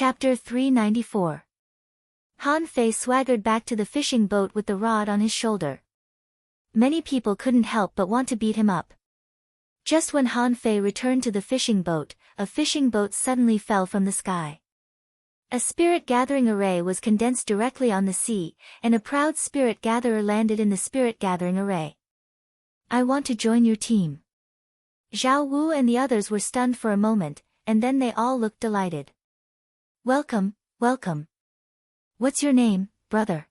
Chapter 394. Han Fei swaggered back to the fishing boat with the rod on his shoulder. Many people couldn't help but want to beat him up. Just when Han Fei returned to the fishing boat, a fishing boat suddenly fell from the sky. A spirit gathering array was condensed directly on the sea, and a proud spirit gatherer landed in the spirit gathering array. "I want to join your team." Zhao Wu and the others were stunned for a moment, and then they all looked delighted. "Welcome, welcome. What's your name, brother?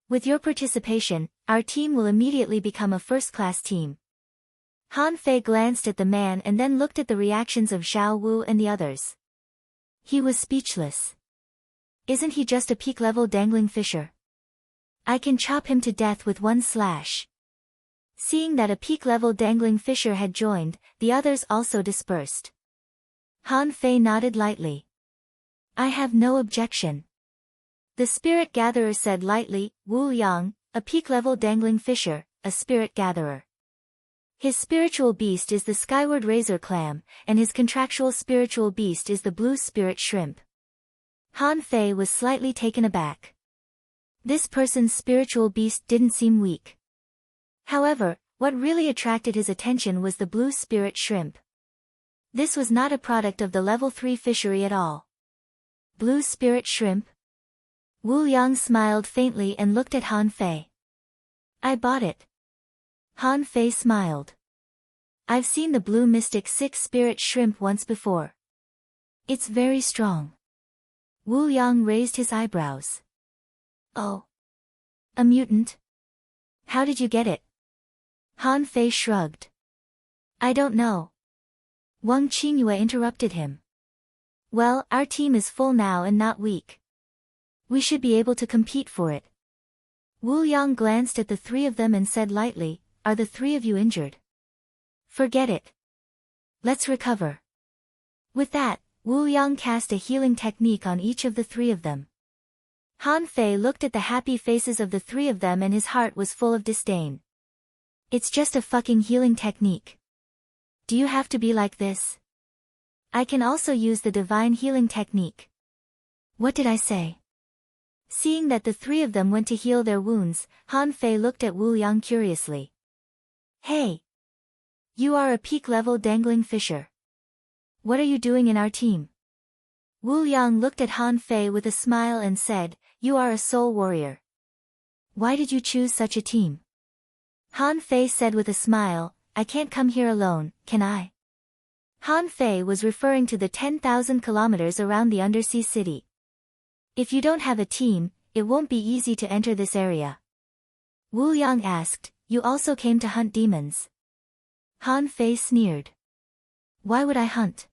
With your participation, our team will immediately become a first-class team." Han Fei glanced at the man and then looked at the reactions of Zhao Wu and the others. He was speechless. Isn't he just a peak-level dangling fisher? I can chop him to death with one slash. Seeing that a peak-level dangling fisher had joined, the others also dispersed. Han Fei nodded lightly. "I have no objection." The spirit gatherer said lightly, "Wu Yang, a peak-level dangling fisher, a spirit gatherer. His spiritual beast is the skyward razor clam, and his contractual spiritual beast is the blue spirit shrimp." Han Fei was slightly taken aback. This person's spiritual beast didn't seem weak. However, what really attracted his attention was the blue spirit shrimp. This was not a product of the level 3 fishery at all. Blue spirit shrimp? Wu Yang smiled faintly and looked at Han Fei. "I bought it." Han Fei smiled. "I've seen the blue mystic 6 spirit shrimp once before. It's very strong." Wu Yang raised his eyebrows. "Oh. A mutant? How did you get it?" Han Fei shrugged. "I don't know." Wang Qingyue interrupted him. "Well, our team is full now and not weak. We should be able to compete for it." Wu Yang glanced at the three of them and said lightly, "Are the three of you injured?" "Forget it. Let's recover." With that, Wu Yang cast a healing technique on each of the three of them. Han Fei looked at the happy faces of the three of them and his heart was full of disdain. "It's just a fucking healing technique. Do you have to be like this? I can also use the divine healing technique." "What did I say?" Seeing that the three of them went to heal their wounds, Han Fei looked at Wu Yang curiously. "Hey! You are a peak-level dangling fisher. What are you doing in our team?" Wu Yang looked at Han Fei with a smile and said, "You are a soul warrior. Why did you choose such a team?" Han Fei said with a smile, "I can't come here alone, can I?" Han Fei was referring to the 10,000 kilometers around the undersea city. "If you don't have a team, it won't be easy to enter this area." Wu Yang asked, "You also came to hunt demons?" Han Fei sneered. "Why would I hunt?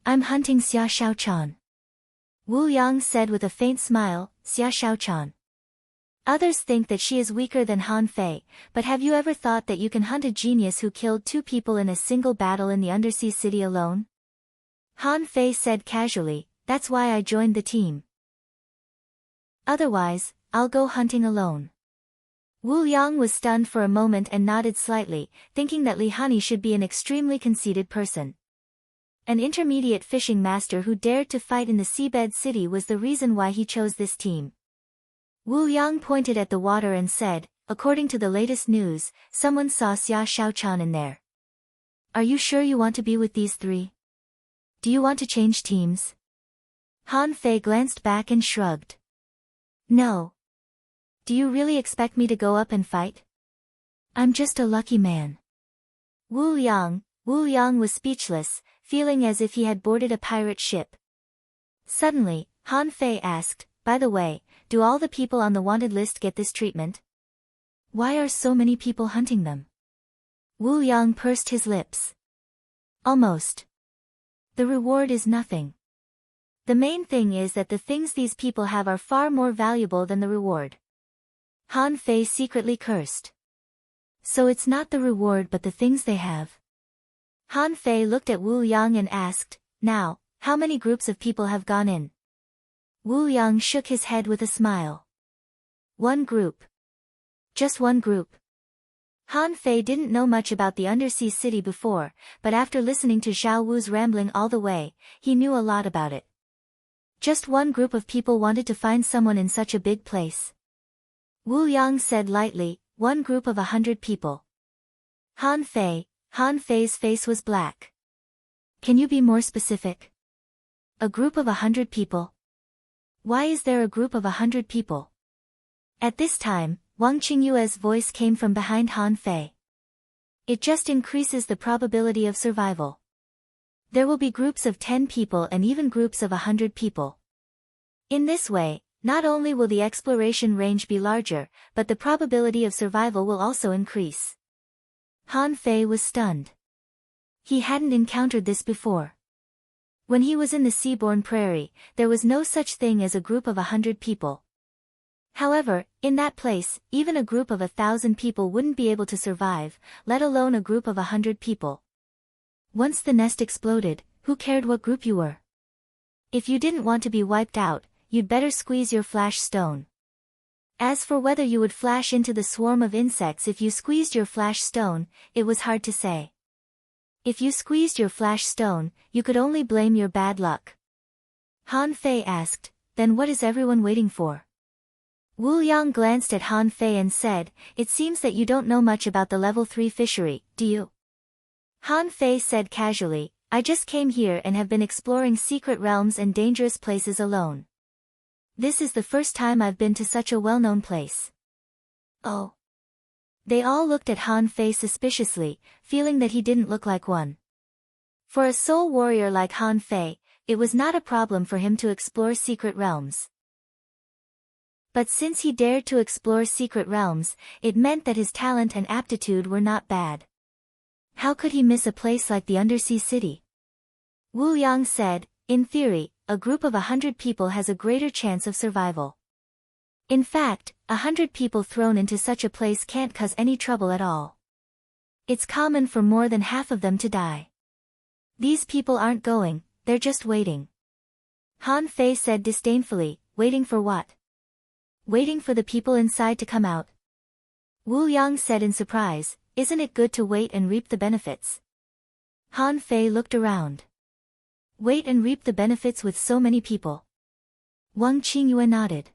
I'm hunting Xia Shaochan." Wu Yang said with a faint smile, "Xia Shaochan. Others think that she is weaker than Han Fei, but have you ever thought that you can hunt a genius who killed 2 people in a single battle in the undersea city alone?" Han Fei said casually, "That's why I joined the team. Otherwise, I'll go hunting alone." Wu Yang was stunned for a moment and nodded slightly, thinking that Li Hani should be an extremely conceited person. An intermediate fishing master who dared to fight in the seabed city was the reason why he chose this team. Wu Yang pointed at the water and said, "According to the latest news, someone saw Xia Shaochan in there. Are you sure you want to be with these three? Do you want to change teams?" Han Fei glanced back and shrugged. "No. Do you really expect me to go up and fight? I'm just a lucky man." Wu Yang was speechless, feeling as if he had boarded a pirate ship. Suddenly, Han Fei asked, "By the way, do all the people on the wanted list get this treatment? Why are so many people hunting them?" Wu Yang pursed his lips. "Almost. The reward is nothing. The main thing is that the things these people have are far more valuable than the reward." Han Fei secretly cursed. "So it's not the reward but the things they have?" Han Fei looked at Wu Yang and asked, "Now, how many groups of people have gone in?" Wu Yang shook his head with a smile. "One group. Just one group." Han Fei didn't know much about the undersea city before, but after listening to Zhao Wu's rambling all the way, he knew a lot about it. Just one group of people wanted to find someone in such a big place. Wu Yang said lightly, one group of 100 people. Han Fei's face was black. Can you be more specific? A group of 100 people? Why is there a group of 100 people? At this time, Wang Qingyue's voice came from behind Han Fei. It just increases the probability of survival. There will be groups of 10 people and even groups of 100 people. In this way, not only will the exploration range be larger, but the probability of survival will also increase. Han Fei was stunned. He hadn't encountered this before. When he was in the Seaborn Prairie, there was no such thing as a group of 100 people. However, in that place, even a group of 1,000 people wouldn't be able to survive, let alone a group of 100 people. Once the nest exploded, who cared what group you were? If you didn't want to be wiped out, you'd better squeeze your flash stone. As for whether you would flash into the swarm of insects if you squeezed your flash stone, it was hard to say. If you squeezed your flash stone, you could only blame your bad luck. Han Fei asked, then what is everyone waiting for? Wu Yang glanced at Han Fei and said, it seems that you don't know much about the level 3 fishery, do you? Han Fei said casually, I just came here and have been exploring secret realms and dangerous places alone. This is the first time I've been to such a well-known place. Oh. They all looked at Han Fei suspiciously, feeling that he didn't look like one. For a soul warrior like Han Fei, it was not a problem for him to explore secret realms. But since he dared to explore secret realms, it meant that his talent and aptitude were not bad. How could he miss a place like the Undersea City? Wu Yang said, in theory, a group of 100 people has a greater chance of survival. In fact, 100 people thrown into such a place can't cause any trouble at all. It's common for more than half of them to die. These people aren't going, they're just waiting. Han Fei said disdainfully, waiting for what? Waiting for the people inside to come out. Wu Yang said in surprise, isn't it good to wait and reap the benefits? Han Fei looked around. Wait and reap the benefits with so many people. Wang Qingyue nodded.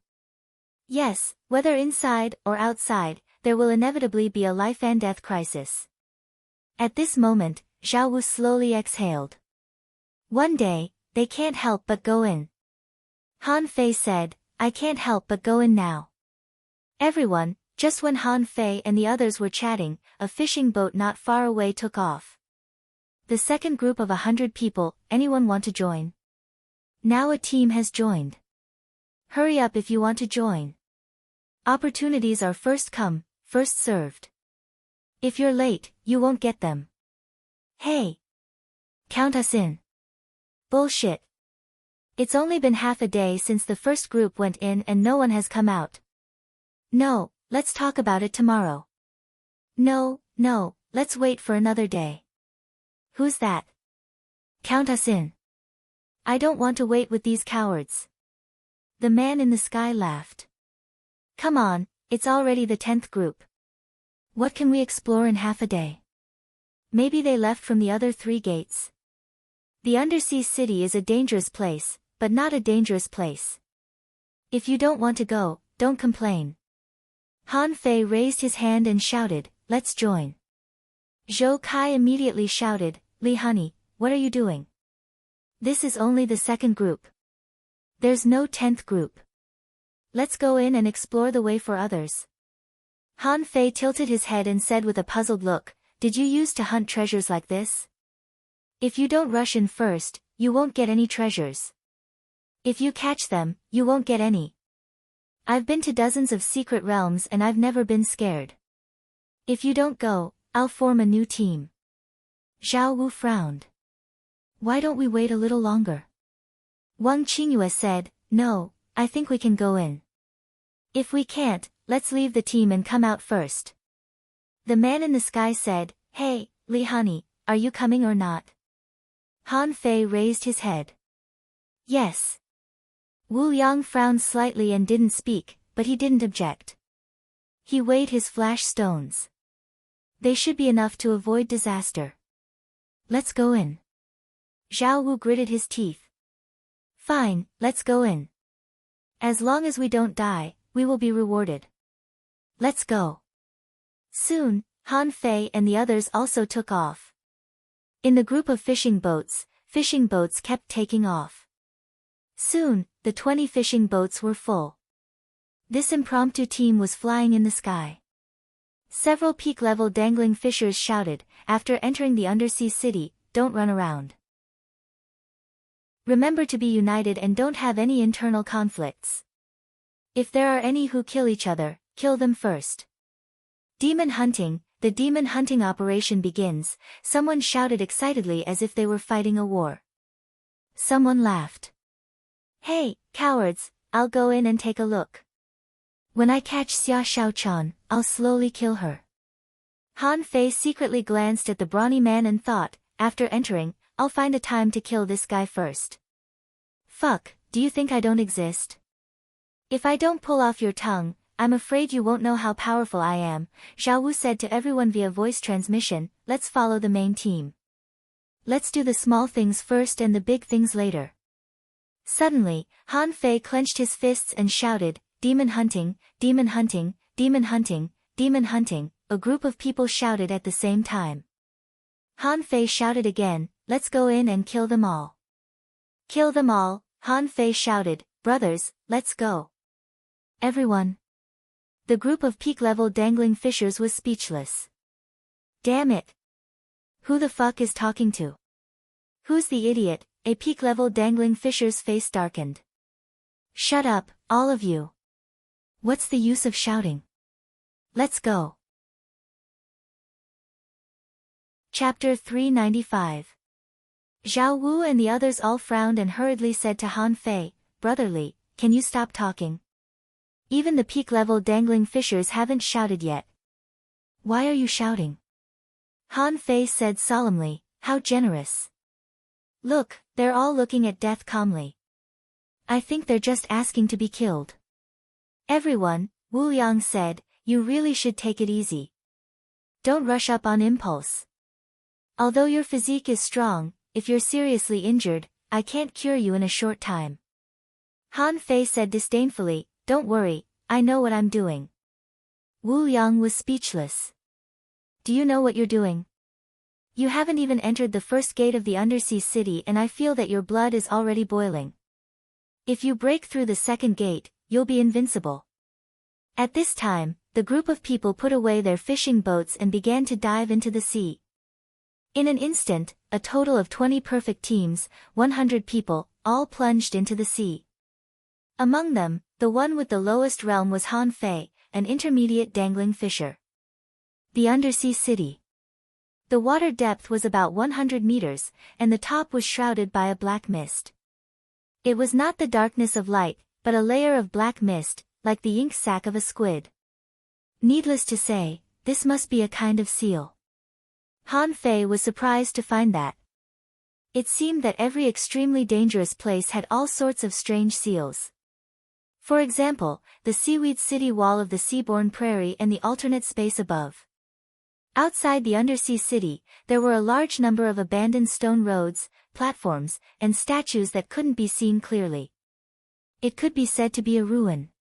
Yes, whether inside or outside, there will inevitably be a life and death crisis. At this moment, Zhao Wu slowly exhaled. One day, they can't help but go in. Han Fei said, I can't help but go in now. Everyone, just when Han Fei and the others were chatting, a fishing boat not far away took off. The second group of 100 people, anyone want to join? Now a team has joined. Hurry up if you want to join. Opportunities are first come, first served. If you're late, you won't get them. Hey! Count us in. Bullshit. It's only been half a day since the first group went in and no one has come out. No, let's talk about it tomorrow. No, let's wait for another day. Who's that? Count us in. I don't want to wait with these cowards. The man in the sky laughed. Come on, it's already the 10th group. What can we explore in half a day? Maybe they left from the other 3 gates. The Undersea City is a dangerous place, but not a dangerous place. If you don't want to go, don't complain. Han Fei raised his hand and shouted, let's join. Zhou Kai immediately shouted, Li Honey, what are you doing? This is only the second group. There's no 10th group. Let's go in and explore the way for others. Han Fei tilted his head and said with a puzzled look, did you used to hunt treasures like this? If you don't rush in first, you won't get any treasures. If you catch them, you won't get any. I've been to dozens of secret realms and I've never been scared. If you don't go, I'll form a new team. Zhao Wu frowned. Why don't we wait a little longer? Wang Qingyue said, no, I think we can go in. If we can't, let's leave the team and come out first. The man in the sky said, hey, Li Honey, are you coming or not? Han Fei raised his head. Yes. Wu Yang frowned slightly and didn't speak, but he didn't object. He weighed his flash stones. They should be enough to avoid disaster. Let's go in. Zhao Wu gritted his teeth. Fine, let's go in. As long as we don't die, we will be rewarded. Let's go. Soon, Han Fei and the others also took off. In the group of fishing boats kept taking off. Soon, the 20 fishing boats were full. This impromptu team was flying in the sky. Several peak-level dangling fishers shouted, after entering the undersea city, "Don't run around. Remember to be united and don't have any internal conflicts. If there are any who kill each other, kill them first." Demon hunting. The demon hunting operation begins, someone shouted excitedly as if they were fighting a war. Someone laughed. "Hey, cowards, I'll go in and take a look. When I catch Xia Shaochan, I'll slowly kill her." Han Fei secretly glanced at the brawny man and thought, after entering, "I'll find a time to kill this guy first. Fuck, do you think I don't exist? If I don't pull off your tongue, I'm afraid you won't know how powerful I am," Zhao Wu said to everyone via voice transmission. "Let's follow the main team. Let's do the small things first and the big things later." Suddenly, Han Fei clenched his fists and shouted, "Demon hunting, demon hunting, demon hunting, demon hunting." A group of people shouted at the same time. Han Fei shouted again, "Let's go in and kill them all." "Kill them all," Han Fei shouted. "Brothers, let's go." Everyone. The group of peak-level dangling fishers was speechless. Damn it. Who the fuck is talking to? Who's the idiot? A peak-level dangling fisher's face darkened. Shut up, all of you. What's the use of shouting? Let's go. Chapter 395. Zhao Wu and the others all frowned and hurriedly said to Han Fei, "Brotherly, can you stop talking? Even the peak-level dangling fishers haven't shouted yet." "Why are you shouting?" Han Fei said solemnly, "How generous. Look, they're all looking at death calmly. I think they're just asking to be killed." "Everyone," Wu Yang said, "you really should take it easy. Don't rush up on impulse. Although your physique is strong, if you're seriously injured, I can't cure you in a short time." Han Fei said disdainfully, "Don't worry, I know what I'm doing." Wu Yang was speechless. "Do you know what you're doing? You haven't even entered the first gate of the undersea city and I feel that your blood is already boiling. If you break through the second gate, you'll be invincible." At this time, the group of people put away their fishing boats and began to dive into the sea. In an instant, a total of 20 perfect teams, 100 people, all plunged into the sea. Among them, the one with the lowest realm was Han Fei, an intermediate dangling fisher. The undersea city. The water depth was about 100 meters, and the top was shrouded by a black mist. It was not the darkness of light, but a layer of black mist, like the ink sac of a squid. Needless to say, this must be a kind of seal. Han Fei was surprised to find that. It seemed that every extremely dangerous place had all sorts of strange seals. For example, the seaweed city wall of the seaborne prairie and the alternate space above. Outside the undersea city, there were a large number of abandoned stone roads, platforms, and statues that couldn't be seen clearly. It could be said to be a ruin.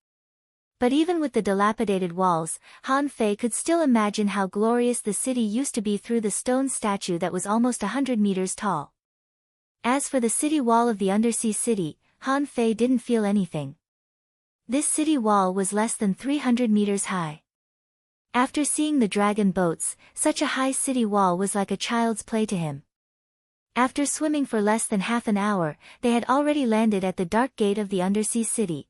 But even with the dilapidated walls, Han Fei could still imagine how glorious the city used to be through the stone statue that was almost 100 meters tall. As for the city wall of the undersea city, Han Fei didn't feel anything. This city wall was less than 300 meters high. After seeing the dragon boats, such a high city wall was like a child's play to him. After swimming for less than half an hour, they had already landed at the dark gate of the undersea city.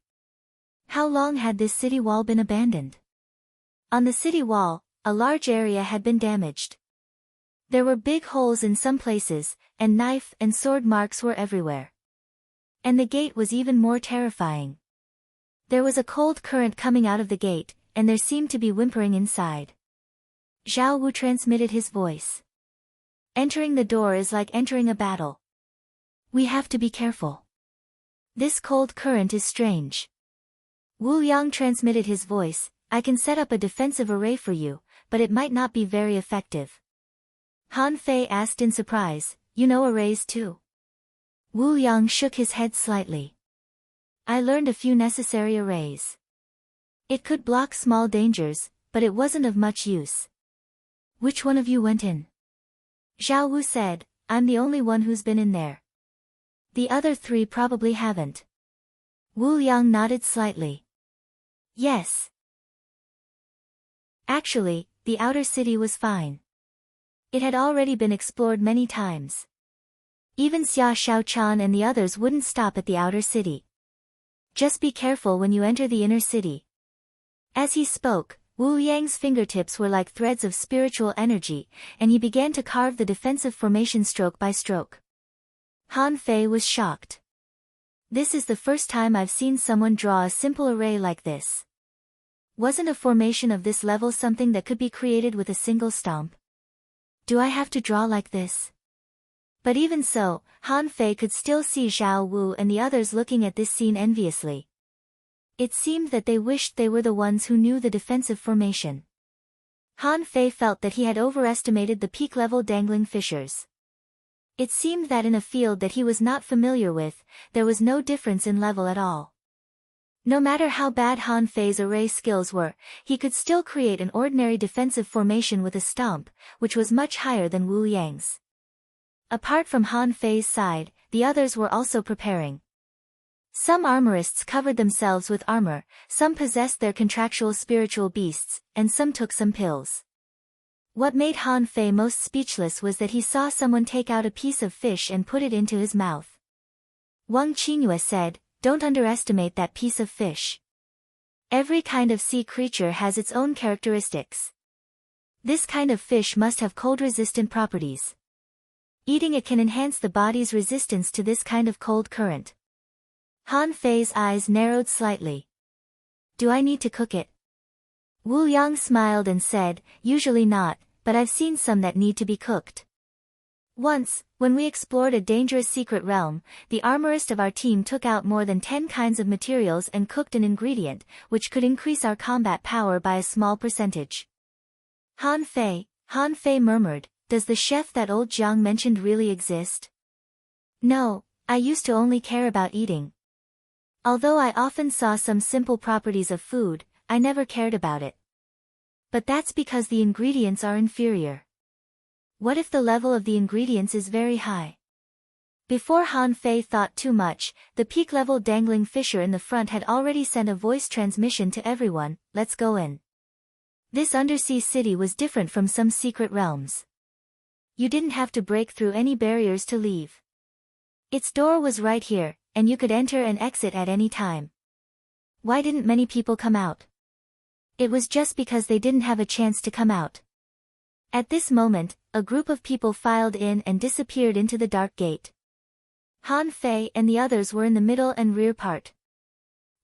How long had this city wall been abandoned? On the city wall, a large area had been damaged. There were big holes in some places, and knife and sword marks were everywhere. And the gate was even more terrifying. There was a cold current coming out of the gate, and there seemed to be whimpering inside. Zhao Wu transmitted his voice. "Entering the door is like entering a battle. We have to be careful. This cold current is strange." Wu Yang transmitted his voice, "I can set up a defensive array for you, but it might not be very effective." Han Fei asked in surprise, "You know arrays too?" Wu Yang shook his head slightly. I learned a few necessary arrays. It could block small dangers, but it wasn't of much use. Which one of you went in? Zhao Wu said, I'm the only one who's been in there. The other three probably haven't. Wu Yang nodded slightly. Yes. Actually, the outer city was fine. It had already been explored many times. Even Xia Shaochan and the others wouldn't stop at the outer city. Just be careful when you enter the inner city. As he spoke, Wu Yang's fingertips were like threads of spiritual energy, and he began to carve the defensive formation stroke by stroke. Han Fei was shocked. This is the first time I've seen someone draw a simple array like this. Wasn't a formation of this level something that could be created with a single stomp? Do I have to draw like this? But even so, Han Fei could still see Zhao Wu and the others looking at this scene enviously. It seemed that they wished they were the ones who knew the defensive formation. Han Fei felt that he had overestimated the peak-level dangling fissures. It seemed that in a field that he was not familiar with, there was no difference in level at all. No matter how bad Han Fei's array skills were, he could still create an ordinary defensive formation with a stomp, which was much higher than Wu Yang's. Apart from Han Fei's side, the others were also preparing. Some armorists covered themselves with armor, some possessed their contractual spiritual beasts, and some took some pills. What made Han Fei most speechless was that he saw someone take out a piece of fish and put it into his mouth. Wang Qingyue said, don't underestimate that piece of fish. Every kind of sea creature has its own characteristics. This kind of fish must have cold-resistant properties. Eating it can enhance the body's resistance to this kind of cold current. Han Fei's eyes narrowed slightly. Do I need to cook it? Wu Yang smiled and said, usually not, but I've seen some that need to be cooked. Once, when we explored a dangerous secret realm, the armorist of our team took out more than 10 kinds of materials and cooked an ingredient, which could increase our combat power by a small percentage. Han Fei murmured, does the chef that old Jiang mentioned really exist? No, I used to only care about eating. Although I often saw some simple properties of food, I never cared about it. But that's because the ingredients are inferior. What if the level of the ingredients is very high? Before Han Fei thought too much, the peak-level dangling fissure in the front had already sent a voice transmission to everyone, let's go in. This undersea city was different from some secret realms. You didn't have to break through any barriers to leave. Its door was right here, and you could enter and exit at any time. Why didn't many people come out? It was just because they didn't have a chance to come out. At this moment, a group of people filed in and disappeared into the dark gate. Han Fei and the others were in the middle and rear part.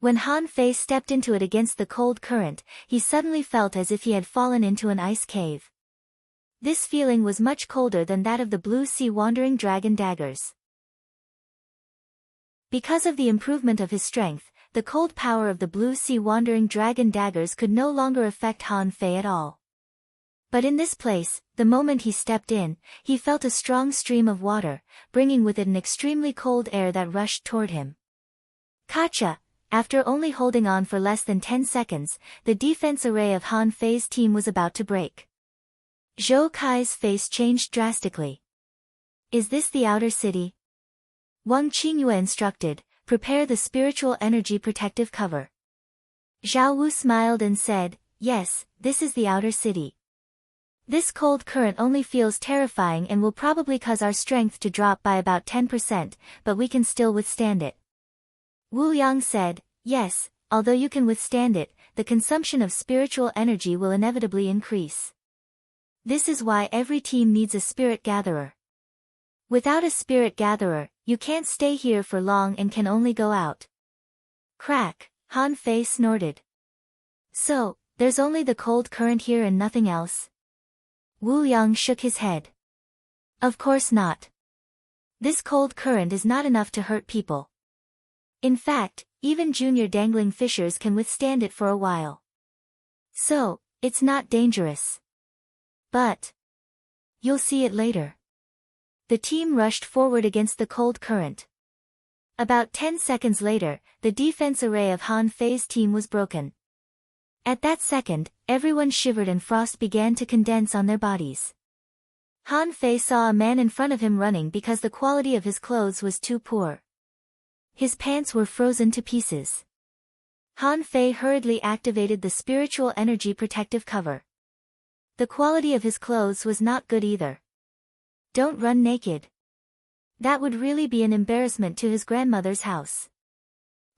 When Han Fei stepped into it against the cold current, he suddenly felt as if he had fallen into an ice cave. This feeling was much colder than that of the blue sea wandering dragon daggers. Because of the improvement of his strength, the cold power of the blue sea wandering dragon daggers could no longer affect Han Fei at all. But in this place, the moment he stepped in, he felt a strong stream of water, bringing with it an extremely cold air that rushed toward him. Kacha! After only holding on for less than 10 seconds, the defense array of Han Fei's team was about to break. Zhou Kai's face changed drastically. Is this the outer city? Wang Qingyue instructed, prepare the spiritual energy protective cover. Zhao Wu smiled and said, yes, this is the outer city. This cold current only feels terrifying and will probably cause our strength to drop by about 10%, but we can still withstand it. Wu Yang said, yes, although you can withstand it, the consumption of spiritual energy will inevitably increase. This is why every team needs a spirit gatherer. Without a spirit gatherer, you can't stay here for long and can only go out. Crack, Han Fei snorted. So, there's only the cold current here and nothing else? Wu Yang shook his head. Of course not. This cold current is not enough to hurt people. In fact, even junior dangling fissures can withstand it for a while. So, it's not dangerous. But you'll see it later. The team rushed forward against the cold current. About 10 seconds later, the defense array of Han Fei's team was broken. At that second, everyone shivered and frost began to condense on their bodies. Han Fei saw a man in front of him running because the quality of his clothes was too poor. His pants were frozen to pieces. Han Fei hurriedly activated the spiritual energy protective cover. The quality of his clothes was not good either. Don't run naked. That would really be an embarrassment to his grandmother's house.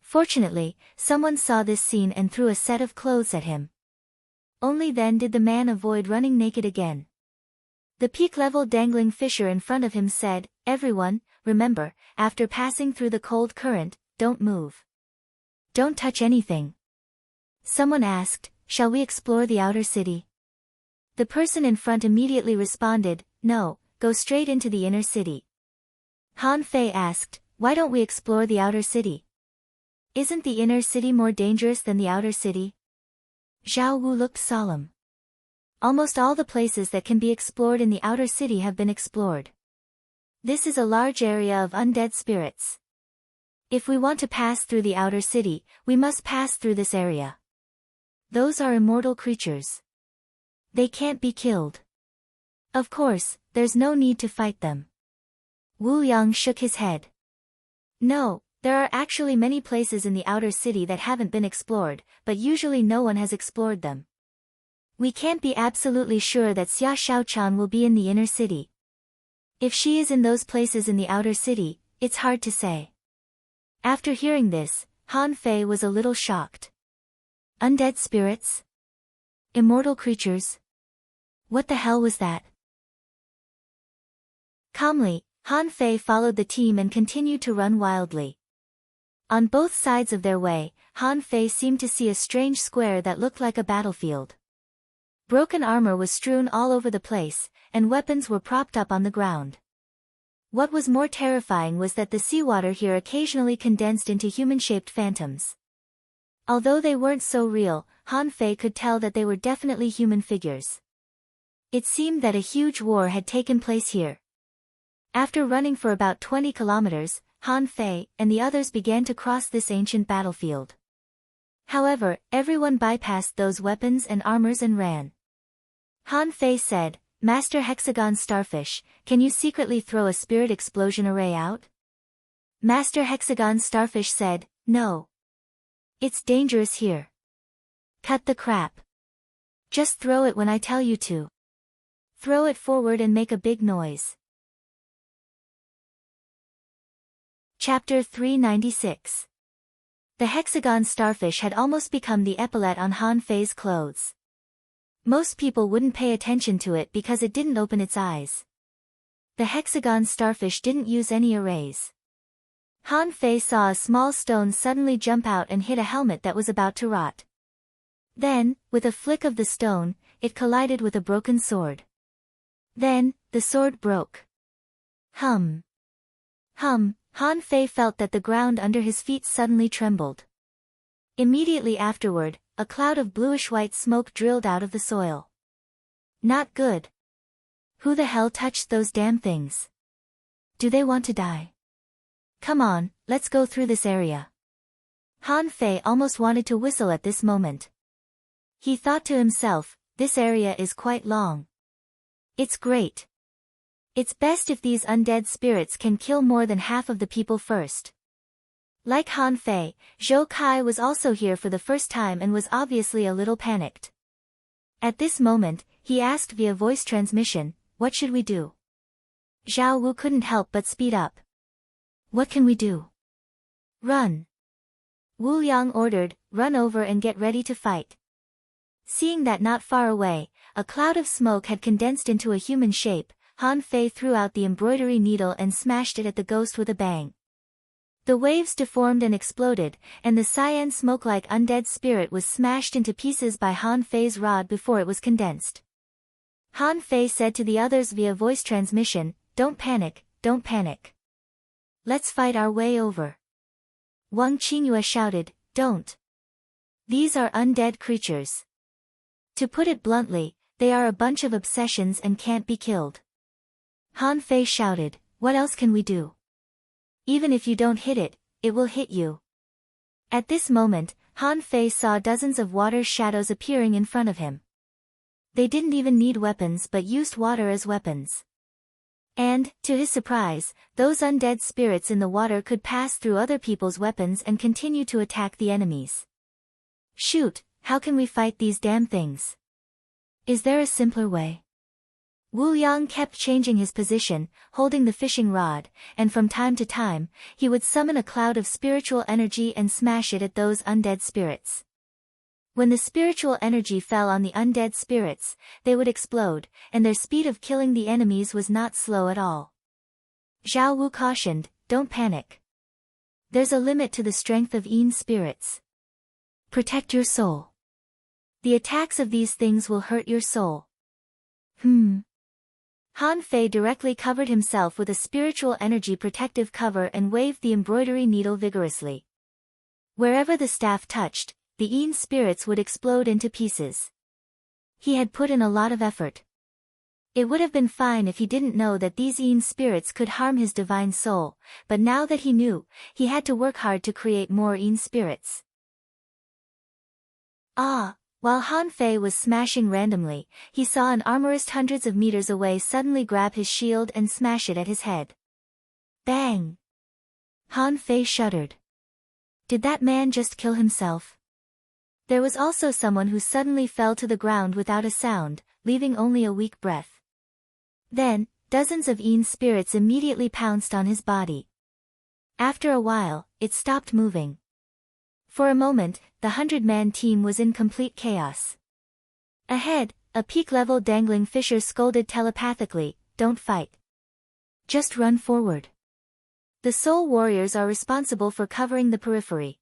Fortunately, someone saw this scene and threw a set of clothes at him. Only then did the man avoid running naked again. The peak-level dangling fisher in front of him said, "Everyone, remember, after passing through the cold current, don't move. Don't touch anything." Someone asked, "Shall we explore the outer city?" The person in front immediately responded, "No, go straight into the inner city." Han Fei asked, "Why don't we explore the outer city? Isn't the inner city more dangerous than the outer city?" Zhao Wu looked solemn. Almost all the places that can be explored in the outer city have been explored. This is a large area of undead spirits. If we want to pass through the outer city, we must pass through this area. Those are immortal creatures. They can't be killed. Of course, there's no need to fight them. Wu Yang shook his head. No, there are actually many places in the outer city that haven't been explored, but usually no one has explored them. We can't be absolutely sure that Xia Xiaochan will be in the inner city. If she is in those places in the outer city, it's hard to say. After hearing this, Han Fei was a little shocked. Undead spirits? Immortal creatures? What the hell was that? Calmly, Han Fei followed the team and continued to run wildly. On both sides of their way, Han Fei seemed to see a strange square that looked like a battlefield. Broken armor was strewn all over the place, and weapons were propped up on the ground. What was more terrifying was that the seawater here occasionally condensed into human-shaped phantoms. Although they weren't so real, Han Fei could tell that they were definitely human figures. It seemed that a huge war had taken place here. After running for about 20 kilometers, Han Fei and the others began to cross this ancient battlefield. However, everyone bypassed those weapons and armors and ran. Han Fei said, "Master Hexagon Starfish, can you secretly throw a spirit explosion array out?" Master Hexagon Starfish said, "No. It's dangerous here. Cut the crap. Just throw it when I tell you to. Throw it forward and make a big noise." Chapter 396. The hexagon starfish had almost become the epaulette on Han Fei's clothes. Most people wouldn't pay attention to it because it didn't open its eyes. The hexagon starfish didn't use any arrays. Han Fei saw a small stone suddenly jump out and hit a helmet that was about to rot. Then, with a flick of the stone, it collided with a broken sword. Then, the sword broke. Hum. Han Fei felt that the ground under his feet suddenly trembled. Immediately afterward, a cloud of bluish-white smoke drilled out of the soil. Not good. Who the hell touched those damn things? Do they want to die? Come on, let's go through this area. Han Fei almost wanted to whistle at this moment. He thought to himself, this area is quite long. It's great. It's best if these undead spirits can kill more than half of the people first. Like Han Fei, Zhou Kai was also here for the first time and was obviously a little panicked. At this moment, he asked via voice transmission, "What should we do?" Zhao Wu couldn't help but speed up. "What can we do?" "Run." Wu Yang ordered, "Run over and get ready to fight." Seeing that not far away, a cloud of smoke had condensed into a human shape, Han Fei threw out the embroidery needle and smashed it at the ghost with a bang. The waves deformed and exploded, and the cyan smoke-like undead spirit was smashed into pieces by Han Fei's rod before it was condensed. Han Fei said to the others via voice transmission, don't panic. Let's fight our way over." Wang Qingyue shouted, "Don't. These are undead creatures. To put it bluntly, they are a bunch of obsessions and can't be killed." Han Fei shouted, "What else can we do? Even if you don't hit it, it will hit you. At this moment, Han Fei saw dozens of water shadows appearing in front of him. They didn't even need weapons but used water as weapons. And, to his surprise, those undead spirits in the water could pass through other people's weapons and continue to attack the enemies. Shoot, how can we fight these damn things? Is there a simpler way? Wu Yang kept changing his position, holding the fishing rod, and from time to time, he would summon a cloud of spiritual energy and smash it at those undead spirits. When the spiritual energy fell on the undead spirits, they would explode, and their speed of killing the enemies was not slow at all. Zhao Wu cautioned, "Don't panic. There's a limit to the strength of Yin spirits. Protect your soul. The attacks of these things will hurt your soul." Han Fei directly covered himself with a spiritual energy protective cover and waved the embroidery needle vigorously. Wherever the staff touched, the Yin spirits would explode into pieces. He had put in a lot of effort. It would have been fine if he didn't know that these Yin spirits could harm his divine soul, but now that he knew, he had to work hard to create more Yin spirits. While Han Fei was smashing randomly, he saw an armorist hundreds of meters away suddenly grab his shield and smash it at his head. Bang! Han Fei shuddered. Did that man just kill himself? There was also someone who suddenly fell to the ground without a sound, leaving only a weak breath. Then, dozens of Yin spirits immediately pounced on his body. After a while, it stopped moving. For a moment, the 100-man team was in complete chaos. Ahead, a peak-level dangling fisher scolded telepathically, "Don't fight. Just run forward. The soul warriors are responsible for covering the periphery."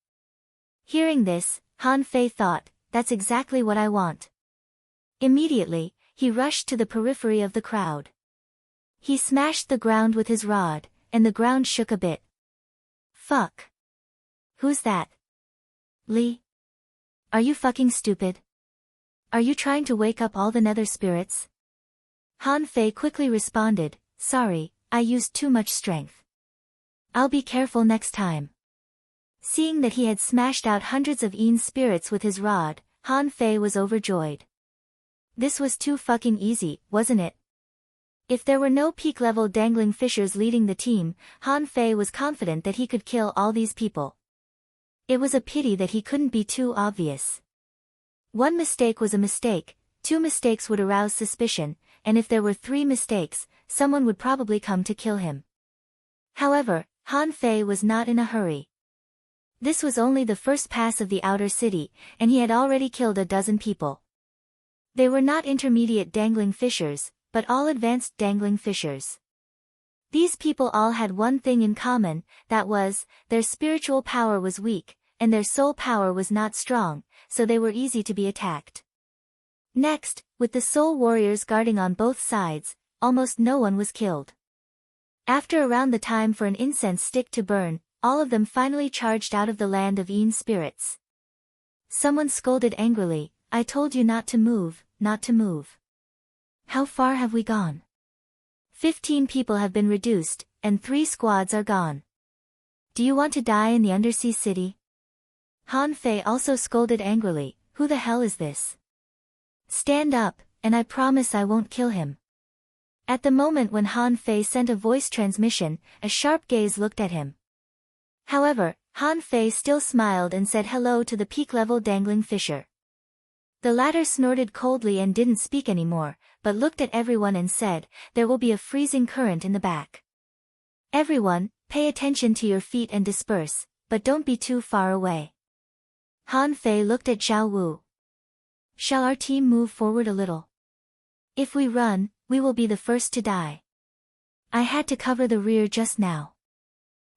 Hearing this, Han Fei thought, "That's exactly what I want." Immediately, he rushed to the periphery of the crowd. He smashed the ground with his rod, and the ground shook a bit. Fuck. Who's that? Li? Are you fucking stupid? Are you trying to wake up all the nether spirits? Han Fei quickly responded, "Sorry, I used too much strength. I'll be careful next time." Seeing that he had smashed out hundreds of Yin spirits with his rod, Han Fei was overjoyed. This was too fucking easy, wasn't it? If there were no peak-level dangling fishers leading the team, Han Fei was confident that he could kill all these people. It was a pity that he couldn't be too obvious. One mistake was a mistake, 2 mistakes would arouse suspicion, and if there were 3 mistakes, someone would probably come to kill him. However, Han Fei was not in a hurry. This was only the first pass of the outer city, and he had already killed a dozen people. They were not intermediate dangling fishers, but all advanced dangling fishers. These people all had one thing in common, that was, their spiritual power was weak, and their soul power was not strong, so they were easy to be attacked. Next, with the soul warriors guarding on both sides, almost no one was killed. After around the time for an incense stick to burn, all of them finally charged out of the land of Yin spirits. Someone scolded angrily, "I told you not to move, not to move. How far have we gone? 15 people have been reduced, and 3 squads are gone. Do you want to die in the undersea city?" Han Fei also scolded angrily, "Who the hell is this? Stand up, and I promise I won't kill him." At the moment when Han Fei sent a voice transmission, a sharp gaze looked at him. However, Han Fei still smiled and said hello to the peak-level dangling fisher. The latter snorted coldly and didn't speak anymore, but looked at everyone and said, "There will be a freezing current in the back. Everyone, pay attention to your feet and disperse, but don't be too far away." Han Fei looked at Zhao Wu. "Shall our team move forward a little? If we run, we will be the first to die. I had to cover the rear just now.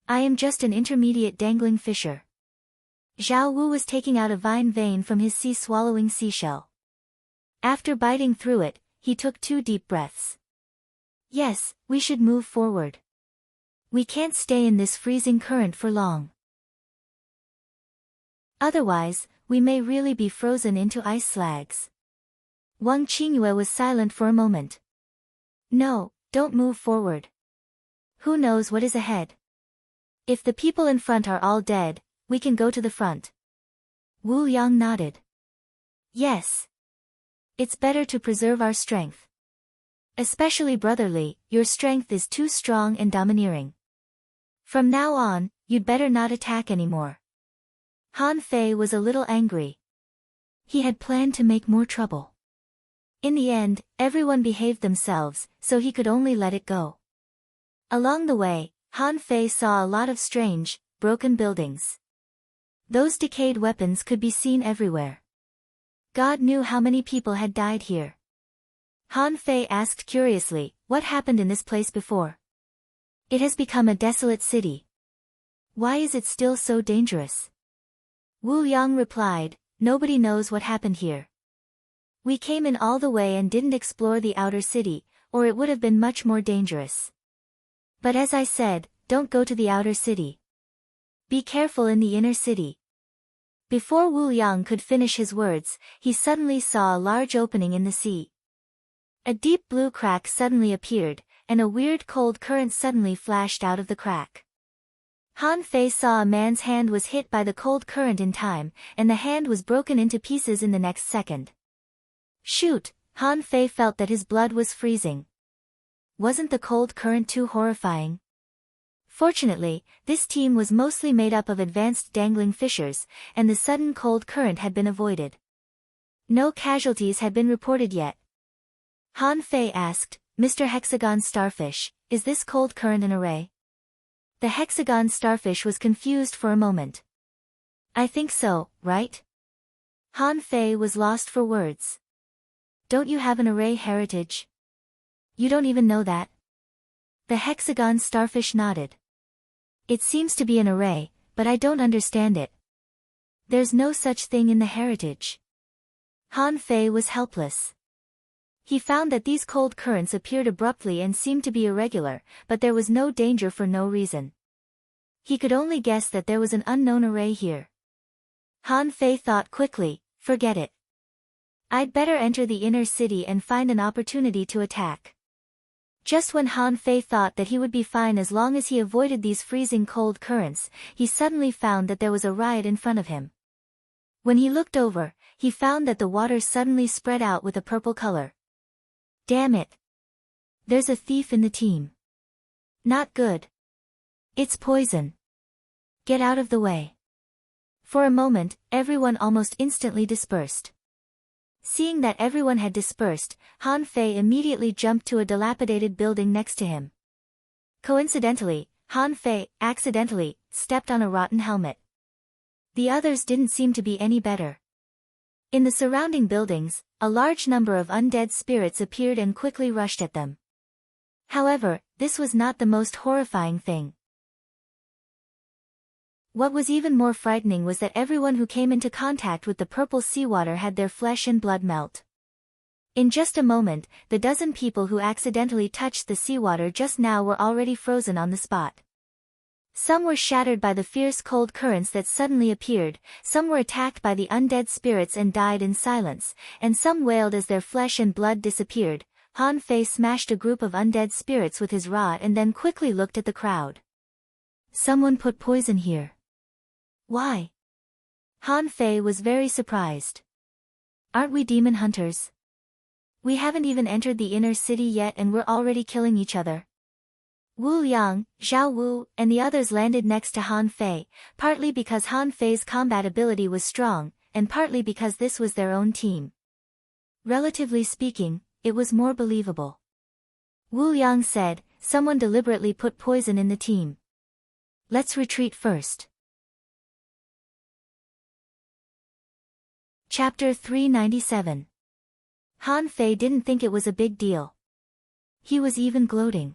I am just an intermediate dangling fisher." Zhao Wu was taking out a vine vein from his sea-swallowing seashell. After biting through it, he took 2 deep breaths. "Yes, we should move forward. We can't stay in this freezing current for long. Otherwise, we may really be frozen into ice slags." Wang Qingyue was silent for a moment. "No, don't move forward. Who knows what is ahead? If the people in front are all dead, we can go to the front. Wu Yang nodded. Yes. It's better to preserve our strength. Especially brotherly, your strength is too strong and domineering. From now on, you'd better not attack anymore. Han Fei was a little angry. He had planned to make more trouble. In the end, everyone behaved themselves, so he could only let it go. Along the way, Han Fei saw a lot of strange, broken buildings. Those decayed weapons could be seen everywhere. God knew how many people had died here. Han Fei asked curiously, what happened in this place before? It has become a desolate city. Why is it still so dangerous? Wu Yang replied, nobody knows what happened here. We came in all the way and didn't explore the outer city, or it would have been much more dangerous. But as I said, don't go to the outer city. Be careful in the inner city. Before Wu Yang could finish his words, he suddenly saw a large opening in the sea. A deep blue crack suddenly appeared, and a weird cold current suddenly flashed out of the crack. Han Fei saw a man's hand was hit by the cold current in time, and the hand was broken into pieces in the next second. Shoot! Han Fei felt that his blood was freezing. Wasn't the cold current too horrifying? Fortunately, this team was mostly made up of advanced dangling fishers, and the sudden cold current had been avoided. No casualties had been reported yet. Han Fei asked, Mr. Hexagon Starfish, is this cold current an array? The Hexagon Starfish was confused for a moment. I think so, right? Han Fei was lost for words. Don't you have an array heritage? You don't even know that? The Hexagon Starfish nodded. It seems to be an array, but I don't understand it. There's no such thing in the heritage. Han Fei was helpless. He found that these cold currents appeared abruptly and seemed to be irregular, but there was no danger for no reason. He could only guess that there was an unknown array here. Han Fei thought quickly, forget it. I'd better enter the inner city and find an opportunity to attack. Just when Han Fei thought that he would be fine as long as he avoided these freezing cold currents, he suddenly found that there was a riot in front of him. When he looked over, he found that the water suddenly spread out with a purple color. Damn it! There's a thief in the team. Not good. It's poison. Get out of the way. For a moment, everyone almost instantly dispersed. Seeing that everyone had dispersed, Han Fei immediately jumped to a dilapidated building next to him. Coincidentally, Han Fei, accidentally, stepped on a rotten helmet. The others didn't seem to be any better. In the surrounding buildings, a large number of undead spirits appeared and quickly rushed at them. However, this was not the most horrifying thing. What was even more frightening was that everyone who came into contact with the purple seawater had their flesh and blood melt. In just a moment, the dozen people who accidentally touched the seawater just now were already frozen on the spot. Some were shattered by the fierce cold currents that suddenly appeared, some were attacked by the undead spirits and died in silence, and some wailed as their flesh and blood disappeared. Han Fei smashed a group of undead spirits with his rod and then quickly looked at the crowd. Someone put poison here. Why? Han Fei was very surprised. Aren't we demon hunters? We haven't even entered the inner city yet and we're already killing each other. Wu Yang, Zhao Wu, and the others landed next to Han Fei, partly because Han Fei's combat ability was strong, and partly because this was their own team. Relatively speaking, it was more believable. Wu Yang said, someone deliberately put poison in the team. Let's retreat first. Chapter 397. Han Fei didn't think it was a big deal. He was even gloating.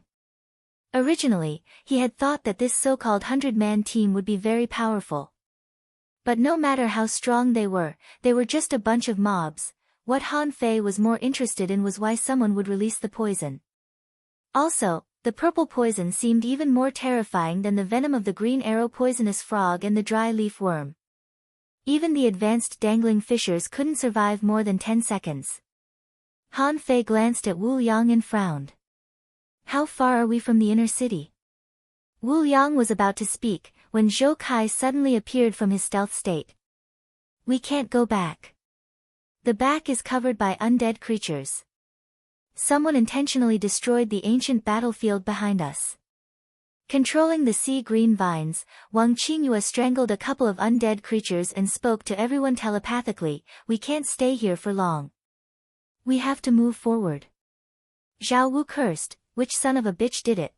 Originally, he had thought that this so-called 100-man team would be very powerful. But no matter how strong they were just a bunch of mobs. What Han Fei was more interested in was why someone would release the poison. Also, the purple poison seemed even more terrifying than the venom of the green arrow poisonous frog and the dry leaf worm. Even the advanced dangling fishers couldn't survive more than 10 seconds. Han Fei glanced at Wu Yang and frowned. How far are we from the inner city? Wu Yang was about to speak, when Zhou Kai suddenly appeared from his stealth state. We can't go back. The back is covered by undead creatures. Someone intentionally destroyed the ancient battlefield behind us. Controlling the sea green vines, Wang Qingyue strangled a couple of undead creatures and spoke to everyone telepathically. We can't stay here for long. We have to move forward. Zhao Wu cursed, which son of a bitch did it?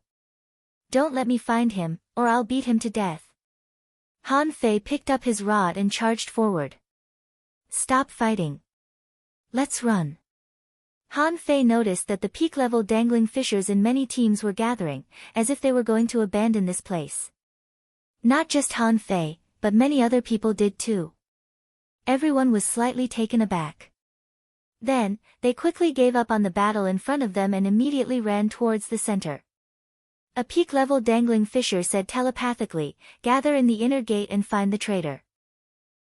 Don't let me find him, or I'll beat him to death. Han Fei picked up his rod and charged forward. Stop fighting. Let's run. Han Fei noticed that the peak-level dangling fishers in many teams were gathering, as if they were going to abandon this place. Not just Han Fei, but many other people did too. Everyone was slightly taken aback. Then, they quickly gave up on the battle in front of them and immediately ran towards the center. A peak-level dangling fisher said telepathically, "Gather in the inner gate and find the traitor."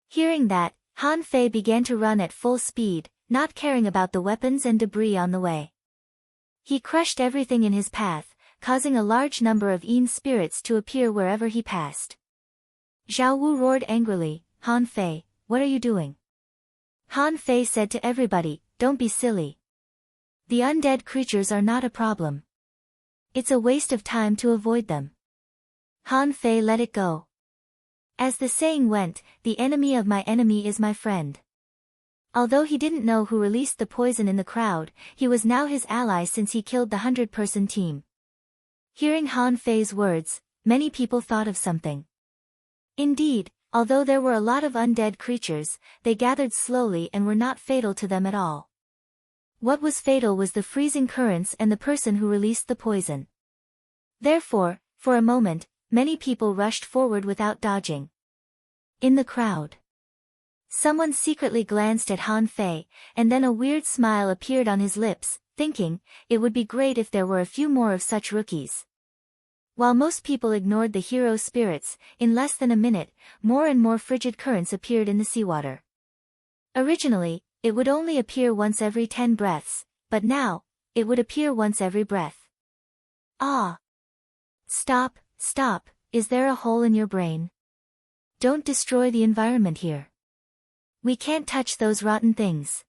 Hearing that, Han Fei began to run at full speed, not caring about the weapons and debris on the way. He crushed everything in his path, causing a large number of Yin spirits to appear wherever he passed. Zhao Wu roared angrily, "Han Fei, what are you doing?" Han Fei said to everybody, "Don't be silly. The undead creatures are not a problem. It's a waste of time to avoid them." Han Fei let it go. As the saying went, the enemy of my enemy is my friend. Although he didn't know who released the poison in the crowd, he was now his ally since he killed the 100-person team. Hearing Han Fei's words, many people thought of something. Indeed, although there were a lot of undead creatures, they gathered slowly and were not fatal to them at all. What was fatal was the freezing currents and the person who released the poison. Therefore, for a moment, many people rushed forward without dodging. In the crowd, someone secretly glanced at Han Fei, and then a weird smile appeared on his lips, thinking, it would be great if there were a few more of such rookies. While most people ignored the hero spirits, in less than a minute, more and more frigid currents appeared in the seawater. Originally, it would only appear once every 10 breaths, but now, it would appear once every breath. Ah! Stop, stop, is there a hole in your brain? Don't destroy the environment here. We can't touch those rotten things.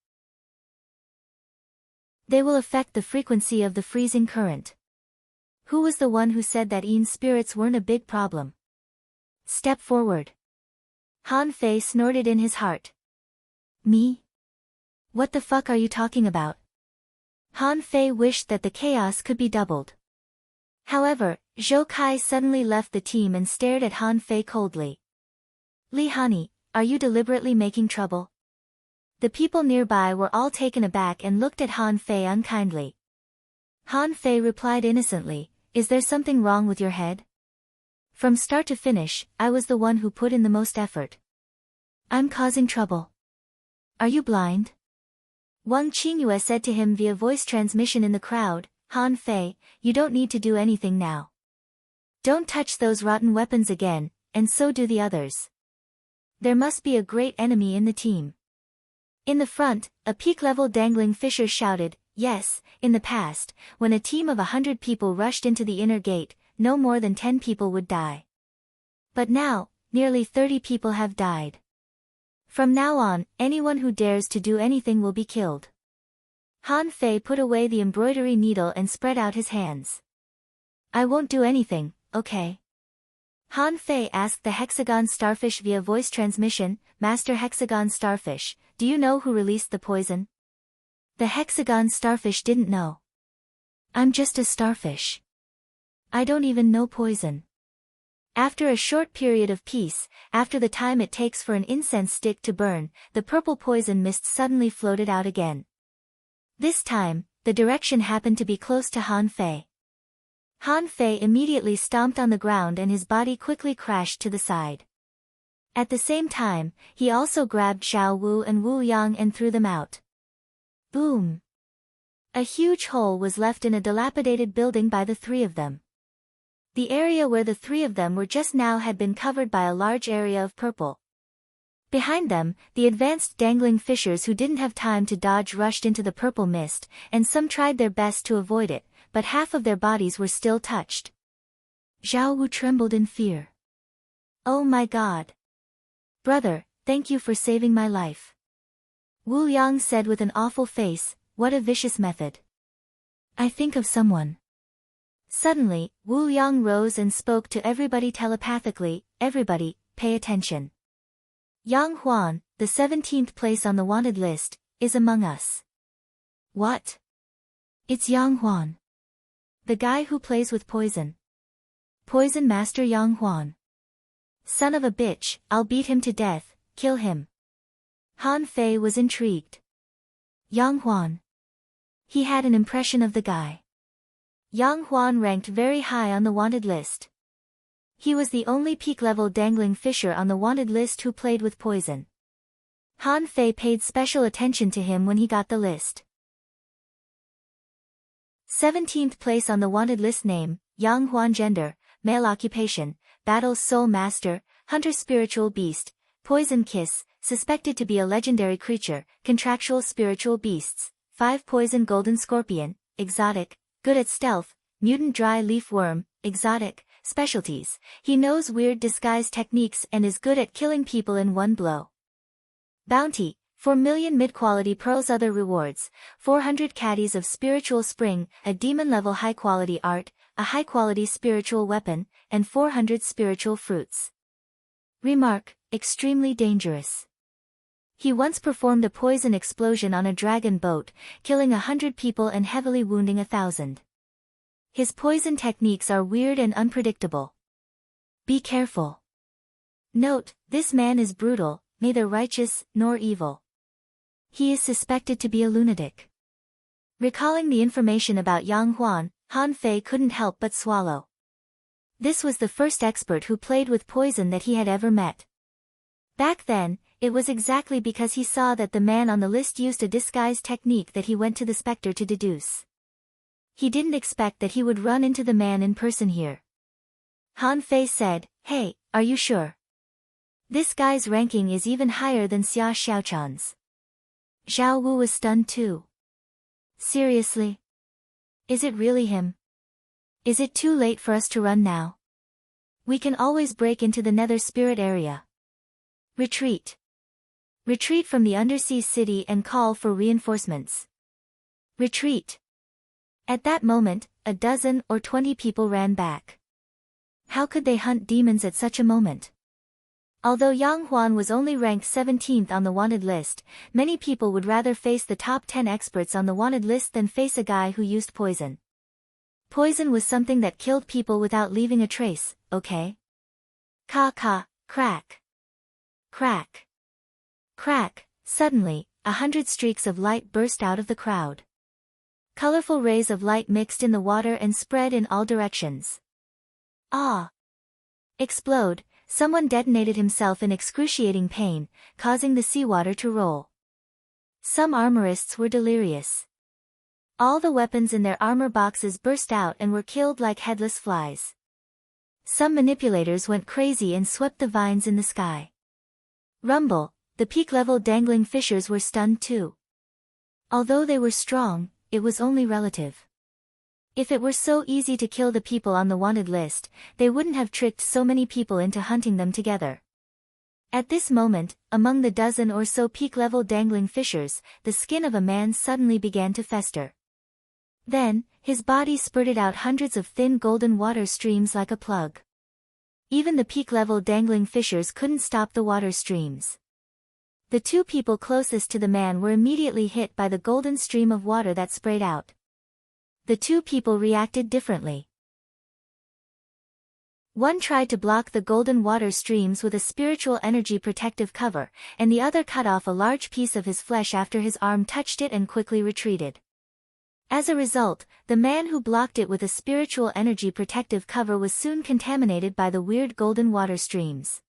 They will affect the frequency of the freezing current. Who was the one who said that Yin spirits weren't a big problem? Step forward. Han Fei snorted in his heart. Me? What the fuck are you talking about? Han Fei wished that the chaos could be doubled. However, Zhou Kai suddenly left the team and stared at Han Fei coldly. Li Hani, are you deliberately making trouble? The people nearby were all taken aback and looked at Han Fei unkindly. Han Fei replied innocently, "Is there something wrong with your head? From start to finish, I was the one who put in the most effort. I'm causing trouble. Are you blind?" Wang Qingyue said to him via voice transmission in the crowd, "Han Fei, you don't need to do anything now. Don't touch those rotten weapons again, and so do the others. There must be a great enemy in the team." In the front, a peak-level dangling fisher shouted, "Yes, in the past, when a team of 100 people rushed into the inner gate, no more than 10 people would die. But now, nearly 30 people have died. From now on, anyone who dares to do anything will be killed." Han Fei put away the embroidery needle and spread out his hands. "I won't do anything, okay?" Han Fei asked the hexagon starfish via voice transmission, "Master Hexagon Starfish, do you know who released the poison?" The hexagon starfish didn't know. "I'm just a starfish. I don't even know poison." After a short period of peace, after the time it takes for an incense stick to burn, the purple poison mist suddenly floated out again. This time, the direction happened to be close to Han Fei. Han Fei immediately stomped on the ground and his body quickly crashed to the side. At the same time, he also grabbed Zhao Wu and Wu Yang and threw them out. Boom! A huge hole was left in a dilapidated building by the three of them. The area where the three of them were just now had been covered by a large area of purple. Behind them, the advanced dangling fishers who didn't have time to dodge rushed into the purple mist, and some tried their best to avoid it, but half of their bodies were still touched. Zhao Wu trembled in fear. Oh my God! Brother, thank you for saving my life. Wu Yang said with an awful face, what a vicious method. I think of someone. Suddenly, Wu Yang rose and spoke to everybody telepathically, everybody, pay attention. Yang Huan, the 17th place on the wanted list, is among us. What? It's Yang Huan. The guy who plays with poison. Poison Master Yang Huan. Son of a bitch, I'll beat him to death, kill him. Han Fei was intrigued. Yang Huan. He had an impression of the guy. Yang Huan ranked very high on the wanted list. He was the only peak-level dangling fisher on the wanted list who played with poison. Han Fei paid special attention to him when he got the list. 17th place on the wanted list. Name, Yang Huan. Gender, male. Occupation, Battle's Soul Master, Hunter. Spiritual Beast, Poison Kiss, suspected to be a legendary creature. Contractual Spiritual Beasts, 5 Poison Golden Scorpion, exotic, good at stealth. Mutant Dry Leaf Worm, exotic. Specialties, he knows weird disguise techniques and is good at killing people in one blow. Bounty, 4 million mid-quality pearls. Other rewards, 400 caddies of spiritual spring, a demon-level high-quality art, a high-quality spiritual weapon, and 400 spiritual fruits. Remark, extremely dangerous. He once performed a poison explosion on a dragon boat, killing 100 people and heavily wounding 1,000. His poison techniques are weird and unpredictable. Be careful. Note, this man is brutal, neither righteous nor evil. He is suspected to be a lunatic. Recalling the information about Yang Huan, Han Fei couldn't help but swallow. This was the first expert who played with poison that he had ever met. Back then, it was exactly because he saw that the man on the list used a disguise technique that he went to the specter to deduce. He didn't expect that he would run into the man in person here. Han Fei said, hey, are you sure? This guy's ranking is even higher than Xia Xiaochan's. Zhao Wu was stunned too. Seriously? Is it really him? Is it too late for us to run now? We can always break into the Nether Spirit area. Retreat. Retreat from the undersea city and call for reinforcements. Retreat. At that moment, a dozen or 20 people ran back. How could they hunt demons at such a moment? Although Yang Huan was only ranked 17th on the wanted list, many people would rather face the top 10 experts on the wanted list than face a guy who used poison. Poison was something that killed people without leaving a trace, okay? Ka, crack. Crack. Crack, suddenly, 100 streaks of light burst out of the crowd. Colorful rays of light mixed in the water and spread in all directions. Ah! Explode, someone detonated himself in excruciating pain, causing the seawater to roll. Some armorists were delirious. All the weapons in their armor boxes burst out and were killed like headless flies. Some manipulators went crazy and swept the vines in the sky. Rumble, the peak-level dangling fishers were stunned too. Although they were strong, it was only relative. If it were so easy to kill the people on the wanted list, they wouldn't have tricked so many people into hunting them together. At this moment, among the dozen or so peak-level dangling fishers, the skin of a man suddenly began to fester. Then, his body spurted out hundreds of thin golden water streams like a plug. Even the peak-level dangling fishers couldn't stop the water streams. The 2 people closest to the man were immediately hit by the golden stream of water that sprayed out. The 2 people reacted differently. One tried to block the golden water streams with a spiritual energy protective cover, and the other cut off a large piece of his flesh after his arm touched it and quickly retreated. As a result, the man who blocked it with a spiritual energy protective cover was soon contaminated by the weird golden water streams.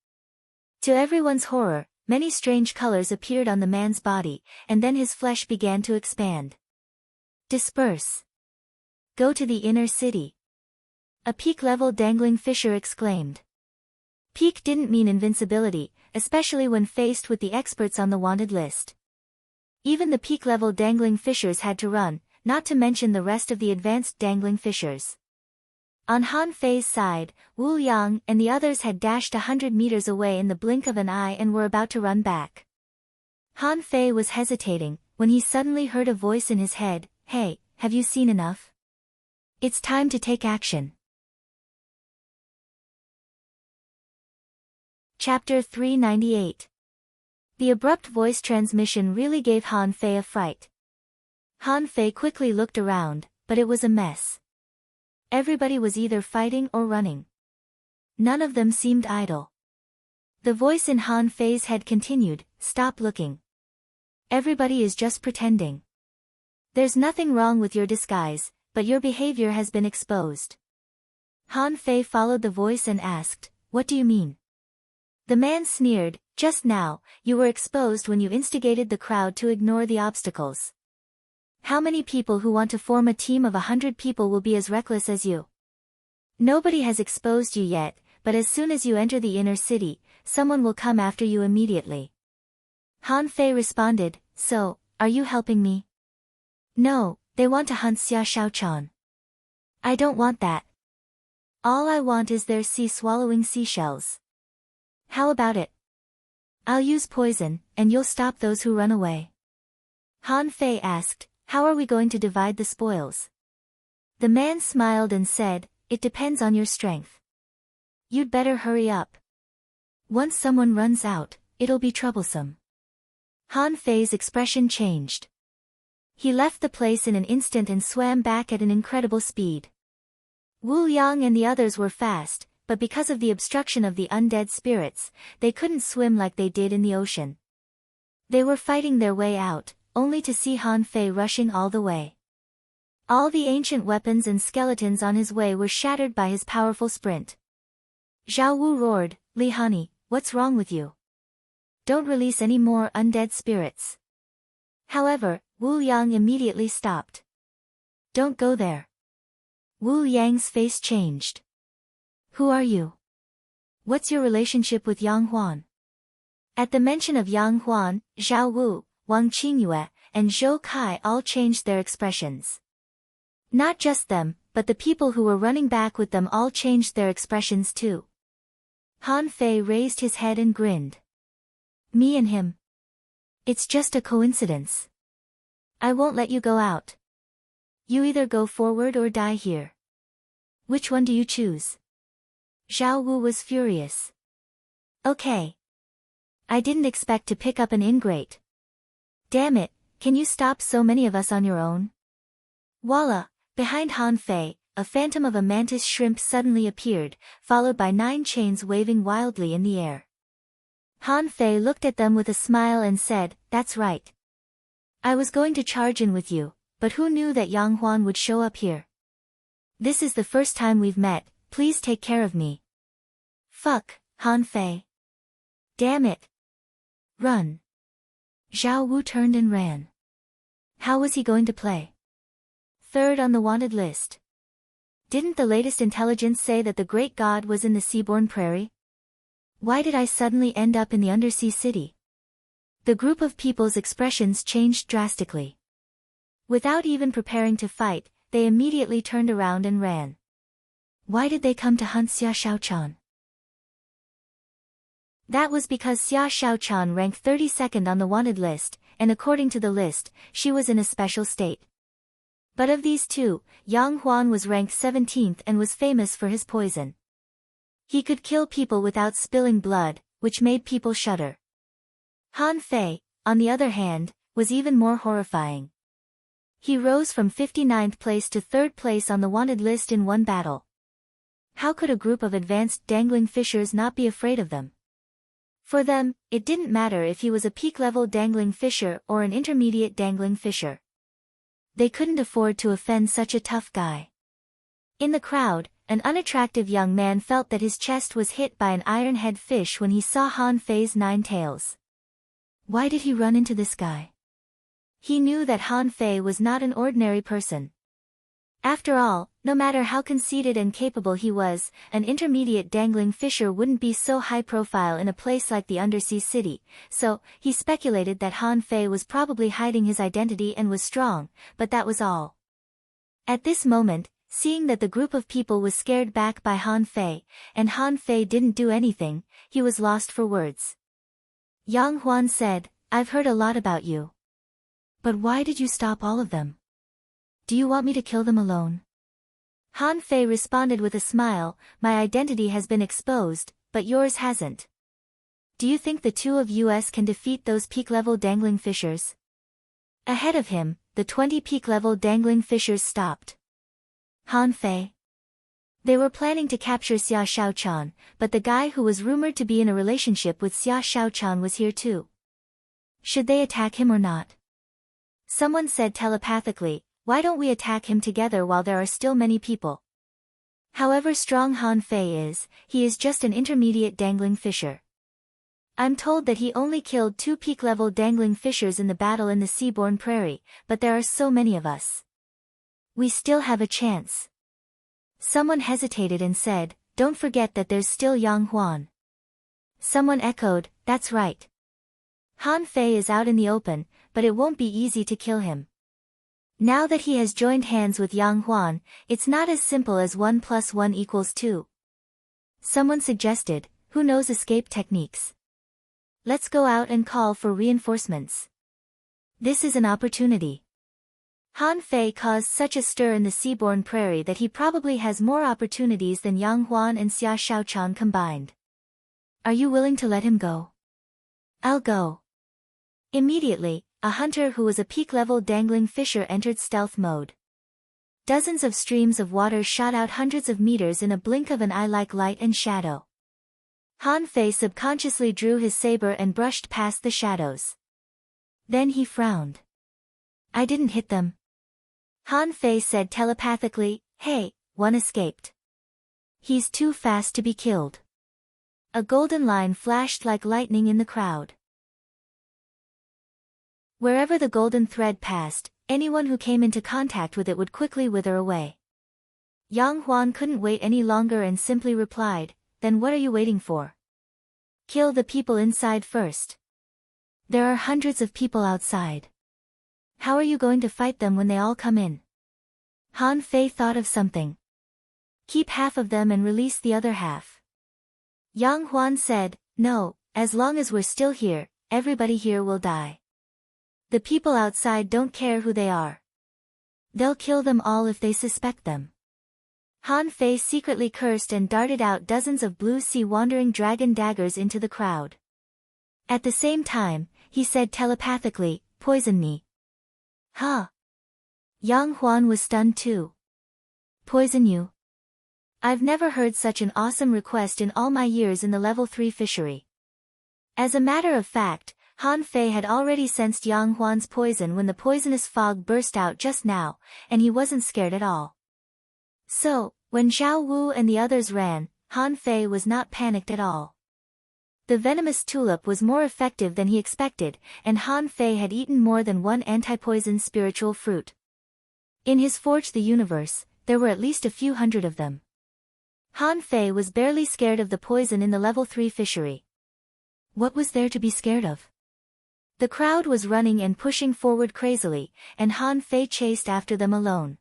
To everyone's horror, many strange colors appeared on the man's body, and then his flesh began to expand. Disperse. Go to the inner city. A peak-level dangling fisher exclaimed. Peak didn't mean invincibility, especially when faced with the experts on the wanted list. Even the peak-level dangling fishers had to run, not to mention the rest of the advanced dangling fishers. On Han Fei's side, Wu Yang and the others had dashed 100 meters away in the blink of an eye and were about to run back. Han Fei was hesitating, when he suddenly heard a voice in his head, "Hey, have you seen enough? It's time to take action." Chapter 398. The abrupt voice transmission really gave Han Fei a fright. Han Fei quickly looked around, but it was a mess. Everybody was either fighting or running. None of them seemed idle. The voice in Han Fei's head continued, "Stop looking. Everybody is just pretending. There's nothing wrong with your disguise, but your behavior has been exposed." Han Fei followed the voice and asked, "What do you mean?" The man sneered, "Just now, you were exposed when you instigated the crowd to ignore the obstacles. How many people who want to form a team of 100 people will be as reckless as you? Nobody has exposed you yet, but as soon as you enter the inner city, someone will come after you immediately." Han Fei responded, "So, are you helping me?" "No, they want to hunt Xia Shaochan. I don't want that. All I want is their sea-swallowing seashells. How about it? I'll use poison, and you'll stop those who run away." Han Fei asked, "How are we going to divide the spoils?" The man smiled and said, "It depends on your strength. You'd better hurry up. Once someone runs out, it'll be troublesome." Han Fei's expression changed. He left the place in an instant and swam back at an incredible speed. Wu Yang and the others were fast, but because of the obstruction of the undead spirits, they couldn't swim like they did in the ocean. They were fighting their way out, only to see Han Fei rushing all the way. All the ancient weapons and skeletons on his way were shattered by his powerful sprint. Zhao Wu roared, "Li Honey, what's wrong with you? Don't release any more undead spirits." However, Wu Yang immediately stopped. "Don't go there." Wu Yang's face changed. "Who are you? What's your relationship with Yang Huan?" At the mention of Yang Huan, Zhao Wu, Wang Qingyue, and Zhou Kai all changed their expressions. Not just them, but the people who were running back with them all changed their expressions too. Han Fei raised his head and grinned. "Me and him. It's just a coincidence. I won't let you go out. You either go forward or die here. Which one do you choose?" Zhao Wu was furious. "Okay. I didn't expect to pick up an ingrate. Damn it, can you stop so many of us on your own?" Voila! Behind Han Fei, a phantom of a mantis shrimp suddenly appeared, followed by 9 chains waving wildly in the air. Han Fei looked at them with a smile and said, "That's right. I was going to charge in with you, but who knew that Yang Huan would show up here? This is the first time we've met, please take care of me." "Fuck, Han Fei. Damn it. Run." Zhao Wu turned and ran. How was he going to play? 3rd on the wanted list. Didn't the latest intelligence say that the great god was in the seaborne prairie? Why did I suddenly end up in the undersea city? The group of people's expressions changed drastically. Without even preparing to fight, they immediately turned around and ran. Why did they come to hunt Xia Shaochan? That was because Xia Shaochan ranked 32nd on the wanted list, and according to the list, she was in a special state. But of these two, Yang Huan was ranked 17th and was famous for his poison. He could kill people without spilling blood, which made people shudder. Han Fei, on the other hand, was even more horrifying. He rose from 59th place to 3rd place on the wanted list in one battle. How could a group of advanced dangling fishers not be afraid of them? For them, it didn't matter if he was a peak-level dangling fisher or an intermediate dangling fisher. They couldn't afford to offend such a tough guy. In the crowd, an unattractive young man felt that his chest was hit by an iron-head fish when he saw Han Fei's 9 tails. Why did he run into this guy? He knew that Han Fei was not an ordinary person. After all, no matter how conceited and capable he was, an intermediate dangling fisher wouldn't be so high-profile in a place like the undersea city, so he speculated that Han Fei was probably hiding his identity and was strong, but that was all. At this moment, Seeing that the group of people was scared back by Han Fei, and Han Fei didn't do anything, he was lost for words. Yang Huan said, "I've heard a lot about you. But why did you stop all of them? Do you want me to kill them alone?" Han Fei responded with a smile, "My identity has been exposed, but yours hasn't. Do you think the two of us can defeat those peak-level dangling fishers?" Ahead of him, the 20 peak-level dangling fishers stopped. Han Fei. They were planning to capture Xia Shaochan, but the guy who was rumored to be in a relationship with Xia Shaochan was here too. Should they attack him or not? Someone said telepathically, "Why don't we attack him together while there are still many people?" However strong Han Fei is, he is just an intermediate dangling fisher. I'm told that he only killed 2 peak-level dangling fishers in the battle in the Seaborn Prairie, but there are so many of us. We still have a chance. Someone hesitated and said, "Don't forget that there's still Yang Huan." Someone echoed, "That's right. Han Fei is out in the open, but it won't be easy to kill him. Now that he has joined hands with Yang Huan, it's not as simple as 1 + 1 = 2. Someone suggested, "Who knows escape techniques? Let's go out and call for reinforcements. This is an opportunity." Han Fei caused such a stir in the Seaborn Prairie that he probably has more opportunities than Yang Huan and Xia Shaochan combined. Are you willing to let him go? I'll go. Immediately, a hunter who was a peak-level dangling fisher entered stealth mode. Dozens of streams of water shot out hundreds of meters in a blink of an eye like light and shadow. Han Fei subconsciously drew his saber and brushed past the shadows. Then he frowned. "I didn't hit them." Han Fei said telepathically, "Hey, one escaped. He's too fast to be killed." A golden line flashed like lightning in the crowd. Wherever the golden thread passed, anyone who came into contact with it would quickly wither away. Yang Huan couldn't wait any longer and simply replied, "Then what are you waiting for? Kill the people inside first. There are hundreds of people outside. How are you going to fight them when they all come in?" Han Fei thought of something. "Keep half of them and release the other half." Yang Huan said, "No, as long as we're still here, everybody here will die. The people outside don't care who they are. They'll kill them all if they suspect them." Han Fei secretly cursed and darted out dozens of blue sea wandering dragon daggers into the crowd. At the same time, he said telepathically, "Poison me." "Huh?" Yang Huan was stunned too. "Poison you? I've never heard such an awesome request in all my years in the level 3 fishery." As a matter of fact, Han Fei had already sensed Yang Huan's poison when the poisonous fog burst out just now, and he wasn't scared at all. So, when Zhao Wu and the others ran, Han Fei was not panicked at all. The venomous tulip was more effective than he expected, and Han Fei had eaten more than one anti-poison spiritual fruit. In his Forge the Universe, there were at least a few hundred of them. Han Fei was barely scared of the poison in the level 3 fishery. What was there to be scared of? The crowd was running and pushing forward crazily, and Han Fei chased after them alone.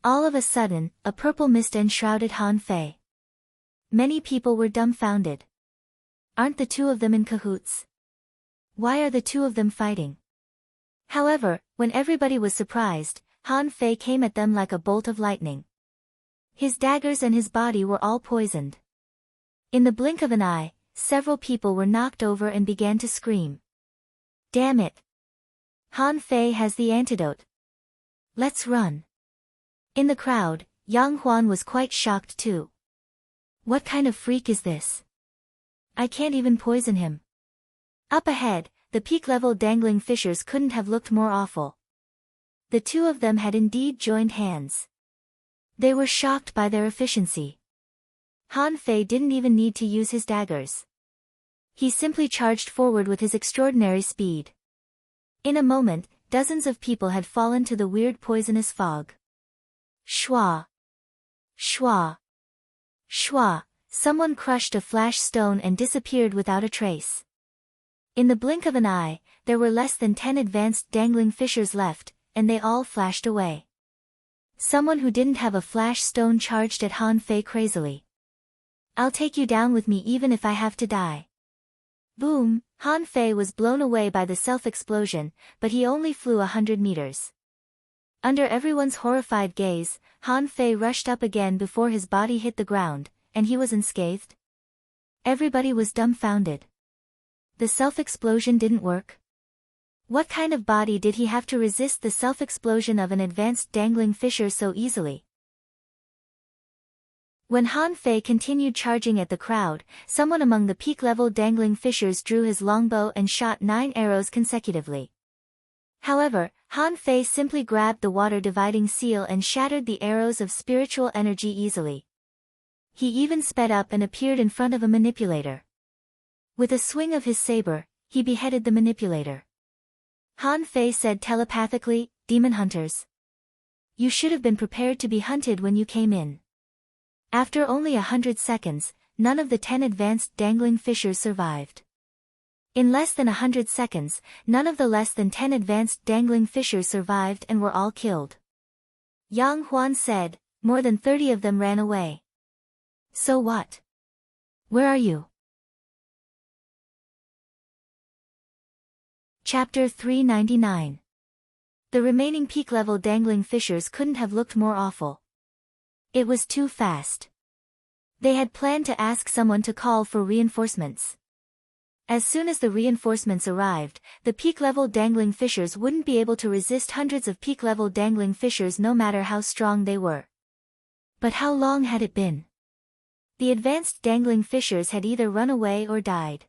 All of a sudden, a purple mist enshrouded Han Fei. Many people were dumbfounded. Aren't the two of them in cahoots? Why are the two of them fighting? However, when everybody was surprised, Han Fei came at them like a bolt of lightning. His daggers and his body were all poisoned. In the blink of an eye, several people were knocked over and began to scream. "Damn it! Han Fei has the antidote. Let's run." In the crowd, Yang Huan was quite shocked too. What kind of freak is this? I can't even poison him. Up ahead, the peak-level dangling fishers couldn't have looked more awful. The two of them had indeed joined hands. They were shocked by their efficiency. Han Fei didn't even need to use his daggers. He simply charged forward with his extraordinary speed. In a moment, dozens of people had fallen to the weird poisonous fog. Shwa! Shwa! Shwa! Someone crushed a flash stone and disappeared without a trace. In the blink of an eye, there were less than 10 advanced dangling fishers left, and they all flashed away. Someone who didn't have a flash stone charged at Han Fei crazily. I'll take you down with me even if I have to die. Boom! Han Fei was blown away by the self-explosion, but he only flew 100 meters. Under everyone's horrified gaze, Han Fei rushed up again before his body hit the ground, and he was unscathed. Everybody was dumbfounded. The self-explosion didn't work. What kind of body did he have to resist the self-explosion of an advanced dangling fissure so easily? When Han Fei continued charging at the crowd, someone among the peak-level dangling fissures drew his longbow and shot 9 arrows consecutively. However, Han Fei simply grabbed the water-dividing seal and shattered the arrows of spiritual energy easily. He even sped up and appeared in front of a manipulator. With a swing of his saber, he beheaded the manipulator. Han Fei said telepathically, "Demon hunters. You should have been prepared to be hunted when you came in." After only 100 seconds, none of the 10 advanced dangling fissures survived. In less than 100 seconds, none of the less than 10 advanced dangling fissures survived and were all killed. Yang Huan said, "More than 30 of them ran away." So what? Where are you? Chapter 399. The remaining peak-level dangling fissures couldn't have looked more awful. It was too fast. They had planned to ask someone to call for reinforcements. As soon as the reinforcements arrived, the peak-level dangling fissures wouldn't be able to resist hundreds of peak-level dangling fissures no matter how strong they were. But how long had it been? The advanced dangling fissures had either run away or died.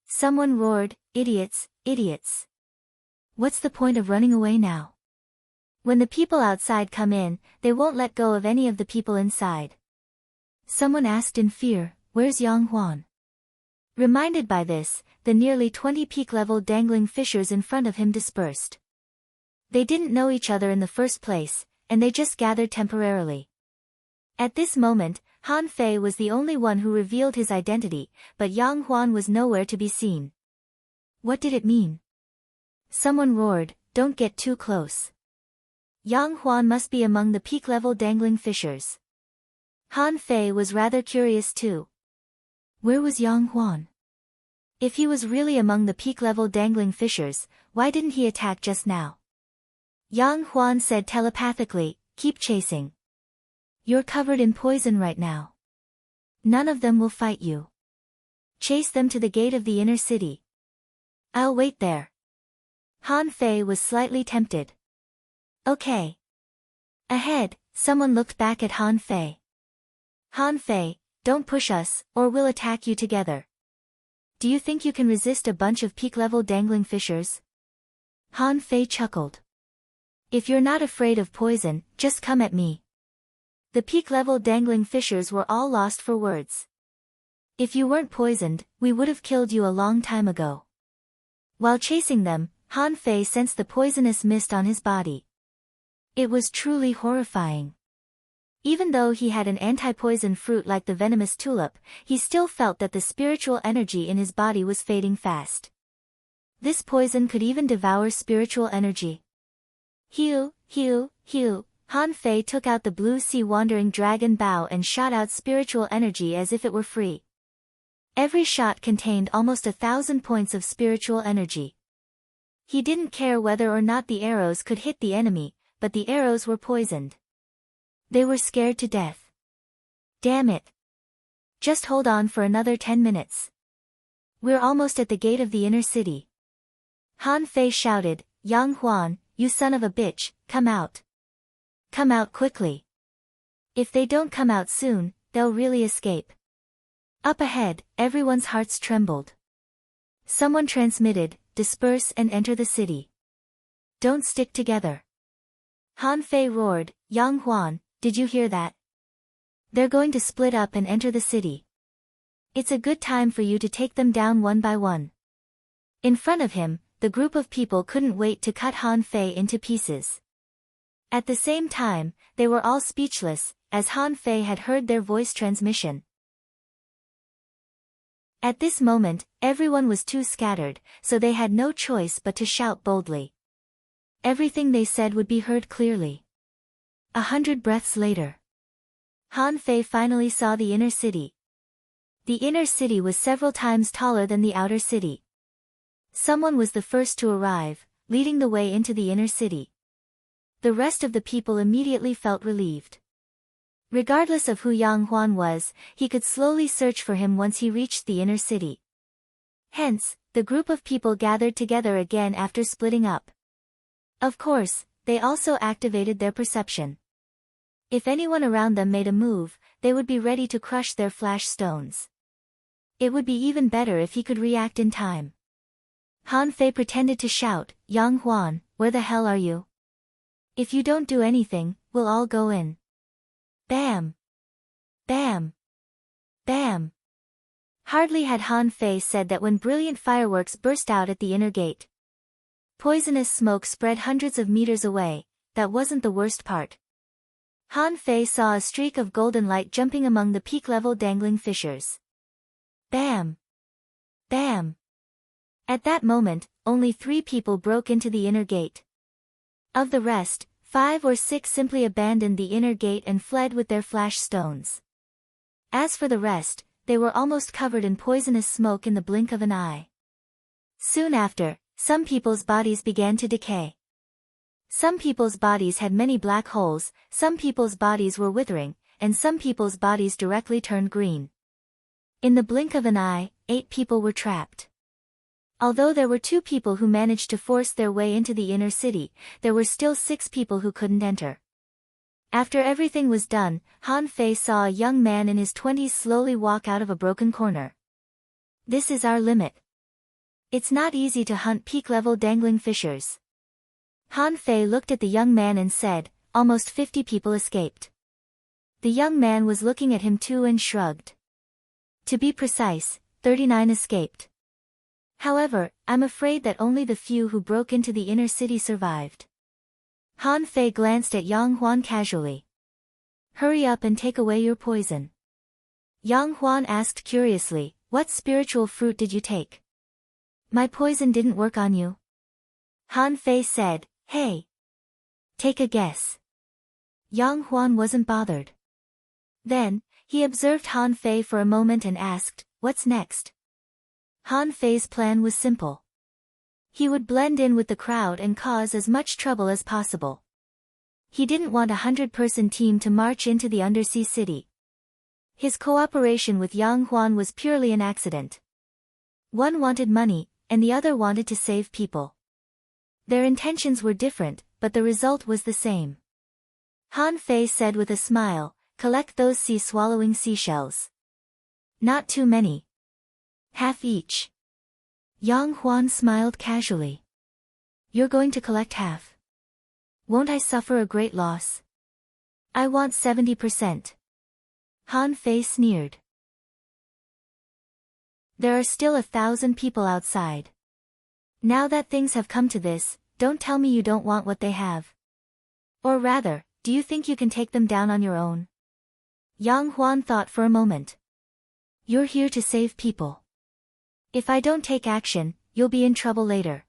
Someone roared, "Idiots, idiots. What's the point of running away now? When the people outside come in, they won't let go of any of the people inside." Someone asked in fear, "Where's Yang Huan?" Reminded by this, the nearly 20 peak-level dangling fissures in front of him dispersed. They didn't know each other in the first place, and they just gathered temporarily. At this moment, Han Fei was the only one who revealed his identity, but Yang Huan was nowhere to be seen. What did it mean? Someone roared, "Don't get too close. Yang Huan must be among the peak-level dangling fissures." Han Fei was rather curious too. Where was Yang Huan? If he was really among the peak-level dangling fissures, why didn't he attack just now? Yang Huan said telepathically, "Keep chasing. You're covered in poison right now. None of them will fight you. Chase them to the gate of the inner city. I'll wait there." Han Fei was slightly tempted. "Okay." Ahead, someone looked back at Han Fei. "Han Fei, don't push us, or we'll attack you together. Do you think you can resist a bunch of peak-level dangling fissures?" Han Fei chuckled. "If you're not afraid of poison, just come at me." The peak-level dangling fissures were all lost for words. "If you weren't poisoned, we would have killed you a long time ago." While chasing them, Han Fei sensed the poisonous mist on his body. It was truly horrifying. Even though he had an anti-poison fruit like the venomous tulip, he still felt that the spiritual energy in his body was fading fast. This poison could even devour spiritual energy. Hew, hew, hew. Han Fei took out the blue sea wandering dragon bow and shot out spiritual energy as if it were free. Every shot contained almost 1,000 points of spiritual energy. He didn't care whether or not the arrows could hit the enemy, but the arrows were poisoned. They were scared to death. Damn it. Just hold on for another 10 minutes. We're almost at the gate of the inner city. Han Fei shouted, "Yang Huan, you son of a bitch, come out. Come out quickly. If they don't come out soon, they'll really escape." Up ahead, everyone's hearts trembled. Someone transmitted, "Disperse and enter the city. Don't stick together." Han Fei roared, "Yang Huan, did you hear that? They're going to split up and enter the city. It's a good time for you to take them down one by one." In front of him, the group of people couldn't wait to cut Han Fei into pieces. At the same time, they were all speechless, as Han Fei had heard their voice transmission. At this moment, everyone was too scattered, so they had no choice but to shout boldly. Everything they said would be heard clearly. 100 breaths later. Han Fei finally saw the inner city. The inner city was several times taller than the outer city. Someone was the first to arrive, leading the way into the inner city. The rest of the people immediately felt relieved. Regardless of who Yang Huan was, he could slowly search for him once he reached the inner city. Hence, the group of people gathered together again after splitting up. Of course, they also activated their perception. If anyone around them made a move, they would be ready to crush their flash stones. It would be even better if he could react in time. Han Fei pretended to shout, "Yang Huan, where the hell are you? If you don't do anything, we'll all go in." Bam! Bam! Bam! Hardly had Han Fei said that when brilliant fireworks burst out at the inner gate. Poisonous smoke spread hundreds of meters away. That wasn't the worst part. Han Fei saw a streak of golden light jumping among the peak-level dangling fissures. Bam! Bam! At that moment, only 3 people broke into the inner gate. Of the rest, 5 or 6 simply abandoned the inner gate and fled with their flash stones. As for the rest, they were almost covered in poisonous smoke in the blink of an eye. Soon after, some people's bodies began to decay. Some people's bodies had many black holes, some people's bodies were withering, and some people's bodies directly turned green. In the blink of an eye, 8 people were trapped. Although there were 2 people who managed to force their way into the inner city, there were still 6 people who couldn't enter. After everything was done, Han Fei saw a young man in his 20s slowly walk out of a broken corner. This is our limit. It's not easy to hunt peak-level dangling fissures. Han Fei looked at the young man and said, "Almost 50 people escaped." The young man was looking at him too and shrugged. To be precise, 39 escaped. However, I'm afraid that only the few who broke into the inner city survived. Han Fei glanced at Yang Huan casually. "Hurry up and take away your poison." Yang Huan asked curiously, "What spiritual fruit did you take?" "My poison didn't work on you." Han Fei said, "Hey. Take a guess." Yang Huan wasn't bothered. Then, he observed Han Fei for a moment and asked, "What's next?" Han Fei's plan was simple. He would blend in with the crowd and cause as much trouble as possible. He didn't want a 100-person team to march into the undersea city. His cooperation with Yang Huan was purely an accident. One wanted money, and the other wanted to save people. Their intentions were different, but the result was the same. Han Fei said with a smile, "Collect those sea-swallowing seashells. Not too many. Half each." Yang Huan smiled casually. "You're going to collect half? Won't I suffer a great loss? I want 70%. Han Fei sneered. There are still 1,000 people outside. Now that things have come to this, don't tell me you don't want what they have. Or rather, do you think you can take them down on your own?" Yang Huan thought for a moment. "You're here to save people. If I don't take action, you'll be in trouble later."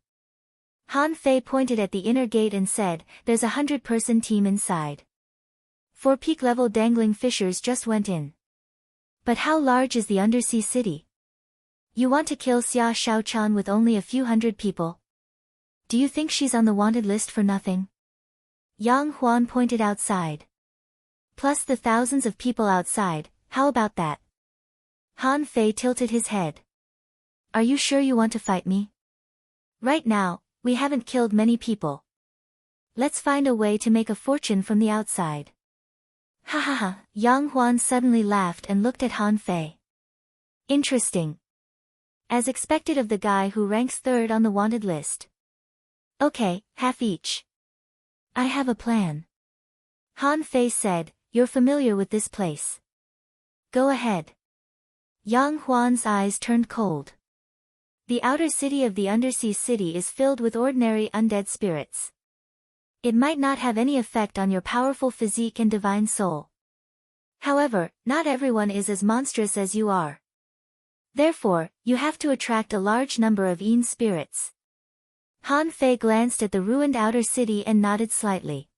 Han Fei pointed at the inner gate and said, "There's a 100-person team inside. 4 peak-level dangling fissures just went in. But how large is the undersea city? You want to kill Xia Shaochan with only a few hundred people? Do you think she's on the wanted list for nothing?" Yang Huan pointed outside. "Plus the thousands of people outside, how about that?" Han Fei tilted his head. "Are you sure you want to fight me? Right now, we haven't killed many people. Let's find a way to make a fortune from the outside." "Ha ha ha," Yang Huan suddenly laughed and looked at Han Fei. "Interesting. As expected of the guy who ranks 3rd on the wanted list. Okay, half each. I have a plan." Han Fei said, "You're familiar with this place. Go ahead." Yang Huan's eyes turned cold. The outer city of the undersea city is filled with ordinary undead spirits. It might not have any effect on your powerful physique and divine soul. However, not everyone is as monstrous as you are. Therefore, you have to attract a large number of Yin spirits. Han Fei glanced at the ruined outer city and nodded slightly.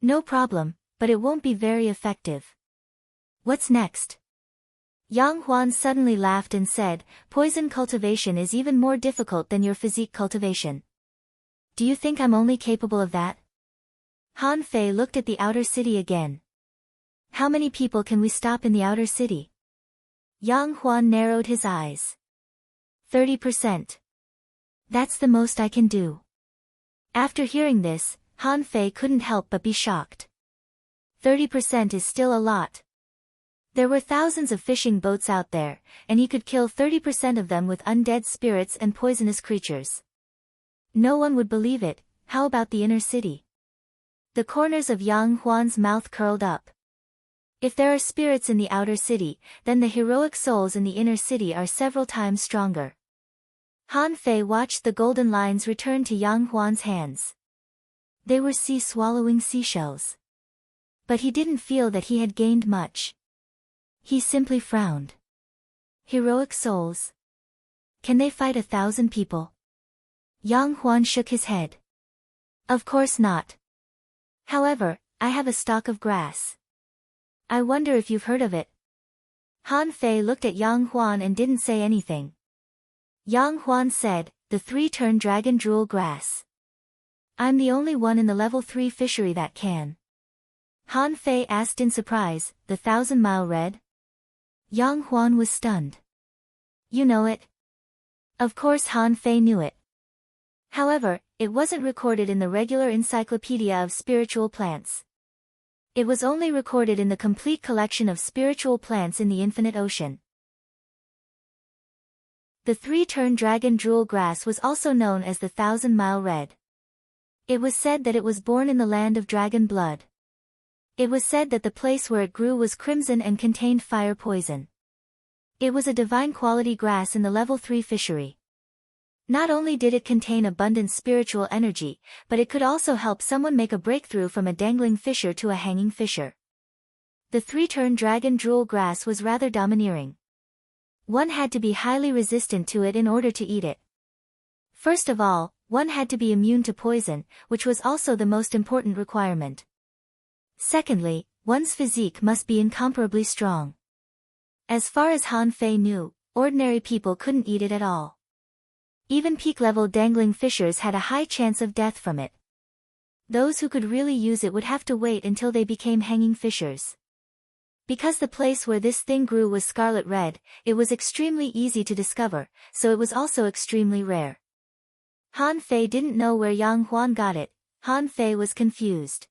"No problem, but it won't be very effective. What's next? Yang Huan suddenly laughed and said, poison cultivation is even more difficult than your physique cultivation. Do you think I'm only capable of that? Han Fei looked at the outer city again. How many people can we stop in the outer city? Yang Huan narrowed his eyes. 30%. That's the most I can do. After hearing this, Han Fei couldn't help but be shocked. 30% is still a lot. There were thousands of fishing boats out there, and he could kill 30% of them with undead spirits and poisonous creatures. No one would believe it. How about the inner city? The corners of Yang Huan's mouth curled up. If there are spirits in the outer city, then the heroic souls in the inner city are several times stronger. Han Fei watched the golden lines return to Yang Huan's hands. They were sea-swallowing seashells. But he didn't feel that he had gained much. He simply frowned. Heroic souls? Can they fight 1,000 people? Yang Huan shook his head. Of course not. However, I have a stalk of grass. I wonder if you've heard of it. Han Fei looked at Yang Huan and didn't say anything. Yang Huan said, the 3-turn dragon drool grass. I'm the only one in the level 3 fishery that can. Han Fei asked in surprise, the 1,000-mile red? Yang Huan was stunned. You know it? Of course Han Fei knew it. However, it wasn't recorded in the regular Encyclopedia of Spiritual Plants. It was only recorded in the complete collection of spiritual plants in the infinite ocean. The 3-turn dragon drool grass was also known as the 1,000-mile red. It was said that it was born in the land of dragon blood. It was said that the place where it grew was crimson and contained fire poison. It was a divine quality grass in the level 3 fishery. Not only did it contain abundant spiritual energy, but it could also help someone make a breakthrough from a dangling fisher to a hanging fisher. The 3-turn dragon drool grass was rather domineering. One had to be highly resistant to it in order to eat it. First of all, one had to be immune to poison, which was also the most important requirement. Secondly, one's physique must be incomparably strong. As far as Han Fei knew, ordinary people couldn't eat it at all. Even peak-level dangling fishers had a high chance of death from it. Those who could really use it would have to wait until they became hanging fishers. Because the place where this thing grew was scarlet red, it was extremely easy to discover, so it was also extremely rare. Han Fei didn't know where Yang Huan got it. Han Fei was confused.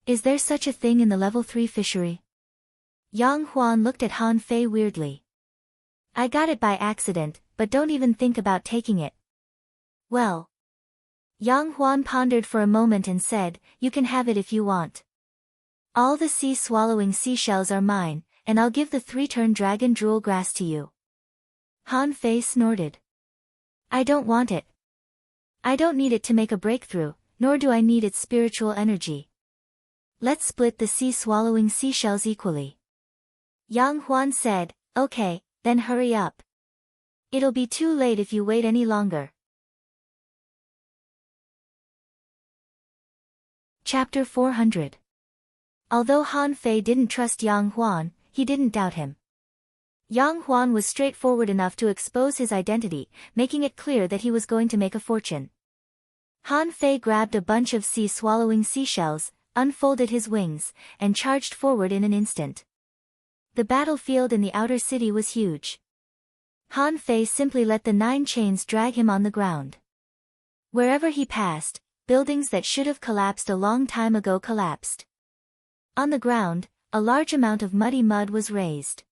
Is there such a thing in the level 3 fishery? Yang Huan looked at Han Fei weirdly. I got it by accident, but don't even think about taking it. Well. Yang Huan pondered for a moment and said, you can have it if you want. All the sea-swallowing seashells are mine, and I'll give the 3-turn dragon drool grass to you. Han Fei snorted. I don't want it. I don't need it to make a breakthrough, nor do I need its spiritual energy. Let's split the sea-swallowing seashells equally. Yang Huan said, okay, then hurry up. It'll be too late if you wait any longer. Chapter 400. Although Han Fei didn't trust Yang Huan, he didn't doubt him. Yang Huan was straightforward enough to expose his identity, making it clear that he was going to make a fortune. Han Fei grabbed a bunch of sea-swallowing seashells, unfolded his wings, and charged forward in an instant. The battlefield in the outer city was huge. Han Fei simply let the 9 chains drag him on the ground. Wherever he passed, buildings that should have collapsed a long time ago collapsed. On the ground, a large amount of muddy mud was raised.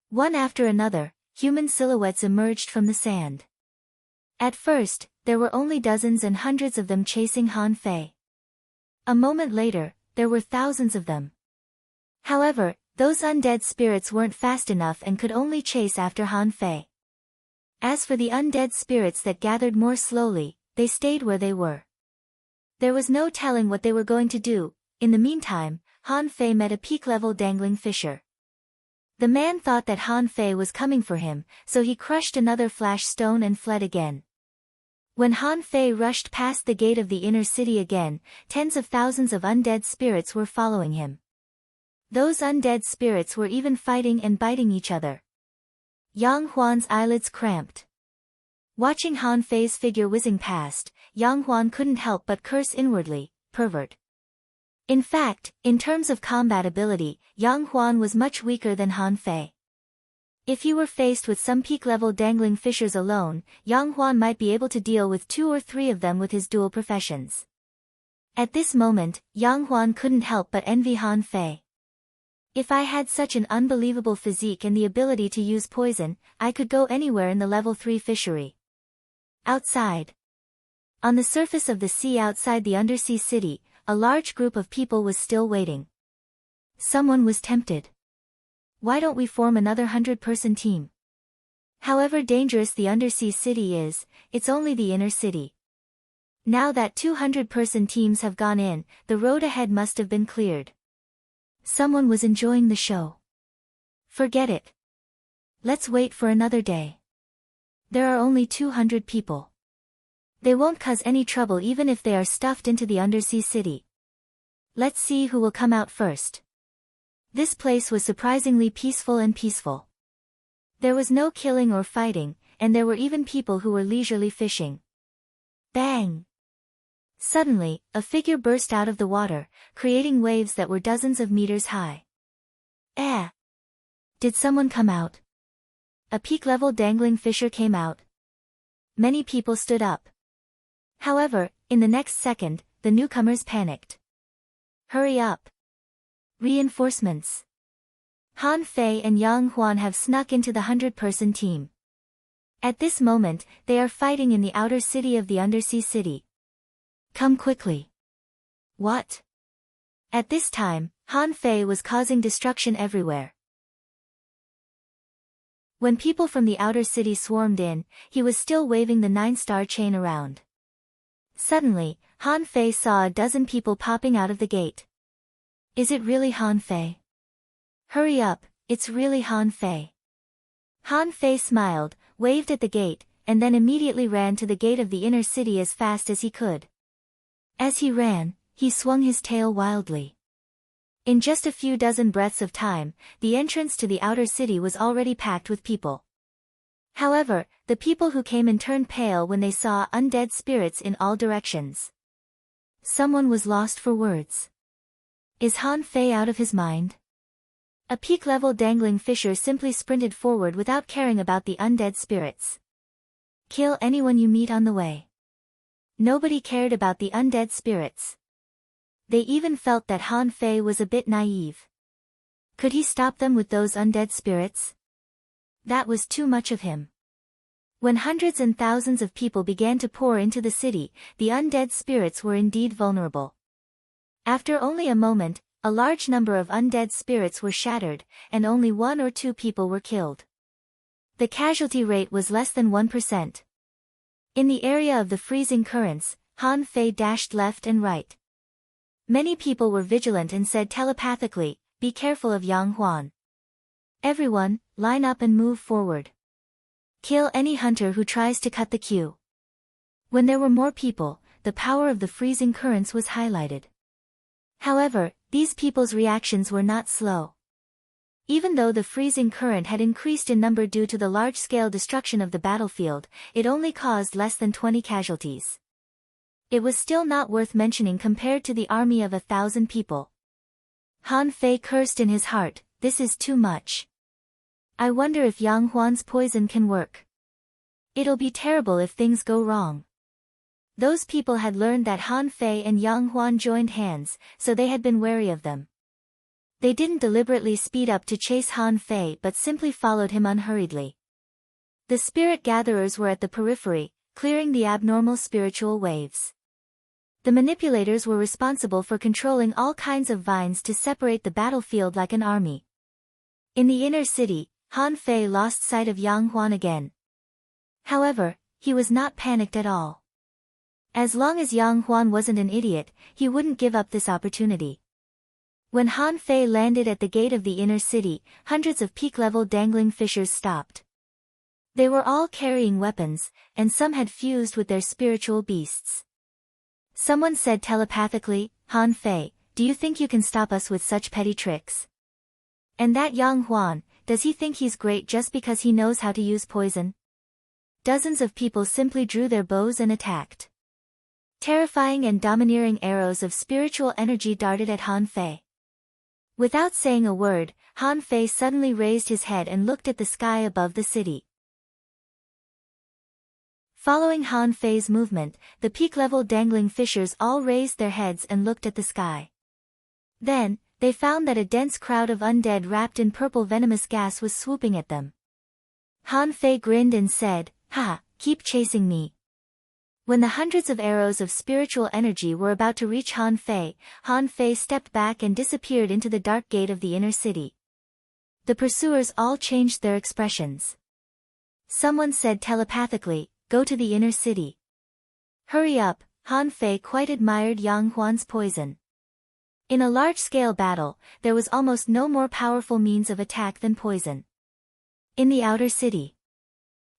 One after another, human silhouettes emerged from the sand. At first, there were only dozens and hundreds of them chasing Han Fei. A moment later, there were thousands of them. However, those undead spirits weren't fast enough and could only chase after Han Fei. As for the undead spirits that gathered more slowly, they stayed where they were. There was no telling what they were going to do. In the meantime, Han Fei met a peak-level dangling fisher. The man thought that Han Fei was coming for him, so he crushed another flash stone and fled again. When Han Fei rushed past the gate of the inner city again, tens of thousands of undead spirits were following him. Those undead spirits were even fighting and biting each other. Yang Huan's eyelids cramped. Watching Han Fei's figure whizzing past, Yang Huan couldn't help but curse inwardly, pervert. In fact, in terms of combat ability, Yang Huan was much weaker than Han Fei. If he were faced with some peak-level dangling fishers alone, Yang Huan might be able to deal with 2 or 3 of them with his dual professions. At this moment, Yang Huan couldn't help but envy Han Fei. If I had such an unbelievable physique and the ability to use poison, I could go anywhere in the level 3 fishery. Outside. On the surface of the sea outside the undersea city, a large group of people was still waiting. Someone was tempted. Why don't we form another 100-person team? However dangerous the undersea city is, it's only the inner city. Now that 200-person teams have gone in, the road ahead must have been cleared. Someone was enjoying the show. Forget it. Let's wait for another day. There are only 200 people. They won't cause any trouble even if they are stuffed into the undersea city. Let's see who will come out first. This place was surprisingly peaceful and peaceful. There was no killing or fighting, and there were even people who were leisurely fishing. Bang! Suddenly, a figure burst out of the water, creating waves that were dozens of meters high. Did someone come out? A peak-level dangling fisher came out. Many people stood up. However, in the next second, the newcomers panicked. Hurry up! Reinforcements. Han Fei and Yang Huan have snuck into the 100-person team. At this moment, they are fighting in the outer city of the undersea city. Come quickly. What? At this time, Han Fei was causing destruction everywhere. When people from the outer city swarmed in, he was still waving the 9-star chain around. Suddenly, Han Fei saw a dozen people popping out of the gate. Is it really Han Fei? Hurry up, it's really Han Fei. Han Fei smiled, waved at the gate, and then immediately ran to the gate of the inner city as fast as he could. As he ran, he swung his tail wildly. In just a few dozen breaths of time, the entrance to the outer city was already packed with people. However, the people who came in turned pale when they saw undead spirits in all directions. Someone was lost for words. Is Han Fei out of his mind? A peak-level dangling fisher simply sprinted forward without caring about the undead spirits. Kill anyone you meet on the way. Nobody cared about the undead spirits. They even felt that Han Fei was a bit naive. Could he stop them with those undead spirits? That was too much of him. When hundreds and thousands of people began to pour into the city, the undead spirits were indeed vulnerable. After only a moment, a large number of undead spirits were shattered, and only 1 or 2 people were killed. The casualty rate was less than 1%. In the area of the freezing currents, Han Fei dashed left and right. Many people were vigilant and said telepathically, "Be careful of Yang Huan. Everyone, line up and move forward. Kill any hunter who tries to cut the queue." When there were more people, the power of the freezing currents was highlighted. However, these people's reactions were not slow. Even though the freezing current had increased in number due to the large-scale destruction of the battlefield, it only caused less than 20 casualties. It was still not worth mentioning compared to the army of 1,000 people. Han Fei cursed in his heart, "This is too much. I wonder if Yang Huan's poison can work. It'll be terrible if things go wrong." Those people had learned that Han Fei and Yang Huan joined hands, so they had been wary of them. They didn't deliberately speed up to chase Han Fei but simply followed him unhurriedly. The spirit gatherers were at the periphery, clearing the abnormal spiritual waves. The manipulators were responsible for controlling all kinds of vines to separate the battlefield like an army. In the inner city, Han Fei lost sight of Yang Huan again. However, he was not panicked at all. As long as Yang Huan wasn't an idiot, he wouldn't give up this opportunity. When Han Fei landed at the gate of the inner city, hundreds of peak-level dangling fishers stopped. They were all carrying weapons, and some had fused with their spiritual beasts. Someone said telepathically, "Han Fei, do you think you can stop us with such petty tricks? And that Yang Huan, does he think he's great just because he knows how to use poison?" Dozens of people simply drew their bows and attacked. Terrifying and domineering arrows of spiritual energy darted at Han Fei. Without saying a word, Han Fei suddenly raised his head and looked at the sky above the city. Following Han Fei's movement, the peak-level dangling fishers all raised their heads and looked at the sky. Then, they found that a dense crowd of undead wrapped in purple venomous gas was swooping at them. Han Fei grinned and said, "Ha, keep chasing me." When the hundreds of arrows of spiritual energy were about to reach Han Fei stepped back and disappeared into the dark gate of the inner city. The pursuers all changed their expressions. Someone said telepathically, "Go to the inner city." Hurry up, Han Fei quite admired Yang Huan's poison. In a large-scale battle, there was almost no more powerful means of attack than poison. In the outer city.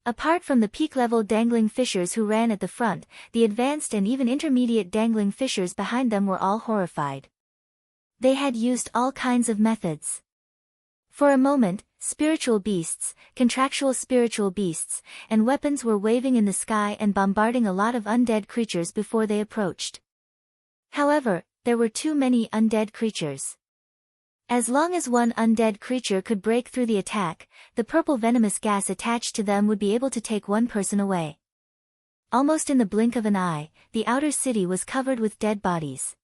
Apart from the peak-level dangling fishers who ran at the front, the advanced and even intermediate dangling fishers behind them were all horrified. They had used all kinds of methods. For a moment, spiritual beasts, contractual spiritual beasts, and weapons were waving in the sky and bombarding a lot of undead creatures before they approached. However, there were too many undead creatures. As long as one undead creature could break through the attack, the purple venomous gas attached to them would be able to take one person away. Almost in the blink of an eye, the outer city was covered with dead bodies.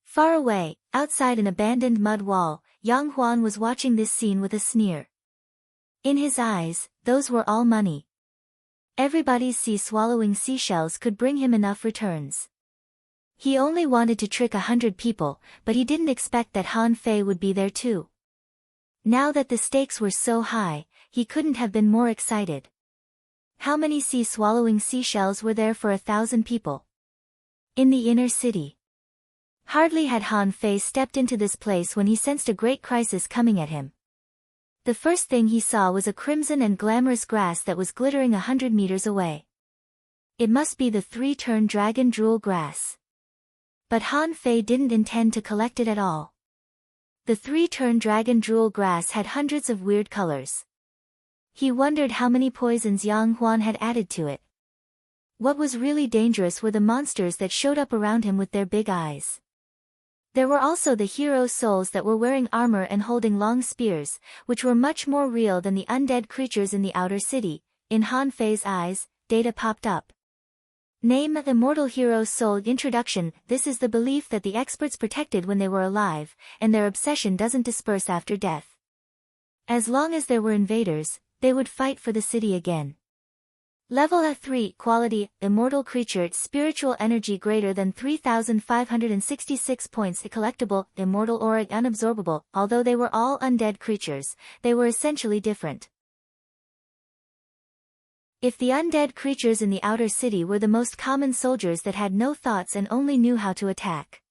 Far away, outside an abandoned mud wall, Yang Huan was watching this scene with a sneer. In his eyes, those were all money. Everybody's sea-swallowing seashells could bring him enough returns. He only wanted to trick 100 people, but he didn't expect that Han Fei would be there too. Now that the stakes were so high, he couldn't have been more excited. How many sea-swallowing seashells were there for 1,000 people? In the inner city. Hardly had Han Fei stepped into this place when he sensed a great crisis coming at him. The first thing he saw was a crimson and glamorous grass that was glittering 100 meters away. It must be the 3-turn dragon drool grass. But Han Fei didn't intend to collect it at all. The 3-turn dragon drool grass had hundreds of weird colors. He wondered how many poisons Yang Huan had added to it. What was really dangerous were the monsters that showed up around him with their big eyes. There were also the hero souls that were wearing armor and holding long spears, which were much more real than the undead creatures in the outer city. In Han Fei's eyes, data popped up. Name: Immortal Hero Soul. Introduction. This is the belief that the experts protected when they were alive, and their obsession doesn't disperse after death. As long as there were invaders, they would fight for the city again. Level 3. Quality: Immortal Creature. Spiritual energy greater than 3,566 points. Collectible: Immortal Aura. Unabsorbable. Although they were all undead creatures, they were essentially different. If the undead creatures in the outer city were the most common soldiers that had no thoughts and only knew how to attack,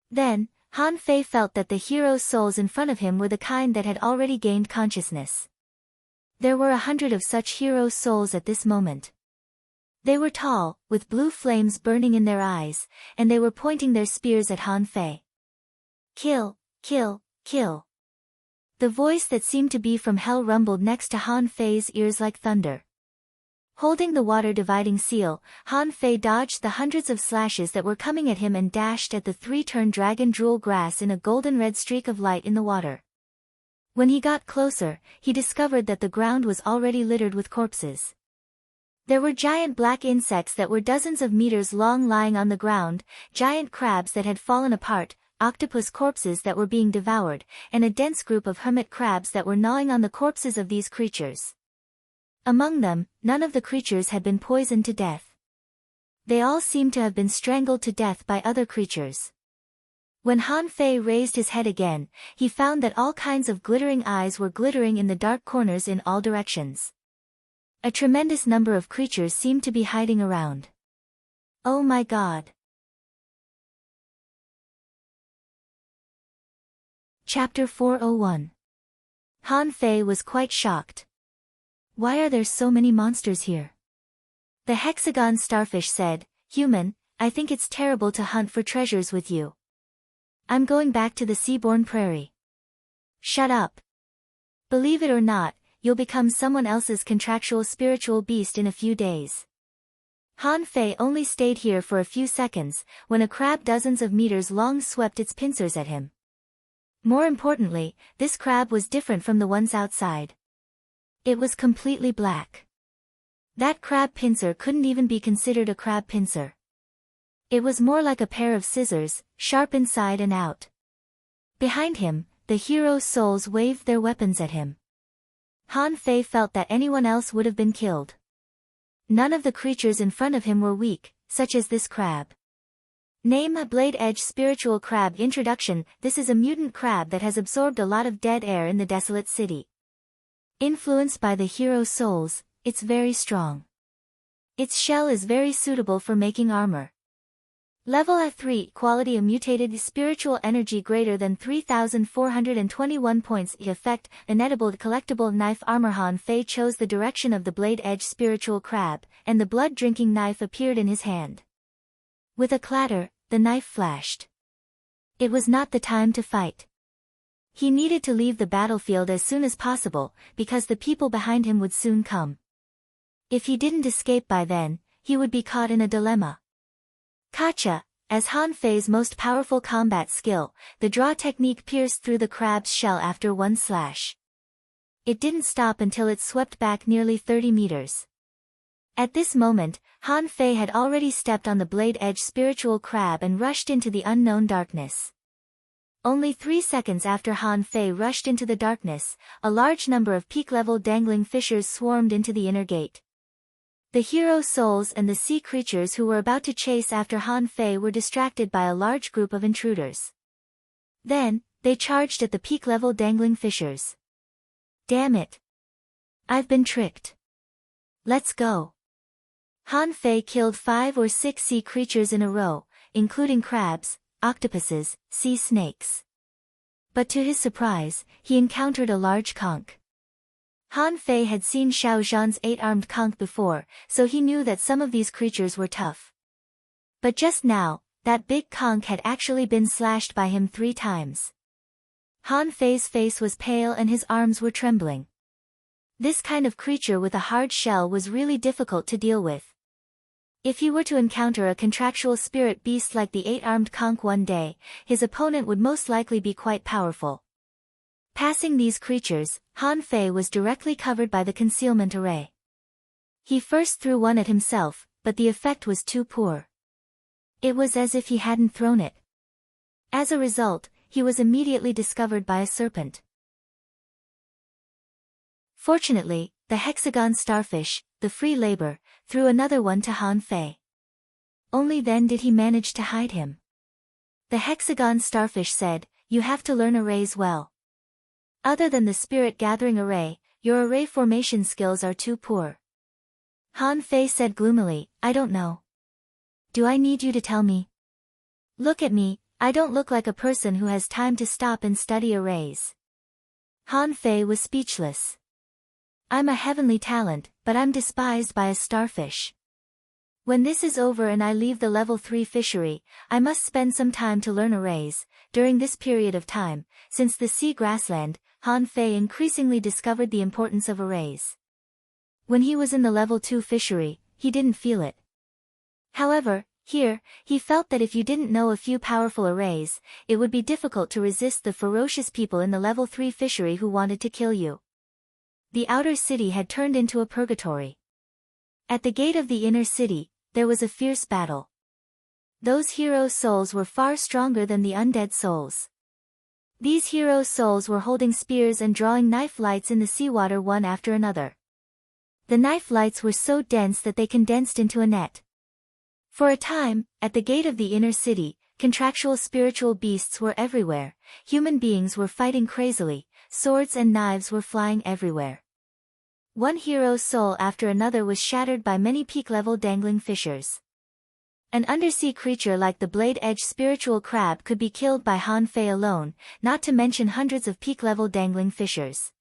then, Han Fei felt that the hero souls in front of him were the kind that had already gained consciousness. There were 100 of such hero souls at this moment. They were tall, with blue flames burning in their eyes, and they were pointing their spears at Han Fei. Kill, kill, kill. The voice that seemed to be from hell rumbled next to Han Fei's ears like thunder. Holding the water-dividing seal, Han Fei dodged the hundreds of slashes that were coming at him and dashed at the 3-turn dragon drool grass in a golden-red streak of light in the water. When he got closer, he discovered that the ground was already littered with corpses. There were giant black insects that were dozens of meters long lying on the ground, giant crabs that had fallen apart, octopus corpses that were being devoured, and a dense group of hermit crabs that were gnawing on the corpses of these creatures. Among them, none of the creatures had been poisoned to death. They all seemed to have been strangled to death by other creatures. When Han Fei raised his head again, he found that all kinds of glittering eyes were glittering in the dark corners in all directions. A tremendous number of creatures seemed to be hiding around. Oh my God! Chapter 401. Han Fei was quite shocked. Why are there so many monsters here? The hexagon starfish said, Human, I think it's terrible to hunt for treasures with you. I'm going back to the seaborne prairie. Shut up. Believe it or not, you'll become someone else's contractual spiritual beast in a few days. Han Fei only stayed here for a few seconds, when a crab dozens of meters long swept its pincers at him. More importantly, this crab was different from the ones outside. It was completely black. That crab pincer couldn't even be considered a crab pincer. It was more like a pair of scissors, sharp inside and out. Behind him, the hero's souls waved their weapons at him. Han Fei felt that anyone else would have been killed. None of the creatures in front of him were weak, such as this crab. Name: Blade Edge Spiritual Crab. Introduction. This is a mutant crab that has absorbed a lot of dead air in the desolate city. Influenced by the hero's souls, it's very strong. Its shell is very suitable for making armor. Level 3 Quality: a mutated spiritual energy greater than 3,421 points. Effect: inedible collectible knife. Armor. Han Fei chose the direction of the blade edge spiritual crab, and the blood-drinking knife appeared in his hand. With a clatter, the knife flashed. It was not the time to fight. He needed to leave the battlefield as soon as possible, because the people behind him would soon come. If he didn't escape by then, he would be caught in a dilemma. Kacha, as Han Fei's most powerful combat skill, the draw technique pierced through the crab's shell after one slash. It didn't stop until it swept back nearly 30 meters. At this moment, Han Fei had already stepped on the blade edge spiritual crab and rushed into the unknown darkness. Only 3 seconds after Han Fei rushed into the darkness, a large number of peak-level dangling fissures swarmed into the inner gate. The hero souls and the sea creatures who were about to chase after Han Fei were distracted by a large group of intruders. Then, they charged at the peak-level dangling fissures. Damn it! I've been tricked. Let's go. Han Fei killed 5 or 6 sea creatures in a row, including crabs, octopuses, sea snakes. But to his surprise, he encountered a large conch. Han Fei had seen Xiao Zhan's 8-armed conch before, so he knew that some of these creatures were tough. But just now, that big conch had actually been slashed by him 3 times. Han Fei's face was pale and his arms were trembling. This kind of creature with a hard shell was really difficult to deal with. If he were to encounter a contractual spirit beast like the 8-armed conch one day, his opponent would most likely be quite powerful. Passing these creatures, Han Fei was directly covered by the concealment array. He first threw one at himself, but the effect was too poor. It was as if he hadn't thrown it. As a result, he was immediately discovered by a serpent. Fortunately, the hexagon starfish, the free labor, threw another one to Han Fei. Only then did he manage to hide him. The hexagon starfish said, "You have to learn arrays well. Other than the spirit gathering array, your array formation skills are too poor." Han Fei said gloomily, "I don't know. Do I need you to tell me? Look at me, I don't look like a person who has time to stop and study arrays." Han Fei was speechless. "I'm a heavenly talent, but I'm despised by a starfish. When this is over and I leave the level 3 fishery, I must spend some time to learn arrays." During this period of time, since the sea grassland, Han Fei increasingly discovered the importance of arrays. When he was in the level 2 fishery, he didn't feel it. However, here, he felt that if you didn't know a few powerful arrays, it would be difficult to resist the ferocious people in the level 3 fishery who wanted to kill you. The outer city had turned into a purgatory. At the gate of the inner city, there was a fierce battle. Those hero souls were far stronger than the undead souls. These hero souls were holding spears and drawing knife lights in the seawater one after another. The knife lights were so dense that they condensed into a net. For a time, at the gate of the inner city, contractual spiritual beasts were everywhere, human beings were fighting crazily, swords and knives were flying everywhere. One hero soul after another was shattered by many peak-level dangling fissures. An undersea creature like the blade-edge spiritual crab could be killed by Han Fei alone, not to mention hundreds of peak-level dangling fissures.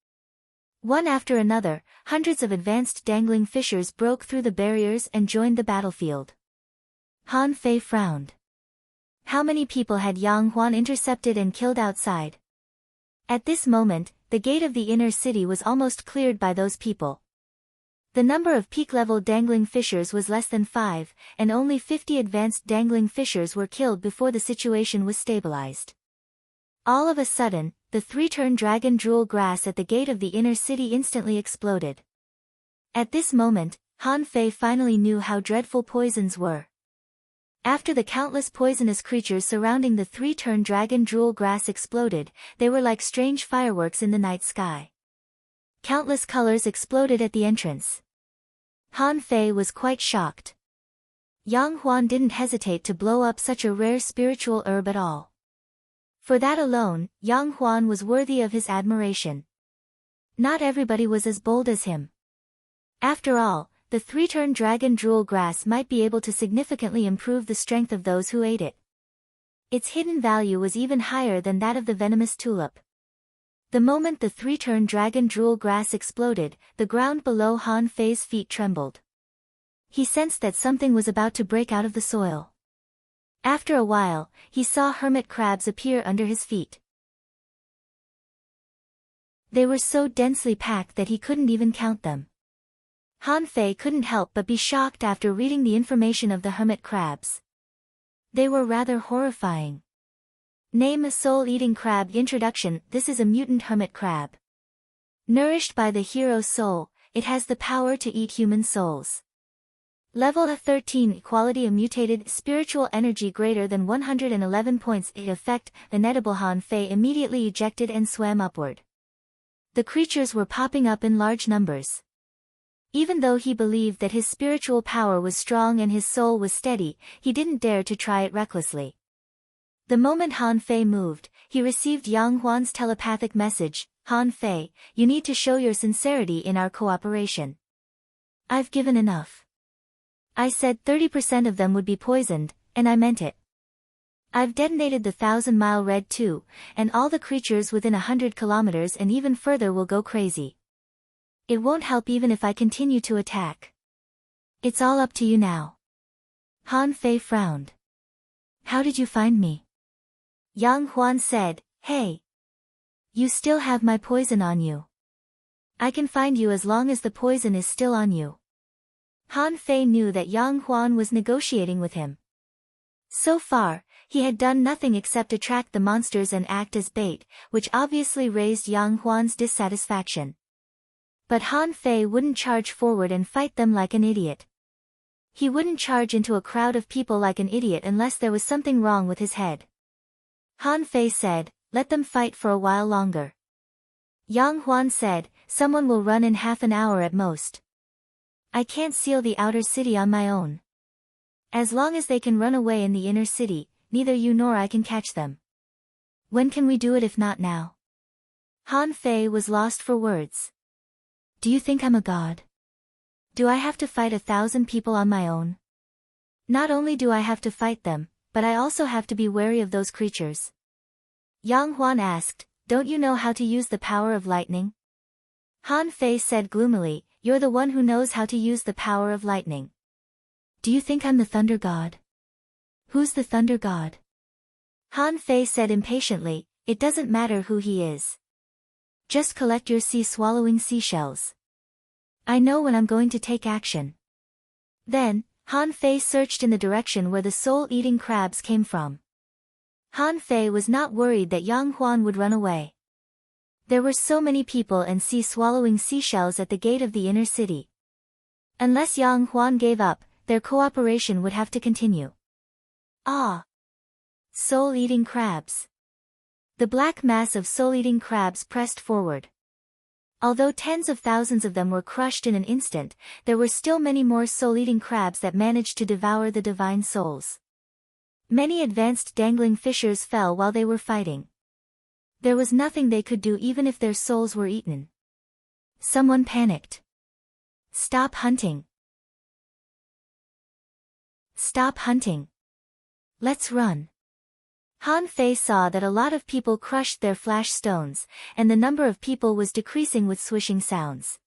One after another, hundreds of advanced dangling fishers broke through the barriers and joined the battlefield. Han Fei frowned. How many people had Yang Huan intercepted and killed outside? At this moment, the gate of the inner city was almost cleared by those people. The number of peak-level dangling fishers was less than 5, and only 50 advanced dangling fishers were killed before the situation was stabilized. All of a sudden, the 3-turn dragon jewel grass at the gate of the inner city instantly exploded. At this moment, Han Fei finally knew how dreadful poisons were. After the countless poisonous creatures surrounding the 3-turn dragon jewel grass exploded, they were like strange fireworks in the night sky. Countless colors exploded at the entrance. Han Fei was quite shocked. Yang Huan didn't hesitate to blow up such a rare spiritual herb at all. For that alone, Yang Huan was worthy of his admiration. Not everybody was as bold as him. After all, the 3-turn dragon jewel grass might be able to significantly improve the strength of those who ate it. Its hidden value was even higher than that of the venomous tulip. The moment the 3-turn dragon jewel grass exploded, the ground below Han Fei's feet trembled. He sensed that something was about to break out of the soil. After a while, he saw hermit crabs appear under his feet. They were so densely packed that he couldn't even count them. Han Fei couldn't help but be shocked after reading the information of the hermit crabs. They were rather horrifying. Name a soul-eating crab. Introduction. This is a mutant hermit crab. Nourished by the hero soul, it has the power to eat human souls. Level 13. Quality: a mutated spiritual energy greater than 111 points. Effect: inedible. Han Fei immediately ejected and swam upward. The creatures were popping up in large numbers. Even though he believed that his spiritual power was strong and his soul was steady, he didn't dare to try it recklessly. The moment Han Fei moved, he received Yang Huan's telepathic message: Han Fei, you need to show your sincerity in our cooperation. I've given enough. I said 30% of them would be poisoned, and I meant it. I've detonated the 1,000-mile red too, and all the creatures within 100 kilometers and even further will go crazy. It won't help even if I continue to attack. It's all up to you now. Han Fei frowned. How did you find me? Yang Huan said, hey. You still have my poison on you. I can find you as long as the poison is still on you. Han Fei knew that Yang Huan was negotiating with him. So far, he had done nothing except attract the monsters and act as bait, which obviously raised Yang Huan's dissatisfaction. But Han Fei wouldn't charge forward and fight them like an idiot. He wouldn't charge into a crowd of people like an idiot unless there was something wrong with his head. Han Fei said, let them fight for a while longer. Yang Huan said, someone will run in half an hour at most. I can't seal the outer city on my own. As long as they can run away in the inner city, neither you nor I can catch them. When can we do it if not now? Han Fei was lost for words. Do you think I'm a god? Do I have to fight 1,000 people on my own? Not only do I have to fight them, but I also have to be wary of those creatures. Yang Huan asked, don't you know how to use the power of lightning? Han Fei said gloomily, you're the one who knows how to use the power of lightning. Do you think I'm the thunder god? Who's the thunder god? Han Fei said impatiently, it doesn't matter who he is. Just collect your sea-swallowing seashells. I know when I'm going to take action. Then, Han Fei searched in the direction where the soul-eating crabs came from. Han Fei was not worried that Yang Huan would run away. There were so many people and sea-swallowing seashells at the gate of the inner city. Unless Yang Huan gave up, their cooperation would have to continue. Ah! Soul-eating crabs. The black mass of soul-eating crabs pressed forward. Although tens of thousands of them were crushed in an instant, there were still many more soul-eating crabs that managed to devour the divine souls. Many advanced dangling fishers fell while they were fighting. There was nothing they could do even if their souls were eaten. Someone panicked. Stop hunting. Stop hunting. Let's run. Han Fei saw that a lot of people crushed their flash stones, and the number of people was decreasing with swishing sounds.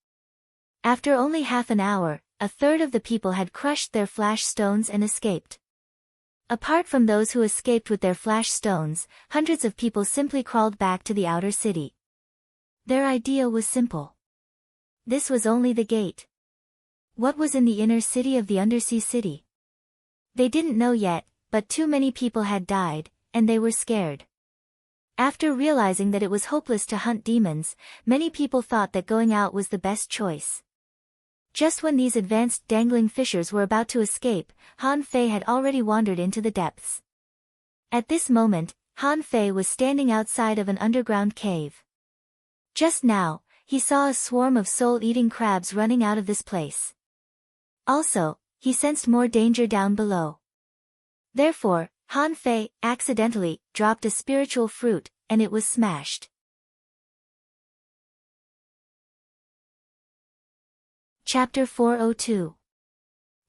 After only half an hour, a third of the people had crushed their flash stones and escaped. Apart from those who escaped with their flash stones, hundreds of people simply crawled back to the outer city. Their idea was simple. This was only the gate. What was in the inner city of the undersea city? They didn't know yet, but too many people had died, and they were scared. After realizing that it was hopeless to hunt demons, many people thought that going out was the best choice. Just when these advanced dangling fishers were about to escape, Han Fei had already wandered into the depths. At this moment, Han Fei was standing outside of an underground cave. Just now, he saw a swarm of soul-eating crabs running out of this place. Also, he sensed more danger down below. Therefore, Han Fei accidentally dropped a spiritual fruit, and it was smashed. Chapter 402.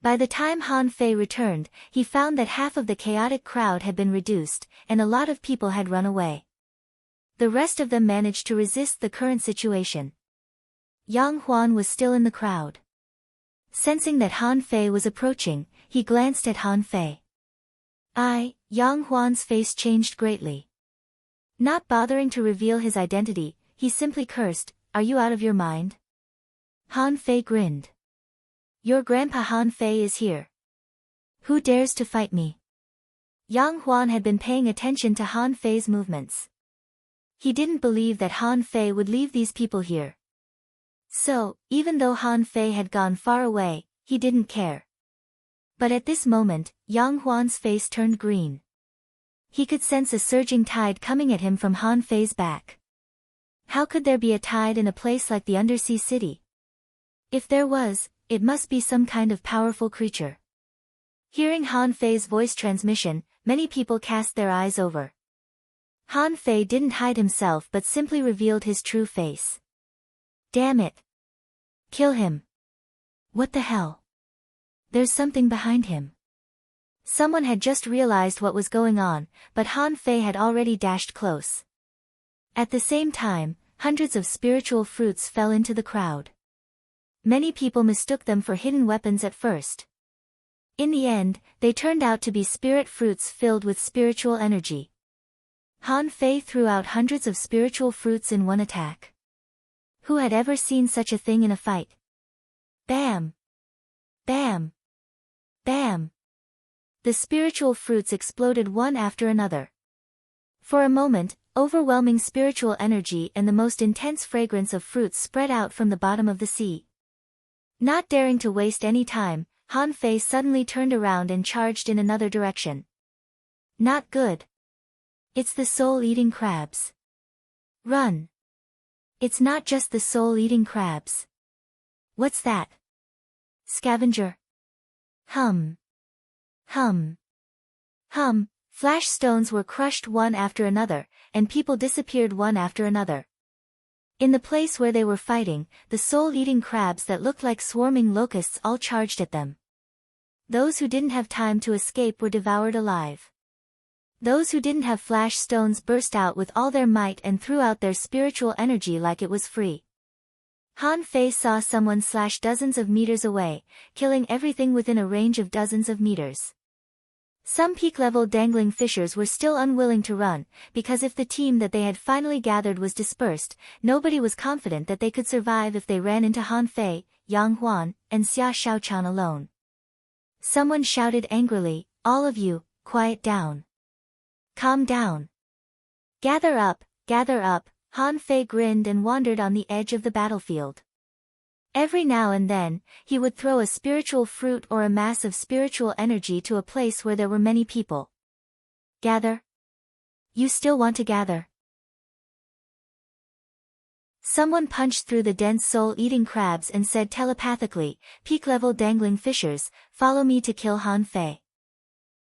By the time Han Fei returned, he found that half of the chaotic crowd had been reduced, and a lot of people had run away. The rest of them managed to resist the current situation. Yang Huan was still in the crowd. Sensing that Han Fei was approaching, he glanced at Han Fei. Yang Huan's face changed greatly. Not bothering to reveal his identity, he simply cursed, "Are you out of your mind?" Han Fei grinned. "Your grandpa Han Fei is here. Who dares to fight me?" Yang Huan had been paying attention to Han Fei's movements. He didn't believe that Han Fei would leave these people here. So, even though Han Fei had gone far away, he didn't care. But at this moment, Yang Huan's face turned green. He could sense a surging tide coming at him from Han Fei's back. How could there be a tide in a place like the undersea city? If there was, it must be some kind of powerful creature. Hearing Han Fei's voice transmission, many people cast their eyes over. Han Fei didn't hide himself but simply revealed his true face. Damn it! Kill him! What the hell? There's something behind him. Someone had just realized what was going on, but Han Fei had already dashed close. At the same time, hundreds of spiritual fruits fell into the crowd. Many people mistook them for hidden weapons at first. In the end, they turned out to be spirit fruits filled with spiritual energy. Han Fei threw out hundreds of spiritual fruits in one attack. Who had ever seen such a thing in a fight? Bam! Bam! Bam! The spiritual fruits exploded one after another. For a moment, overwhelming spiritual energy and the most intense fragrance of fruits spread out from the bottom of the sea. Not daring to waste any time, Han Fei suddenly turned around and charged in another direction. Not good. It's the soul-eating crabs. Run! It's not just the soul-eating crabs. What's that? Scavenger? Hum. Hum. Hum. Flash stones were crushed one after another, and people disappeared one after another. In the place where they were fighting, the soul-eating crabs that looked like swarming locusts all charged at them. Those who didn't have time to escape were devoured alive. Those who didn't have flash stones burst out with all their might and threw out their spiritual energy like it was free. Han Fei saw someone slash dozens of meters away, killing everything within a range of dozens of meters. Some peak-level dangling fishers were still unwilling to run, because if the team that they had finally gathered was dispersed, nobody was confident that they could survive if they ran into Han Fei, Yang Huan, and Xia Shaochan alone. Someone shouted angrily, "All of you, quiet down. Calm down. Gather up, gather up." Han Fei grinned and wandered on the edge of the battlefield. Every now and then, he would throw a spiritual fruit or a mass of spiritual energy to a place where there were many people. Gather? You still want to gather? Someone punched through the dense soul-eating crabs and said telepathically, "Peak-level dangling fishers, follow me to kill Han Fei."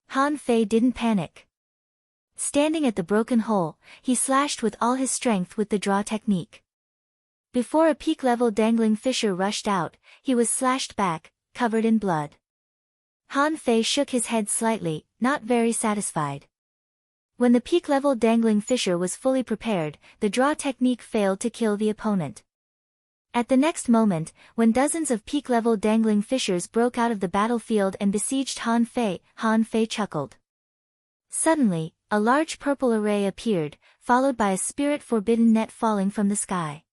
Han Fei didn't panic. Standing at the broken hole, he slashed with all his strength with the draw technique. Before a peak-level dangling fisher rushed out, he was slashed back, covered in blood. Han Fei shook his head slightly, not very satisfied. When the peak-level dangling fisher was fully prepared, the draw technique failed to kill the opponent. At the next moment, when dozens of peak-level dangling fishers broke out of the battlefield and besieged Han Fei chuckled. Suddenly, a large purple array appeared, followed by a spirit forbidden net falling from the sky.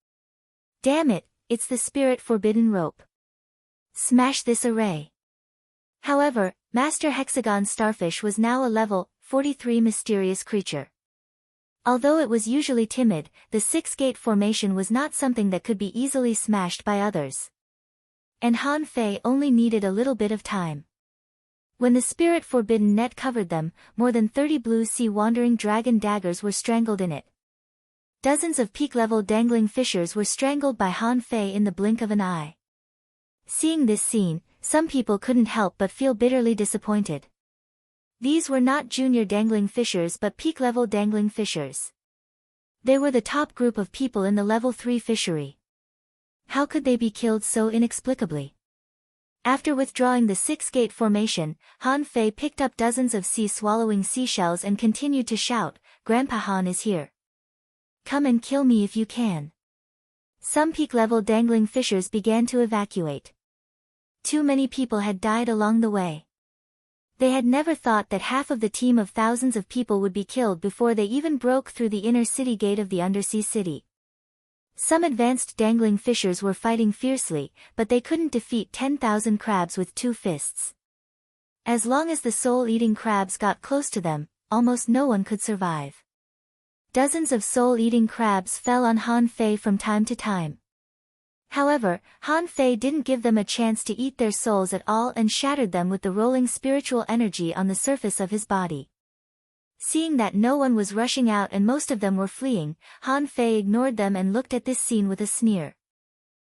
Damn it, it's the spirit forbidden rope. Smash this array. However, Master Hexagon Starfish was now a level 43 mysterious creature. Although it was usually timid, the six-gate formation was not something that could be easily smashed by others. And Han Fei only needed a little bit of time. When the spirit forbidden net covered them, more than 30 blue sea wandering dragon daggers were strangled in it. Dozens of peak-level dangling fishers were strangled by Han Fei in the blink of an eye. Seeing this scene, some people couldn't help but feel bitterly disappointed. These were not junior dangling fishers but peak-level dangling fishers. They were the top group of people in the level 3 fishery. How could they be killed so inexplicably? After withdrawing the six-gate formation, Han Fei picked up dozens of sea-swallowing seashells and continued to shout, "Grandpa Han is here. Come and kill me if you can." Some peak-level dangling fishers began to evacuate. Too many people had died along the way. They had never thought that half of the team of thousands of people would be killed before they even broke through the inner city gate of the undersea city. Some advanced dangling fishers were fighting fiercely, but they couldn't defeat 10,000 crabs with 2 fists. As long as the soul-eating crabs got close to them, almost no one could survive. Dozens of soul-eating crabs fell on Han Fei from time to time. However, Han Fei didn't give them a chance to eat their souls at all and shattered them with the rolling spiritual energy on the surface of his body. Seeing that no one was rushing out and most of them were fleeing, Han Fei ignored them and looked at this scene with a sneer.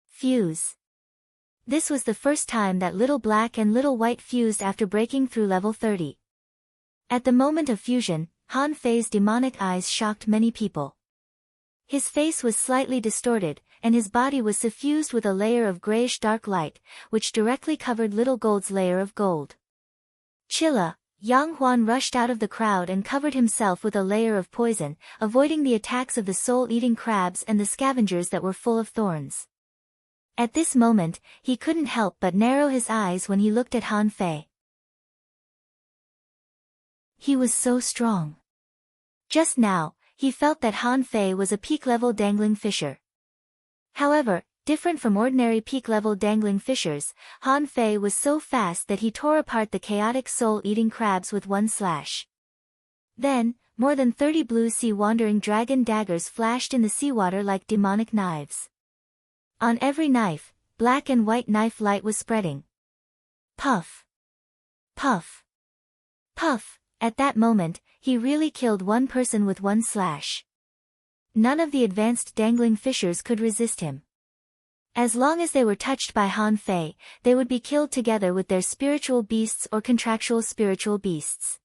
Fuse. This was the first time that Little Black and Little White fused after breaking through level 30. At the moment of fusion, Han Fei's demonic eyes shocked many people. His face was slightly distorted, and his body was suffused with a layer of grayish dark light, which directly covered Little Gold's layer of gold. Chilla, Yang Huan rushed out of the crowd and covered himself with a layer of poison, avoiding the attacks of the soul-eating crabs and the scavengers that were full of thorns. At this moment, he couldn't help but narrow his eyes when he looked at Han Fei. He was so strong. Just now, he felt that Han Fei was a peak-level dangling fisher. However, different from ordinary peak-level dangling fishers, Han Fei was so fast that he tore apart the chaotic soul-eating crabs with one slash. Then, more than 30 blue sea wandering dragon daggers flashed in the seawater like demonic knives. On every knife, black and white knife light was spreading. Puff! Puff! Puff! At that moment, he really killed one person with one slash. None of the advanced dangling fishers could resist him. As long as they were touched by Han Fei, they would be killed together with their spiritual beasts or contractual spiritual beasts.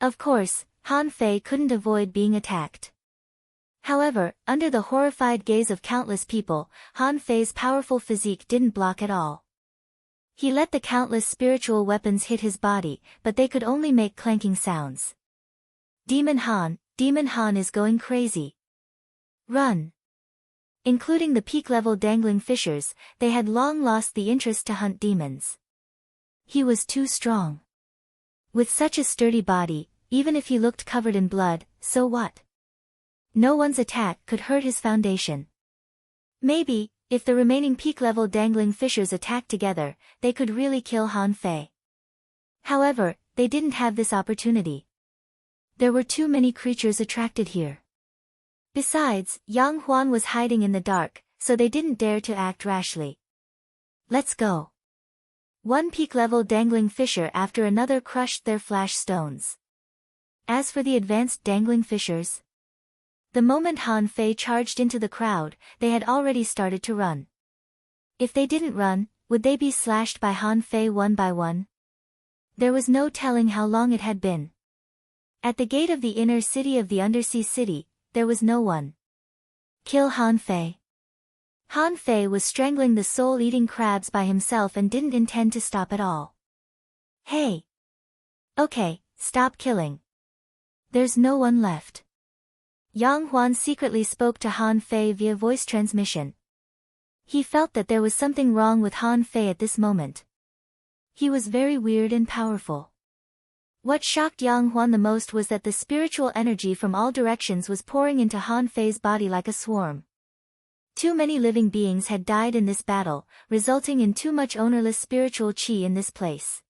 Of course, Han Fei couldn't avoid being attacked. However, under the horrified gaze of countless people, Han Fei's powerful physique didn't block at all. He let the countless spiritual weapons hit his body, but they could only make clanking sounds. Demon Han is going crazy. Run! Including the peak-level dangling fishers, they had long lost the interest to hunt demons. He was too strong. With such a sturdy body, even if he looked covered in blood, so what? No one's attack could hurt his foundation. Maybe, if the remaining peak-level dangling fishers attacked together, they could really kill Han Fei. However, they didn't have this opportunity. There were too many creatures attracted here. Besides, Yang Huan was hiding in the dark, so they didn't dare to act rashly. Let's go. One peak-level dangling fisher after another crushed their flash stones. As for the advanced dangling fishers, the moment Han Fei charged into the crowd, they had already started to run. If they didn't run, would they be slashed by Han Fei one by one? There was no telling how long it had been. At the gate of the inner city of the undersea city, there was no one. Kill Han Fei. Han Fei was strangling the soul-eating crabs by himself and didn't intend to stop at all. Hey! Okay, stop killing. There's no one left. Yang Huan secretly spoke to Han Fei via voice transmission. He felt that there was something wrong with Han Fei at this moment. He was very weird and powerful. What shocked Yang Huan the most was that the spiritual energy from all directions was pouring into Han Fei's body like a swarm. Too many living beings had died in this battle, resulting in too much ownerless spiritual qi in this place.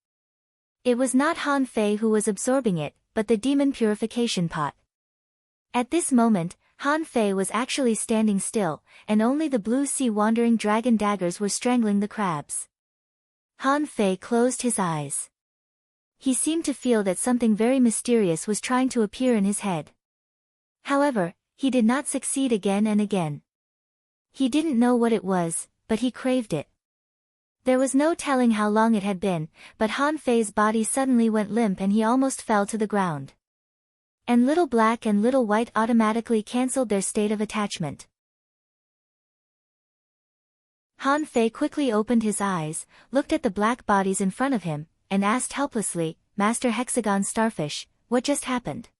It was not Han Fei who was absorbing it, but the demon purification pot. At this moment, Han Fei was actually standing still, and only the blue sea wandering dragon daggers were strangling the crabs. Han Fei closed his eyes. He seemed to feel that something very mysterious was trying to appear in his head. However, he did not succeed again and again. He didn't know what it was, but he craved it. There was no telling how long it had been, but Han Fei's body suddenly went limp and he almost fell to the ground. And Little Black and Little White automatically cancelled their state of attachment. Han Fei quickly opened his eyes, looked at the black bodies in front of him, and asked helplessly, "Master Hexagon Starfish, what just happened?"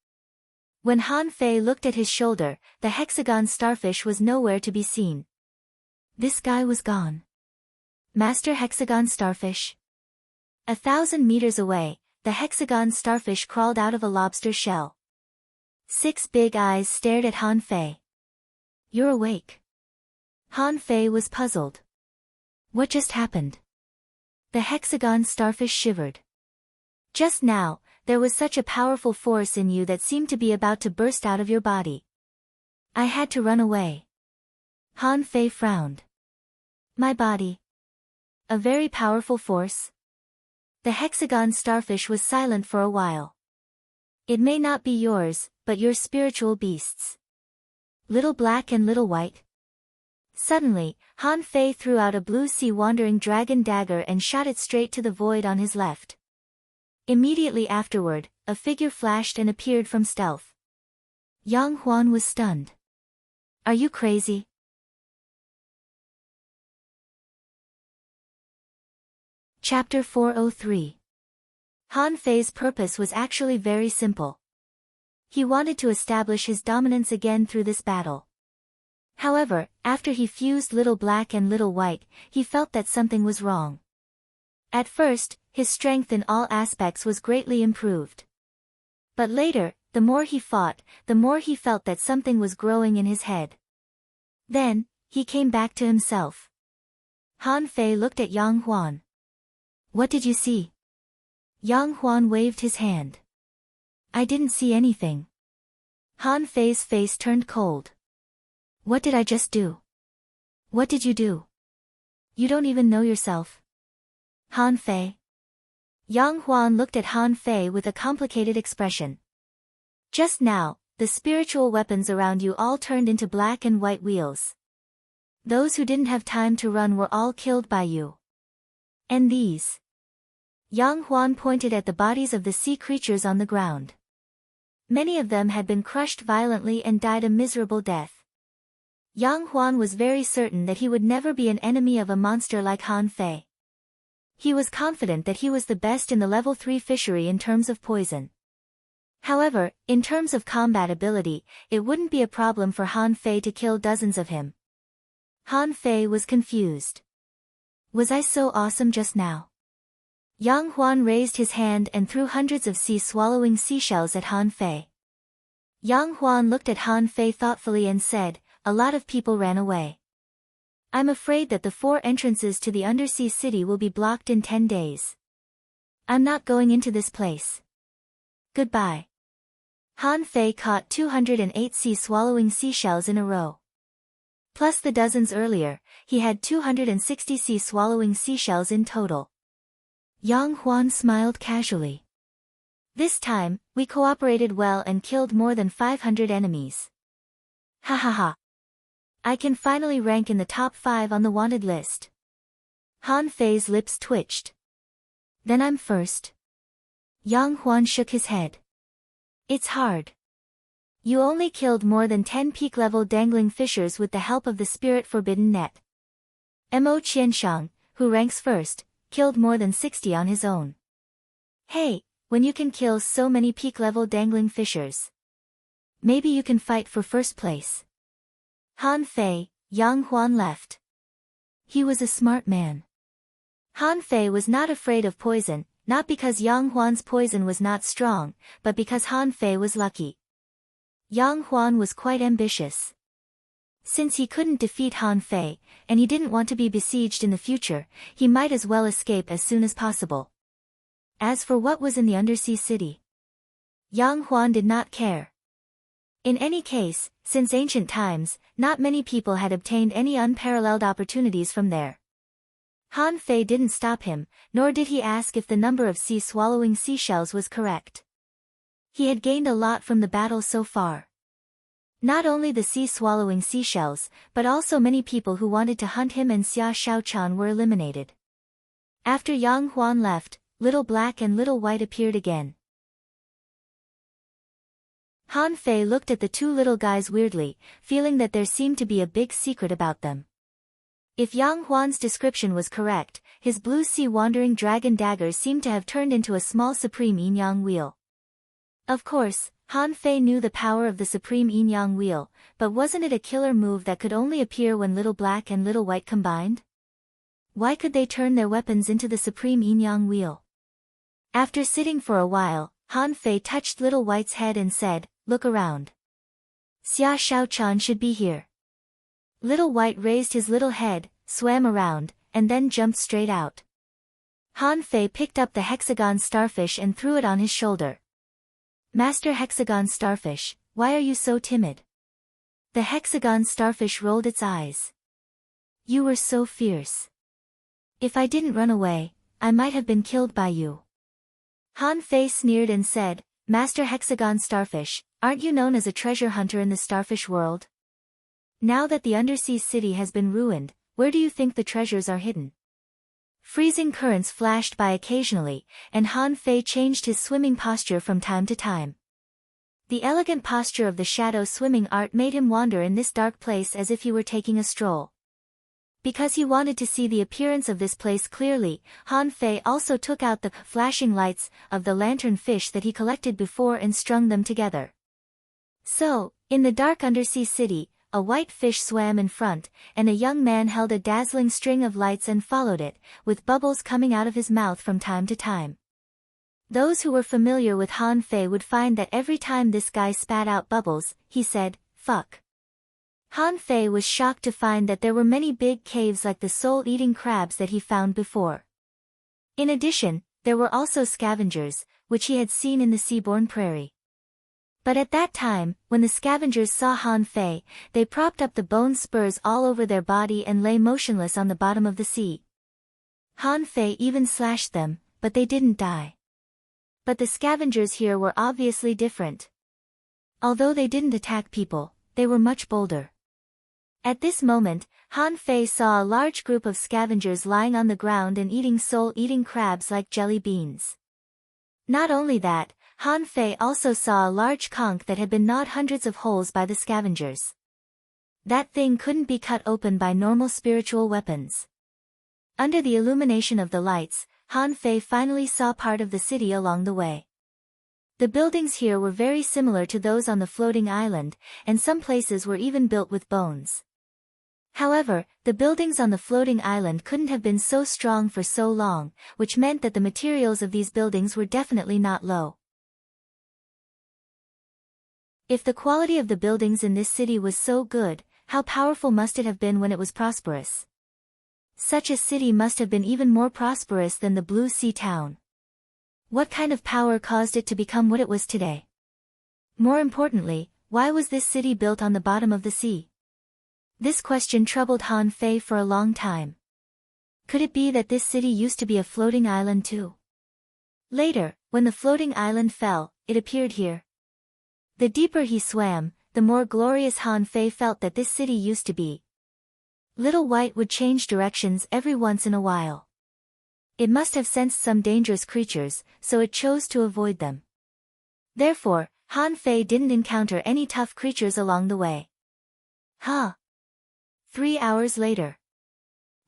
When Han Fei looked at his shoulder, the Hexagon Starfish was nowhere to be seen. This guy was gone. Master Hexagon Starfish. 1,000 meters away, the Hexagon Starfish crawled out of a lobster shell. 6 big eyes stared at Han Fei. "You're awake." Han Fei was puzzled. What just happened? The Hexagon Starfish shivered. "Just now, there was such a powerful force in you that seemed to be about to burst out of your body. I had to run away." Han Fei frowned. "My body? A very powerful force?" The Hexagon Starfish was silent for a while. "It may not be yours, but your spiritual beasts. Little Black and Little White." Suddenly, Han Fei threw out a blue sea wandering dragon dagger and shot it straight to the void on his left. Immediately afterward, a figure flashed and appeared from stealth. Yang Huan was stunned. "Are you crazy?" Chapter 403. Han Fei's purpose was actually very simple. He wanted to establish his dominance again through this battle. However, after he fused Little Black and Little White, he felt that something was wrong. At first, his strength in all aspects was greatly improved. But later, the more he fought, the more he felt that something was growing in his head. Then, he came back to himself. Han Fei looked at Yang Huan. "What did you see?" Yang Huan waved his hand. "I didn't see anything." Han Fei's face turned cold. "What did I just do?" "What did you do? You don't even know yourself." Han Fei. Yang Huan looked at Han Fei with a complicated expression. "Just now, the spiritual weapons around you all turned into black and white wheels. Those who didn't have time to run were all killed by you. And these?" Yang Huan pointed at the bodies of the sea creatures on the ground. Many of them had been crushed violently and died a miserable death. Yang Huan was very certain that he would never be an enemy of a monster like Han Fei. He was confident that he was the best in the level 3 fishery in terms of poison. However, in terms of combat ability, it wouldn't be a problem for Han Fei to kill dozens of him. Han Fei was confused. Was I so awesome just now? Yang Huan raised his hand and threw hundreds of sea-swallowing seashells at Han Fei. Yang Huan looked at Han Fei thoughtfully and said, "A lot of people ran away. I'm afraid that the 4 entrances to the undersea city will be blocked in 10 days. I'm not going into this place. Goodbye." Han Fei caught 208 sea-swallowing seashells in a row. Plus the dozens earlier, he had 260 sea-swallowing seashells in total. Yang Huan smiled casually. "This time, we cooperated well and killed more than 500 enemies. Ha ha ha. I can finally rank in the top 5 on the wanted list." Han Fei's lips twitched. "Then I'm first." Yang Huan shook his head. "It's hard. You only killed more than 10 peak-level dangling fishers with the help of the Spirit Forbidden Net. Mo Qianshang, who ranks first, killed more than 60 on his own. Hey, when you can kill so many peak-level dangling fishers. Maybe you can fight for first place. Han Fei, Yang Huan left. He was a smart man. Han Fei was not afraid of poison, not because Yang Huan's poison was not strong, but because Han Fei was lucky. Yang Huan was quite ambitious. Since he couldn't defeat Han Fei, and he didn't want to be besieged in the future, he might as well escape as soon as possible. As for what was in the undersea city, Yang Huan did not care. In any case, since ancient times, not many people had obtained any unparalleled opportunities from there. Han Fei didn't stop him, nor did he ask if the number of sea-swallowing seashells was correct. He had gained a lot from the battle so far. Not only the sea-swallowing seashells, but also many people who wanted to hunt him and Xia Shaochan were eliminated. After Yang Huan left, Little Black and Little White appeared again. Han Fei looked at the two little guys weirdly, feeling that there seemed to be a big secret about them. If Yang Huan's description was correct, his blue sea wandering dragon daggers seemed to have turned into a small supreme yin-yang wheel. Of course, Han Fei knew the power of the supreme yin-yang wheel, but wasn't it a killer move that could only appear when Little Black and Little White combined? Why could they turn their weapons into the supreme yin-yang wheel? After sitting for a while, Han Fei touched Little White's head and said, "Look around. Xia Shaochan should be here." Little White raised his little head, swam around, and then jumped straight out. Han Fei picked up the hexagon starfish and threw it on his shoulder. "Master Hexagon Starfish, why are you so timid?" The hexagon starfish rolled its eyes. "You were so fierce. If I didn't run away, I might have been killed by you." Han Fei sneered and said, "Master Hexagon Starfish, aren't you known as a treasure hunter in the starfish world? Now that the undersea city has been ruined, where do you think the treasures are hidden?" Freezing currents flashed by occasionally, and Han Fei changed his swimming posture from time to time. The elegant posture of the shadow swimming art made him wander in this dark place as if he were taking a stroll. Because he wanted to see the appearance of this place clearly, Han Fei also took out the flashing lights of the lantern fish that he collected before and strung them together. So, in the dark undersea city, a white fish swam in front, and a young man held a dazzling string of lights and followed it, with bubbles coming out of his mouth from time to time. Those who were familiar with Han Fei would find that every time this guy spat out bubbles, he said, "Fuck." Han Fei was shocked to find that there were many big caves like the soul-eating crabs that he found before. In addition, there were also scavengers, which he had seen in the seaborne prairie. But at that time, when the scavengers saw Han Fei, they propped up the bone spurs all over their body and lay motionless on the bottom of the sea. Han Fei even slashed them, but they didn't die. But the scavengers here were obviously different. Although they didn't attack people, they were much bolder. At this moment, Han Fei saw a large group of scavengers lying on the ground and eating soul-eating crabs like jelly beans. Not only that, Han Fei also saw a large conch that had been gnawed hundreds of holes by the scavengers. That thing couldn't be cut open by normal spiritual weapons. Under the illumination of the lights, Han Fei finally saw part of the city along the way. The buildings here were very similar to those on the floating island, and some places were even built with bones. However, the buildings on the floating island couldn't have been so strong for so long, which meant that the materials of these buildings were definitely not low. If the quality of the buildings in this city was so good, how powerful must it have been when it was prosperous? Such a city must have been even more prosperous than the Blue Sea town. What kind of power caused it to become what it was today? More importantly, why was this city built on the bottom of the sea? This question troubled Han Fei for a long time. Could it be that this city used to be a floating island too? Later, when the floating island fell, it appeared here. The deeper he swam, the more glorious Han Fei felt that this city used to be. Little White would change directions every once in a while. It must have sensed some dangerous creatures, so it chose to avoid them. Therefore, Han Fei didn't encounter any tough creatures along the way. 3 hours later.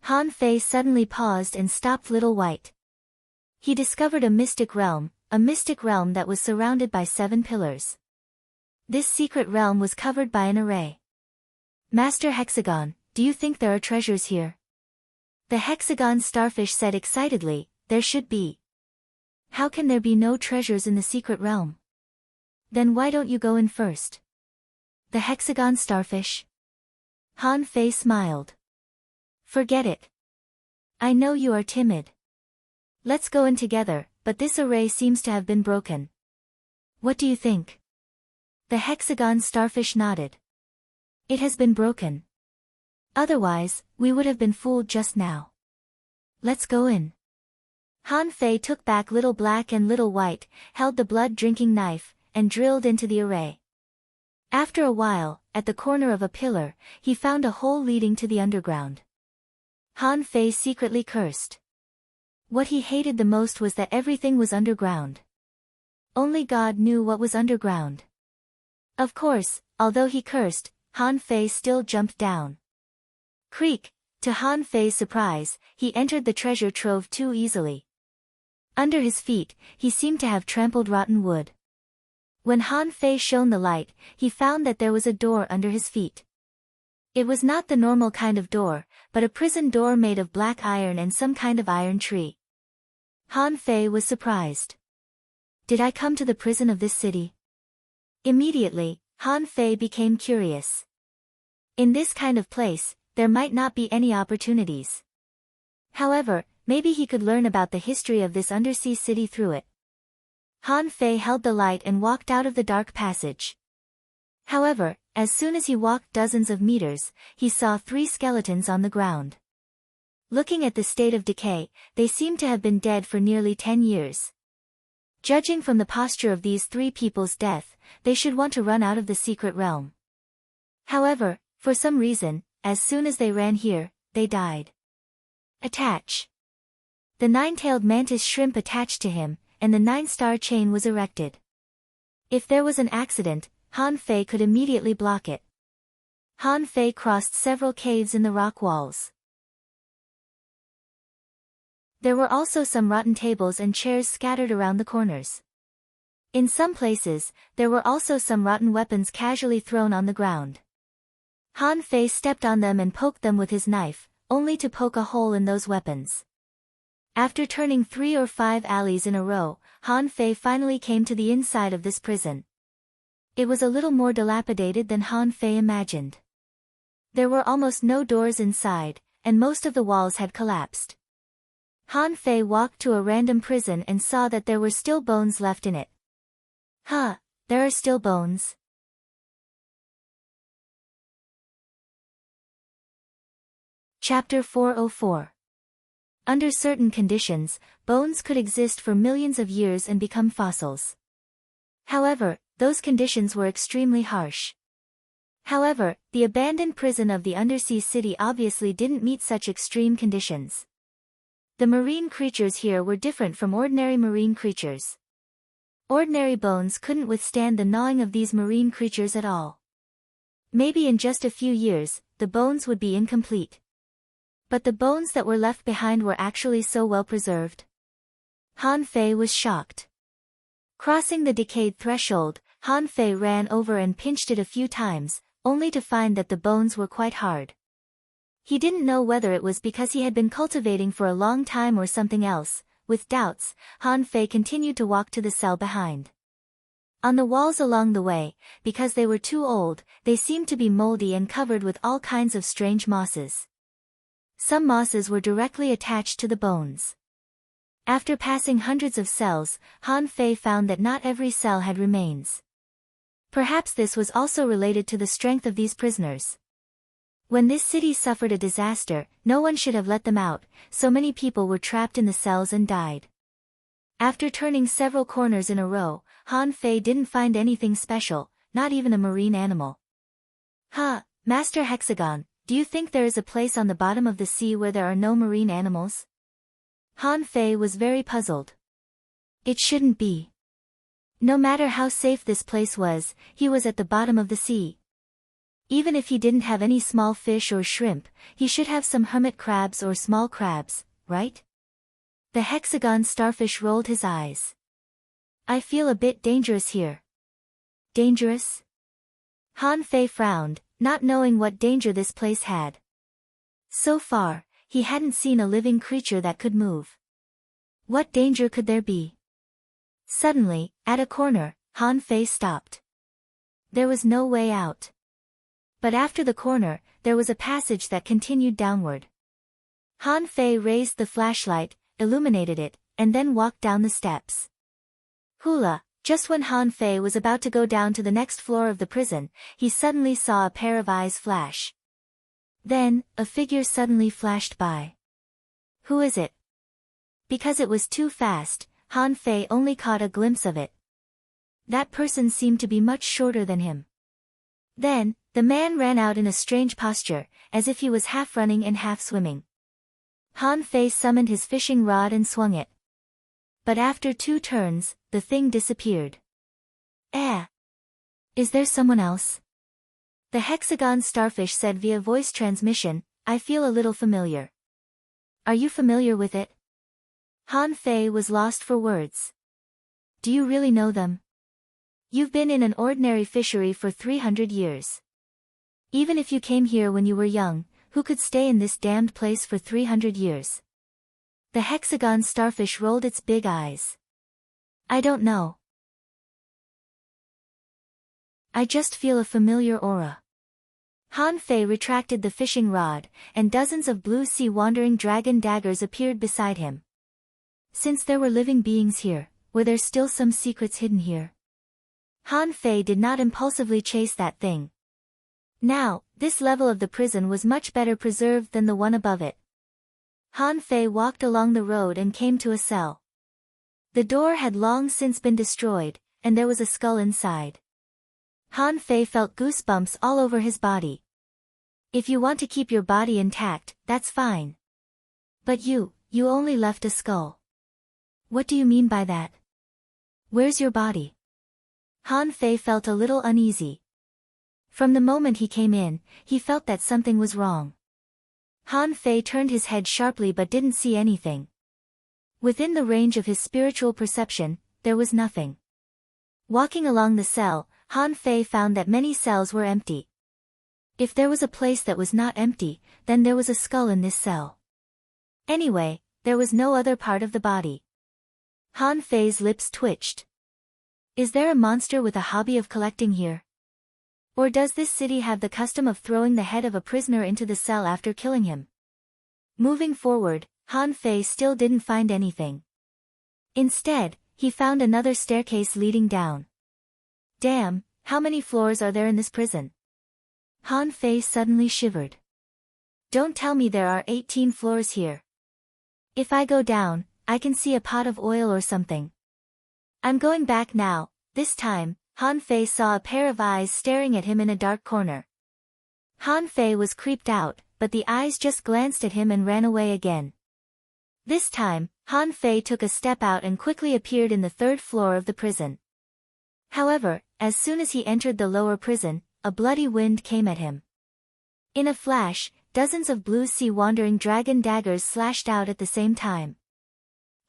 Han Fei suddenly paused and stopped Little White. He discovered a mystic realm that was surrounded by 7 pillars. This secret realm was covered by an array. Master Hexagon, do you think there are treasures here? The hexagon starfish said excitedly, there should be. How can there be no treasures in the secret realm? Then why don't you go in first? The hexagon starfish. Han Fei smiled. Forget it. I know you are timid. Let's go in together, but this array seems to have been broken. What do you think? The hexagon starfish nodded. It has been broken. Otherwise, we would have been fooled just now. Let's go in. Han Fei took back Little Black and Little White, held the blood-drinking knife, and drilled into the array. After a while, at the corner of a pillar, he found a hole leading to the underground. Han Fei secretly cursed. What he hated the most was that everything was underground. Only God knew what was underground. Of course, although he cursed, Han Fei still jumped down. Creak! To Han Fei's surprise, he entered the treasure trove too easily. Under his feet, he seemed to have trampled rotten wood. When Han Fei shone the light, he found that there was a door under his feet. It was not the normal kind of door, but a prison door made of black iron and some kind of iron tree. Han Fei was surprised. Did I come to the prison of this city? Immediately, Han Fei became curious. In this kind of place, there might not be any opportunities. However, maybe he could learn about the history of this undersea city through it. Han Fei held the light and walked out of the dark passage. However, as soon as he walked dozens of meters, he saw 3 skeletons on the ground. Looking at the state of decay, they seemed to have been dead for nearly 10 years. Judging from the posture of these 3 people's death, they should want to run out of the secret realm. However, for some reason, as soon as they ran here, they died. Attach. The 9-tailed mantis shrimp attached to him, and the 9-star chain was erected. If there was an accident, Han Fei could immediately block it. Han Fei crossed several caves in the rock walls. There were also some rotten tables and chairs scattered around the corners. In some places, there were also some rotten weapons casually thrown on the ground. Han Fei stepped on them and poked them with his knife, only to poke a hole in those weapons. After turning 3 or 5 alleys in a row, Han Fei finally came to the inside of this prison. It was a little more dilapidated than Han Fei imagined. There were almost no doors inside, and most of the walls had collapsed. Han Fei walked to a random prison and saw that there were still bones left in it. Huh, there are still bones. Chapter 404. Under certain conditions, bones could exist for millions of years and become fossils. However, those conditions were extremely harsh. However, the abandoned prison of the undersea city obviously didn't meet such extreme conditions. The marine creatures here were different from ordinary marine creatures. Ordinary bones couldn't withstand the gnawing of these marine creatures at all. Maybe in just a few years, the bones would be incomplete. But the bones that were left behind were actually so well preserved. Han Fei was shocked. Crossing the decayed threshold, Han Fei ran over and pinched it a few times, only to find that the bones were quite hard. He didn't know whether it was because he had been cultivating for a long time or something else. With doubts, Han Fei continued to walk to the cell behind. On the walls along the way, because they were too old, they seemed to be moldy and covered with all kinds of strange mosses. Some mosses were directly attached to the bones. After passing hundreds of cells, Han Fei found that not every cell had remains. Perhaps this was also related to the strength of these prisoners. When this city suffered a disaster, no one should have let them out, so many people were trapped in the cells and died. After turning several corners in a row, Han Fei didn't find anything special, not even a marine animal. Master Hexagon, do you think there is a place on the bottom of the sea where there are no marine animals? Han Fei was very puzzled. It shouldn't be. No matter how safe this place was, he was at the bottom of the sea. Even if he didn't have any small fish or shrimp, he should have some hermit crabs or small crabs, right? The hexagon starfish rolled his eyes. I feel a bit dangerous here. Dangerous? Han Fei frowned, not knowing what danger this place had. So far, he hadn't seen a living creature that could move. What danger could there be? Suddenly, at a corner, Han Fei stopped. There was no way out. But after the corner, there was a passage that continued downward. Han Fei raised the flashlight, illuminated it, and then walked down the steps. Hula, just when Han Fei was about to go down to the next floor of the prison, he suddenly saw a pair of eyes flash. Then, a figure suddenly flashed by. Who is it? Because it was too fast, Han Fei only caught a glimpse of it. That person seemed to be much shorter than him. Then, the man ran out in a strange posture, as if he was half running and half swimming. Han Fei summoned his fishing rod and swung it. But after 2 turns, the thing disappeared. Is there someone else? The hexagon starfish said via voice transmission, I feel a little familiar. Are you familiar with it? Han Fei was lost for words. Do you really know them? You've been in an ordinary fishery for 300 years. Even if you came here when you were young, who could stay in this damned place for 300 years? The hexagon starfish rolled its big eyes. I don't know. I just feel a familiar aura. Han Fei retracted the fishing rod, and dozens of blue sea wandering dragon daggers appeared beside him. Since there were living beings here, were there still some secrets hidden here? Han Fei did not impulsively chase that thing. Now, this level of the prison was much better preserved than the one above it. Han Fei walked along the road and came to a cell. The door had long since been destroyed, and there was a skull inside. Han Fei felt goosebumps all over his body. If you want to keep your body intact, that's fine. But you only left a skull. What do you mean by that? Where's your body? Han Fei felt a little uneasy. From the moment he came in, he felt that something was wrong. Han Fei turned his head sharply but didn't see anything. Within the range of his spiritual perception, there was nothing. Walking along the cell, Han Fei found that many cells were empty. If there was a place that was not empty, then there was a skull in this cell. Anyway, there was no other part of the body. Han Fei's lips twitched. Is there a monster with a hobby of collecting here? Or does this city have the custom of throwing the head of a prisoner into the cell after killing him? Moving forward, Han Fei still didn't find anything. Instead, he found another staircase leading down. Damn, how many floors are there in this prison? Han Fei suddenly shivered. Don't tell me there are 18 floors here. If I go down, I can see a pot of oil or something. I'm going back now. This time, Han Fei saw a pair of eyes staring at him in a dark corner. Han Fei was creeped out, but the eyes just glanced at him and ran away again. This time, Han Fei took a step out and quickly appeared in the 3rd floor of the prison. However, as soon as he entered the lower prison, a bloody wind came at him. In a flash, dozens of blue sea wandering dragon daggers slashed out at the same time.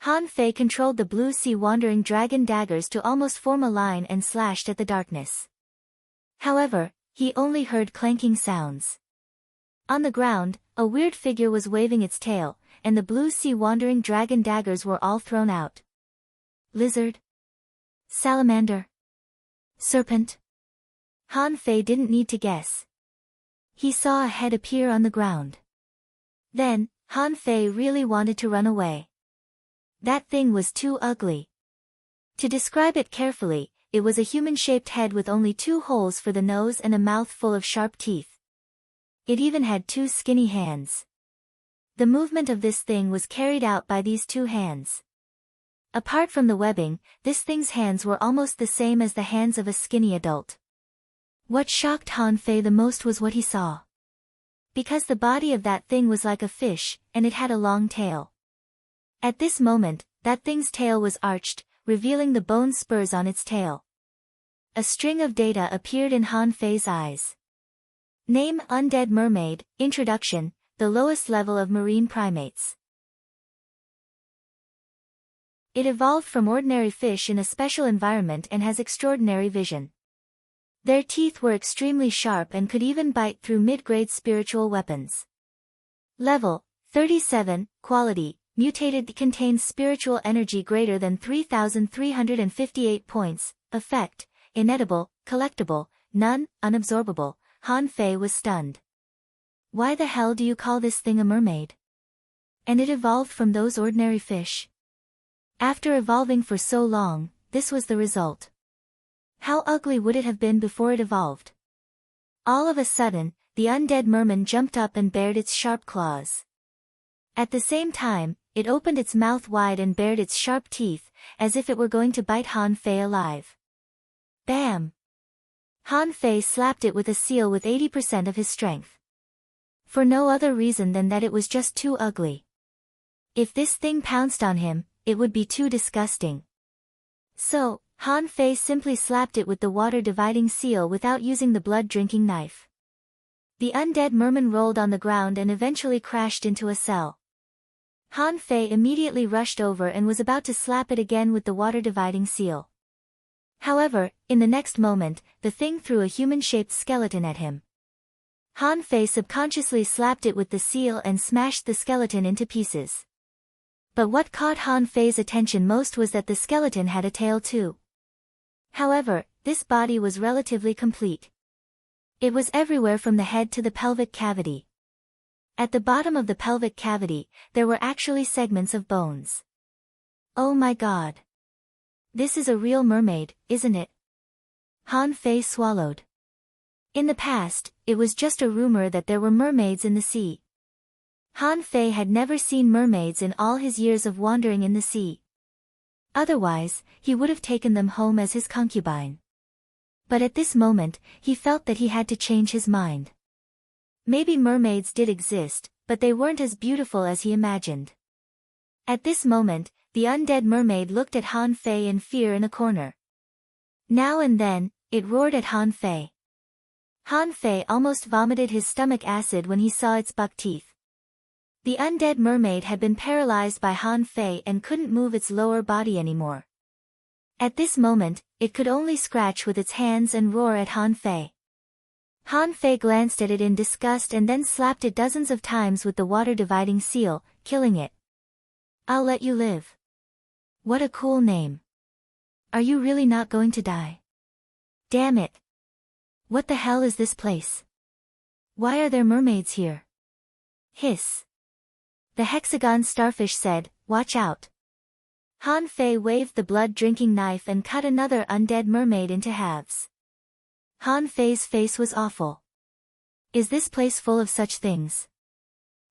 Han Fei controlled the blue sea wandering dragon daggers to almost form a line and slashed at the darkness. However, he only heard clanking sounds. On the ground, a weird figure was waving its tail, and the blue sea wandering dragon daggers were all thrown out. Lizard? Salamander? Serpent? Han Fei didn't need to guess. He saw a head appear on the ground. Then, Han Fei really wanted to run away. That thing was too ugly. To describe it carefully, it was a human-shaped head with only 2 holes for the nose and a mouth full of sharp teeth. It even had 2 skinny hands. The movement of this thing was carried out by these 2 hands. Apart from the webbing, this thing's hands were almost the same as the hands of a skinny adult. What shocked Han Fei the most was what he saw. Because the body of that thing was like a fish, and it had a long tail. At this moment, that thing's tail was arched, revealing the bone spurs on its tail. A string of data appeared in Han Fei's eyes. Name: Undead Mermaid. Introduction: the lowest level of marine primates. It evolved from ordinary fish in a special environment and has extraordinary vision. Their teeth were extremely sharp and could even bite through mid-grade spiritual weapons. Level 37, Quality, Mutated, contains spiritual energy greater than 3,358 points. Effect, Inedible, Collectible, None, Unabsorbable. Han Fei was stunned. Why the hell do you call this thing a mermaid? And it evolved from those ordinary fish? After evolving for so long, this was the result. How ugly would it have been before it evolved? All of a sudden, the undead merman jumped up and bared its sharp claws. At the same time, it opened its mouth wide and bared its sharp teeth, as if it were going to bite Han Fei alive. Bam! Han Fei slapped it with a seal with 80% of his strength. For no other reason than that it was just too ugly. If this thing pounced on him, it would be too disgusting. So, Han Fei simply slapped it with the water-dividing seal without using the blood-drinking knife. The undead merman rolled on the ground and eventually crashed into a cell. Han Fei immediately rushed over and was about to slap it again with the water-dividing seal. However, in the next moment, the thing threw a human-shaped skeleton at him. Han Fei subconsciously slapped it with the seal and smashed the skeleton into pieces. But what caught Han Fei's attention most was that the skeleton had a tail too. However, this body was relatively complete. It was everywhere from the head to the pelvic cavity. At the bottom of the pelvic cavity, there were actually segments of bones. Oh my god. This is a real mermaid, isn't it? Han Fei swallowed. In the past, it was just a rumor that there were mermaids in the sea. Han Fei had never seen mermaids in all his years of wandering in the sea. Otherwise, he would have taken them home as his concubine. But at this moment, he felt that he had to change his mind. Maybe mermaids did exist, but they weren't as beautiful as he imagined. At this moment, the undead mermaid looked at Han Fei in fear in a corner. Now and then, it roared at Han Fei. Han Fei almost vomited his stomach acid when he saw its buck teeth. The undead mermaid had been paralyzed by Han Fei and couldn't move its lower body anymore. At this moment, it could only scratch with its hands and roar at Han Fei. Han Fei glanced at it in disgust and then slapped it dozens of times with the water-dividing seal, killing it. I'll let you live. What a cool name. Are you really not going to die? Damn it. What the hell is this place? Why are there mermaids here? Hiss. The hexagon starfish said, watch out. Han Fei waved the blood-drinking knife and cut another undead mermaid into halves. Han Fei's face was awful. Is this place full of such things?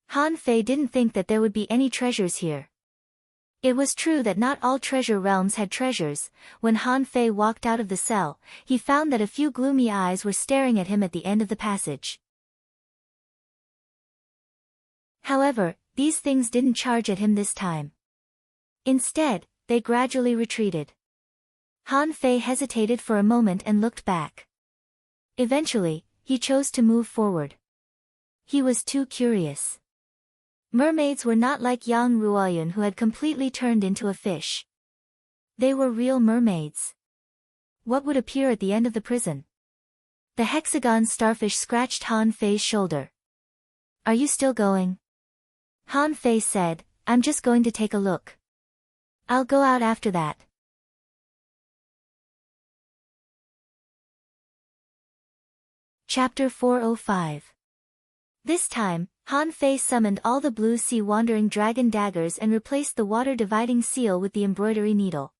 Han Fei didn't think that there would be any treasures here. It was true that not all treasure realms had treasures. When Han Fei walked out of the cell, he found that a few gloomy eyes were staring at him at the end of the passage. However, these things didn't charge at him this time. Instead, they gradually retreated. Han Fei hesitated for a moment and looked back. Eventually, he chose to move forward. He was too curious. Mermaids were not like Yang Ruoyun, who had completely turned into a fish. They were real mermaids. What would appear at the end of the prison? The hexagon starfish scratched Han Fei's shoulder. Are you still going? Han Fei said, I'm just going to take a look. I'll go out after that. Chapter 405. This time, Han Fei summoned all the blue sea wandering dragon daggers and replaced the water-dividing seal with the embroidery needle.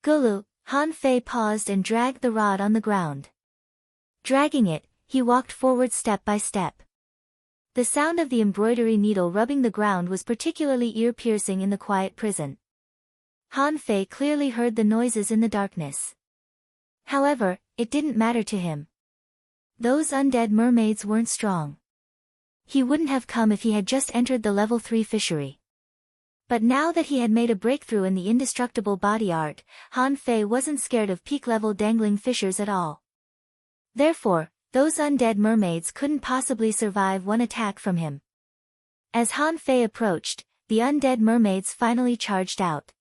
Gulu, Han Fei paused and dragged the rod on the ground. Dragging it, he walked forward step by step. The sound of the embroidery needle rubbing the ground was particularly ear-piercing in the quiet prison. Han Fei clearly heard the noises in the darkness. However, it didn't matter to him. Those undead mermaids weren't strong. He wouldn't have come if he had just entered the level 3 fishery. But now that he had made a breakthrough in the indestructible body art, Han Fei wasn't scared of peak-level dangling fishers at all. Therefore, those undead mermaids couldn't possibly survive one attack from him. As Han Fei approached, the undead mermaids finally charged out.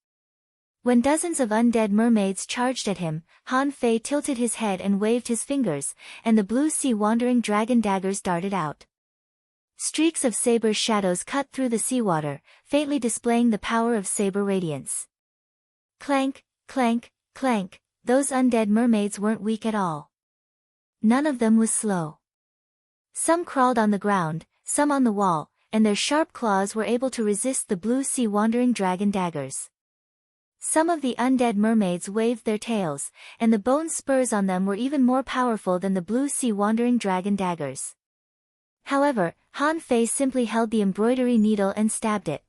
When dozens of undead mermaids charged at him, Han Fei tilted his head and waved his fingers, and the blue sea wandering dragon daggers darted out. Streaks of saber shadows cut through the seawater, faintly displaying the power of saber radiance. Clank, clank, clank, those undead mermaids weren't weak at all. None of them was slow. Some crawled on the ground, some on the wall, and their sharp claws were able to resist the blue sea wandering dragon daggers. Some of the undead mermaids waved their tails, and the bone spurs on them were even more powerful than the blue sea wandering dragon daggers. However, Han Fei simply held the embroidery needle and stabbed it.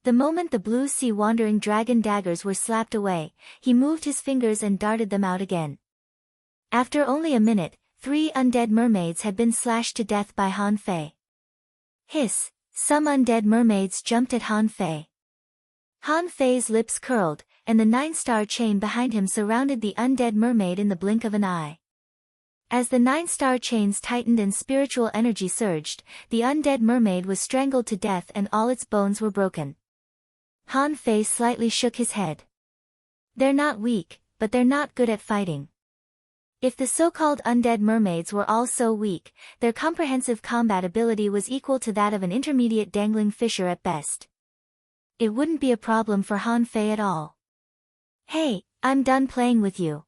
The moment the blue sea wandering dragon daggers were slapped away, he moved his fingers and darted them out again. After only a minute, 3 undead mermaids had been slashed to death by Han Fei. Hiss! Some undead mermaids jumped at Han Fei. Han Fei's lips curled, and the 9-star chain behind him surrounded the undead mermaid in the blink of an eye. As the 9-star chains tightened and spiritual energy surged, the undead mermaid was strangled to death and all its bones were broken. Han Fei slightly shook his head. They're not weak, but they're not good at fighting. If the so-called undead mermaids were all so weak, their comprehensive combat ability was equal to that of an intermediate dangling fisher at best. It wouldn't be a problem for Han Fei at all. Hey, I'm done playing with you.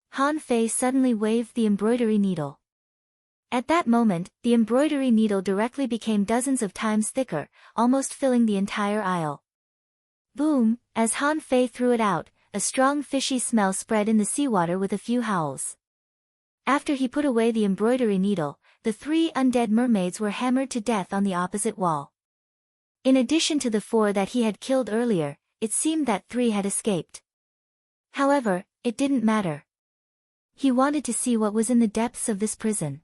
Han Fei suddenly waved the embroidery needle. At that moment, the embroidery needle directly became dozens of times thicker, almost filling the entire aisle. Boom! As Han Fei threw it out, a strong fishy smell spread in the seawater with a few howls. After he put away the embroidery needle, the 3 undead mermaids were hammered to death on the opposite wall. In addition to the 4 that he had killed earlier, it seemed that 3 had escaped. However, it didn't matter. He wanted to see what was in the depths of this prison.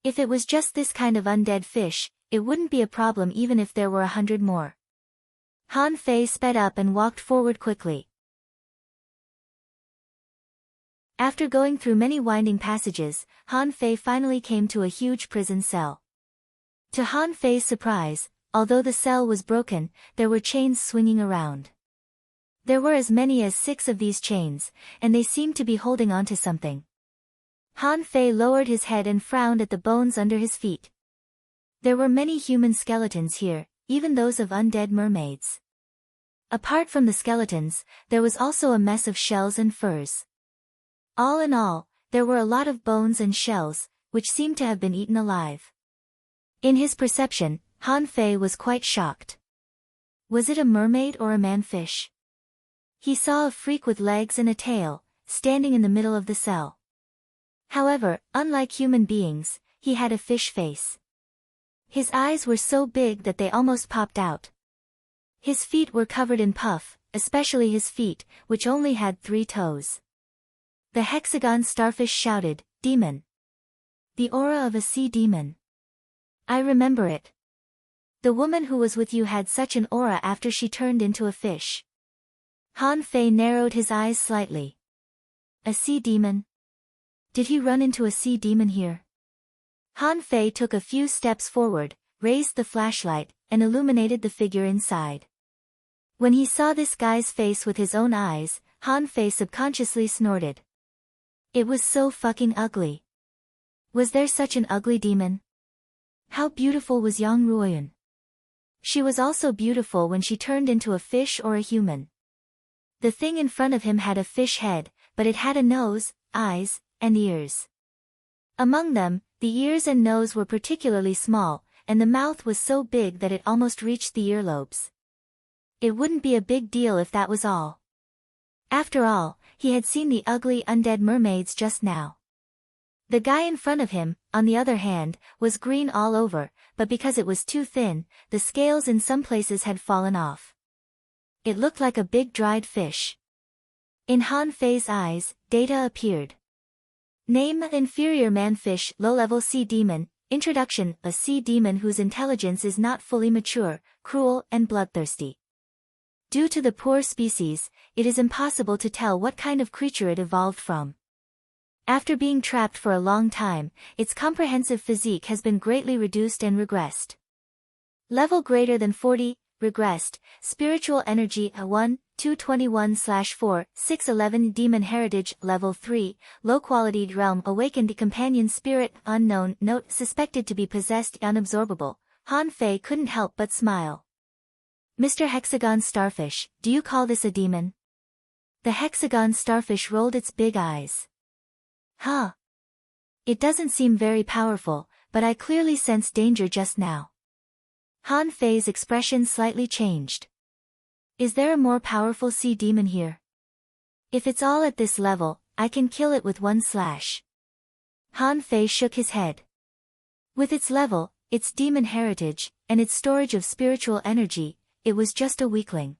If it was just this kind of undead fish, it wouldn't be a problem even if there were 100 more. Han Fei sped up and walked forward quickly. After going through many winding passages, Han Fei finally came to a huge prison cell. To Han Fei's surprise, although the cell was broken, there were chains swinging around. There were as many as 6 of these chains, and they seemed to be holding on to something. Han Fei lowered his head and frowned at the bones under his feet. There were many human skeletons here, even those of undead mermaids. Apart from the skeletons, there was also a mess of shells and furs. All in all, there were a lot of bones and shells, which seemed to have been eaten alive. In his perception, Han Fei was quite shocked. Was it a mermaid or a man-fish? He saw a freak with legs and a tail, standing in the middle of the cell. However, unlike human beings, he had a fish face. His eyes were so big that they almost popped out. His feet were covered in puff, especially his feet, which only had 3 toes. The hexagon starfish shouted, "Demon! The aura of a sea demon. I remember it. The woman who was with you had such an aura after she turned into a fish." Han Fei narrowed his eyes slightly. A sea demon? Did he run into a sea demon here? Han Fei took a few steps forward, raised the flashlight, and illuminated the figure inside. When he saw this guy's face with his own eyes, Han Fei subconsciously snorted. It was so fucking ugly. Was there such an ugly demon? How beautiful was Yang Ruoyun? She was also beautiful when she turned into a fish or a human. The thing in front of him had a fish head, but it had a nose, eyes, and ears. Among them, the ears and nose were particularly small, and the mouth was so big that it almost reached the earlobes. It wouldn't be a big deal if that was all. After all, he had seen the ugly undead mermaids just now. The guy in front of him, on the other hand, was green all over, but because it was too thin, the scales in some places had fallen off. It looked like a big dried fish. In Han Fei's eyes, data appeared. Name: Inferior Man-Fish, Low-Level Sea Demon. Introduction: a sea demon whose intelligence is not fully mature, cruel, and bloodthirsty. Due to the poor species, it is impossible to tell what kind of creature it evolved from. After being trapped for a long time, its comprehensive physique has been greatly reduced and regressed. Level greater than 40, regressed, spiritual energy a 1, 221/4, 611 Demon Heritage, Level 3, Low-Quality Realm Awakened Companion Spirit, Unknown, Note, Suspected to be Possessed, Unabsorbable. Han Fei couldn't help but smile. Mr. Hexagon Starfish, do you call this a demon? The Hexagon Starfish rolled its big eyes. Huh. It doesn't seem very powerful, but I clearly sense danger just now. Han Fei's expression slightly changed. Is there a more powerful sea demon here? If it's all at this level, I can kill it with one slash. Han Fei shook his head. With its level, its demon heritage, and its storage of spiritual energy, it was just a weakling.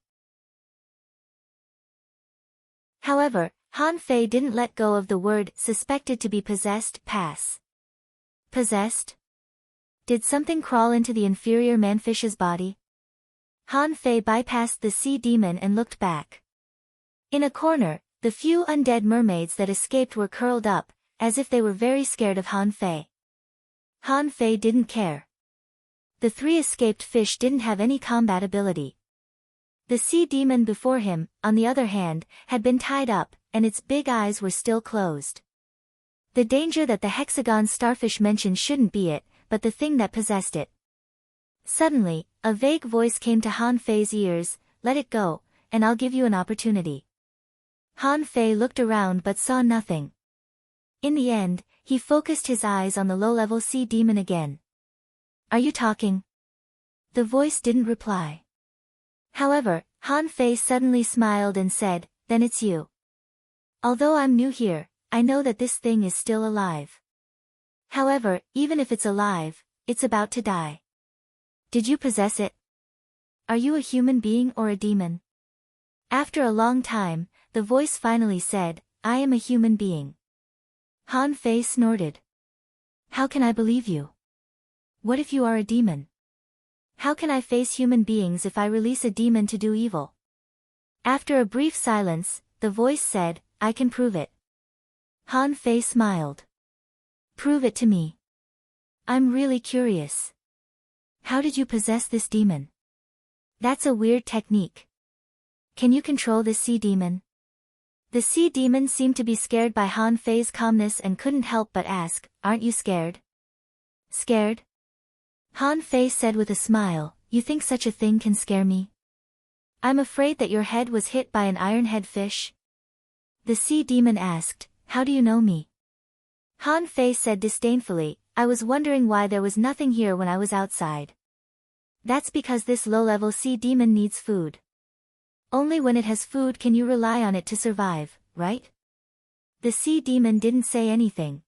However, Han Fei didn't let go of the word suspected to be possessed pass. Possessed? Did something crawl into the inferior manfish's body? Han Fei bypassed the sea demon and looked back. In a corner, the few undead mermaids that escaped were curled up, as if they were very scared of Han Fei. Han Fei didn't care. The three escaped fish didn't have any combat ability. The sea demon before him, on the other hand, had been tied up, and its big eyes were still closed. The danger that the Hexagon Starfish mentioned shouldn't be it, but the thing that possessed it. Suddenly, a vague voice came to Han Fei's ears, "Let it go, and I'll give you an opportunity." Han Fei looked around but saw nothing. In the end, he focused his eyes on the low-level sea demon again. "Are you talking?" The voice didn't reply. However, Han Fei suddenly smiled and said, "Then it's you. Although I'm new here, I know that this thing is still alive. However, even if it's alive, it's about to die. Did you possess it? Are you a human being or a demon?" After a long time, the voice finally said, "I am a human being." Han Fei snorted. "How can I believe you? What if you are a demon? How can I face human beings if I release a demon to do evil?" After a brief silence, the voice said, "I can prove it." Han Fei smiled. "Prove it to me. I'm really curious. How did you possess this demon? That's a weird technique. Can you control this sea demon?" The sea demon seemed to be scared by Han Fei's calmness and couldn't help but ask, "Aren't you scared?" "Scared?" Han Fei said with a smile, "You think such a thing can scare me? I'm afraid that your head was hit by an ironhead fish." The sea demon asked, "How do you know me?" Han Fei said disdainfully, "I was wondering why there was nothing here when I was outside. That's because this low-level sea demon needs food. Only when it has food can you rely on it to survive, right?" The sea demon didn't say anything.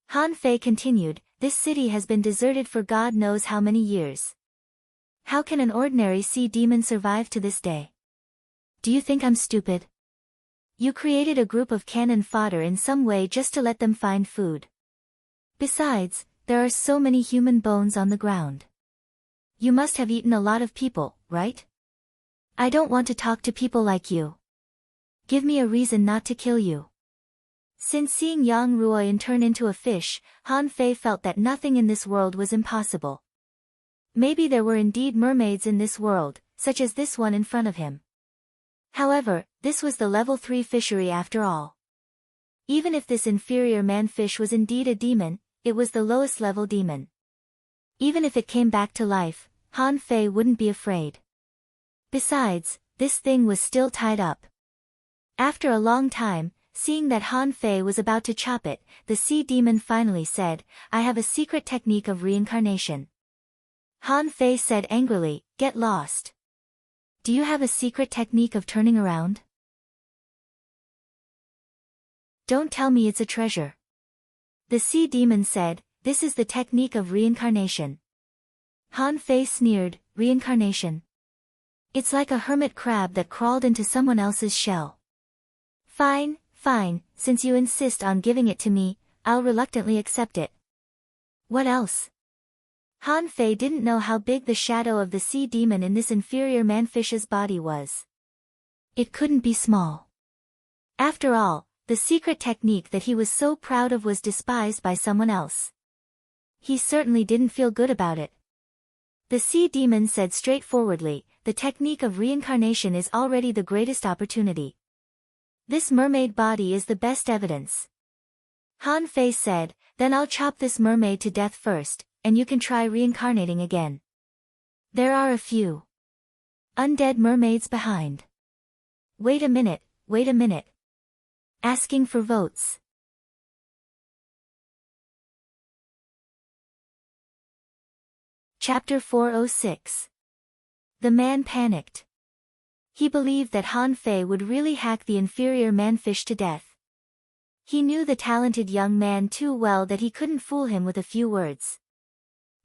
Han Fei continued, "This city has been deserted for God knows how many years. How can an ordinary sea demon survive to this day? Do you think I'm stupid? You created a group of cannon fodder in some way just to let them find food. Besides, there are so many human bones on the ground. You must have eaten a lot of people, right? I don't want to talk to people like you. Give me a reason not to kill you." Since seeing Yang Ruoyan turn into a fish, Han Fei felt that nothing in this world was impossible. Maybe there were indeed mermaids in this world, such as this one in front of him. However, this was the level 3 fishery after all. Even if this inferior man-fish was indeed a demon, it was the lowest level demon. Even if it came back to life, Han Fei wouldn't be afraid. Besides, this thing was still tied up. After a long time, seeing that Han Fei was about to chop it, the sea demon finally said, "I have a secret technique of reincarnation." Han Fei said angrily, "Get lost. Do you have a secret technique of turning around? Don't tell me it's a treasure." The sea demon said, "This is the technique of reincarnation." Han Fei sneered, "Reincarnation? It's like a hermit crab that crawled into someone else's shell." "Fine, fine, since you insist on giving it to me, I'll reluctantly accept it. What else?" Han Fei didn't know how big the shadow of the sea demon in this inferior manfish's body was. It couldn't be small. After all, the secret technique that he was so proud of was despised by someone else. He certainly didn't feel good about it. The sea demon said straightforwardly, the technique of reincarnation is already the greatest opportunity. This mermaid body is the best evidence. Han Fei said, then I'll chop this mermaid to death first, and you can try reincarnating again. There are a few undead mermaids behind. Wait a minute. Asking for votes. Chapter 406. The man panicked. He believed that Han Fei would really hack the inferior manfish to death. He knew the talented young man too well that he couldn't fool him with a few words.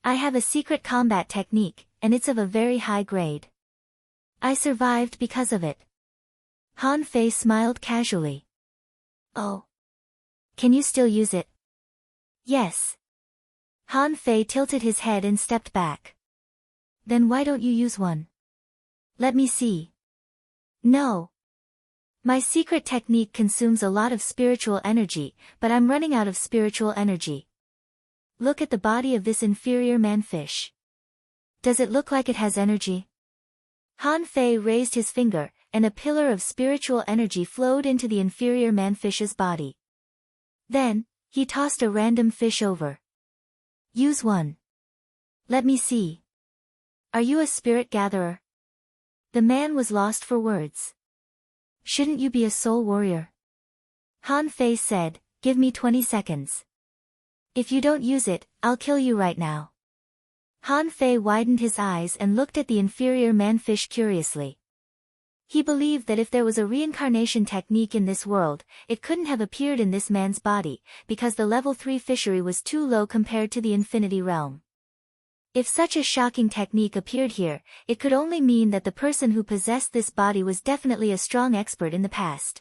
I have a secret combat technique, and it's of a very high grade. I survived because of it. Han Fei smiled casually. Oh. Can you still use it? Yes. Han Fei tilted his head and stepped back. Then why don't you use one? Let me see. No. My secret technique consumes a lot of spiritual energy, but I'm running out of spiritual energy. Look at the body of this inferior manfish. Does it look like it has energy? Han Fei raised his finger, and a pillar of spiritual energy flowed into the inferior manfish's body. Then, he tossed a random fish over. Use one. Let me see. Are you a spirit gatherer? The man was lost for words. Shouldn't you be a soul warrior? Han Fei said, give me 20 seconds. If you don't use it, I'll kill you right now. Han Fei widened his eyes and looked at the inferior manfish curiously. He believed that if there was a reincarnation technique in this world, it couldn't have appeared in this man's body, because the level 3 fishery was too low compared to the infinity realm. If such a shocking technique appeared here, it could only mean that the person who possessed this body was definitely a strong expert in the past.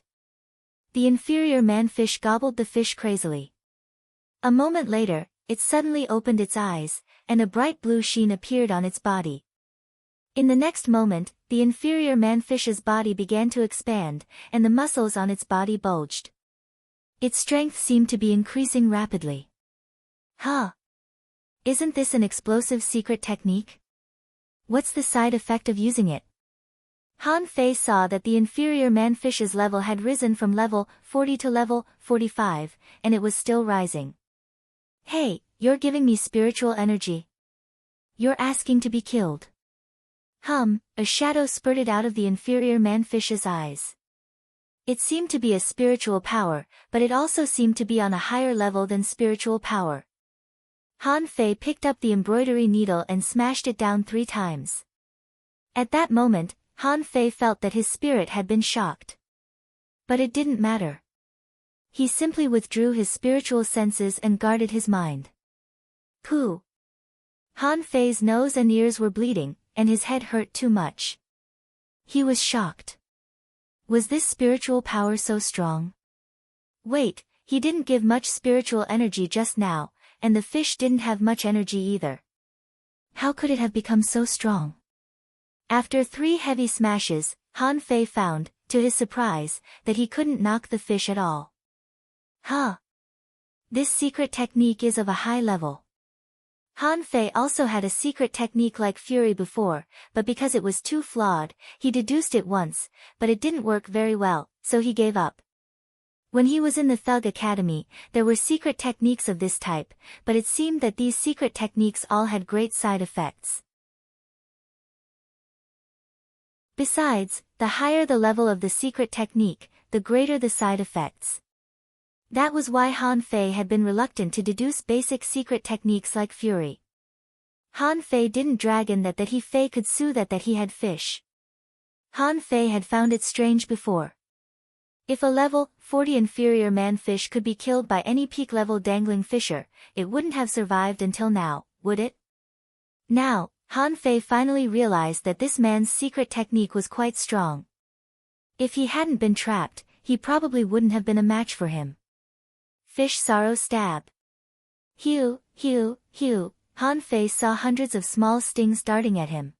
The inferior manfish gobbled the fish crazily. A moment later, it suddenly opened its eyes, and a bright blue sheen appeared on its body. In the next moment, the inferior manfish's body began to expand, and the muscles on its body bulged. Its strength seemed to be increasing rapidly. Huh? Isn't this an explosive secret technique? What's the side effect of using it? Han Fei saw that the inferior manfish's level had risen from level 40 to level 45, and it was still rising. Hey, you're giving me spiritual energy. You're asking to be killed. A shadow spurted out of the inferior manfish's eyes. It seemed to be a spiritual power, but it also seemed to be on a higher level than spiritual power. Han Fei picked up the embroidery needle and smashed it down 3 times. At that moment, Han Fei felt that his spirit had been shocked. But it didn't matter. He simply withdrew his spiritual senses and guarded his mind. Pooh! Han Fei's nose and ears were bleeding, and his head hurt too much. He was shocked. Was this spiritual power so strong? Wait, he didn't give much spiritual energy just now, and the fish didn't have much energy either. How could it have become so strong? After 3 heavy smashes, Han Fei found, to his surprise, that he couldn't knock the fish at all. This secret technique is of a high level. Han Fei also had a secret technique like Fury before, but because it was too flawed, he deduced it once, but it didn't work very well, so he gave up. When he was in the Thug Academy, there were secret techniques of this type, but it seemed that these secret techniques all had great side effects. Besides, the higher the level of the secret technique, the greater the side effects. That was why Han Fei had been reluctant to deduce basic secret techniques like Fury. Han Fei didn't dragon that he Fei could sue that he had fish. Han Fei had found it strange before. If a level 40 inferior manfish could be killed by any peak level dangling fisher, it wouldn't have survived until now, would it? Now, Han Fei finally realized that this man's secret technique was quite strong. If he hadn't been trapped, he probably wouldn't have been a match for him. Fish sorrow stab. Hew, hew, hew, Han Fei saw hundreds of small stings darting at him.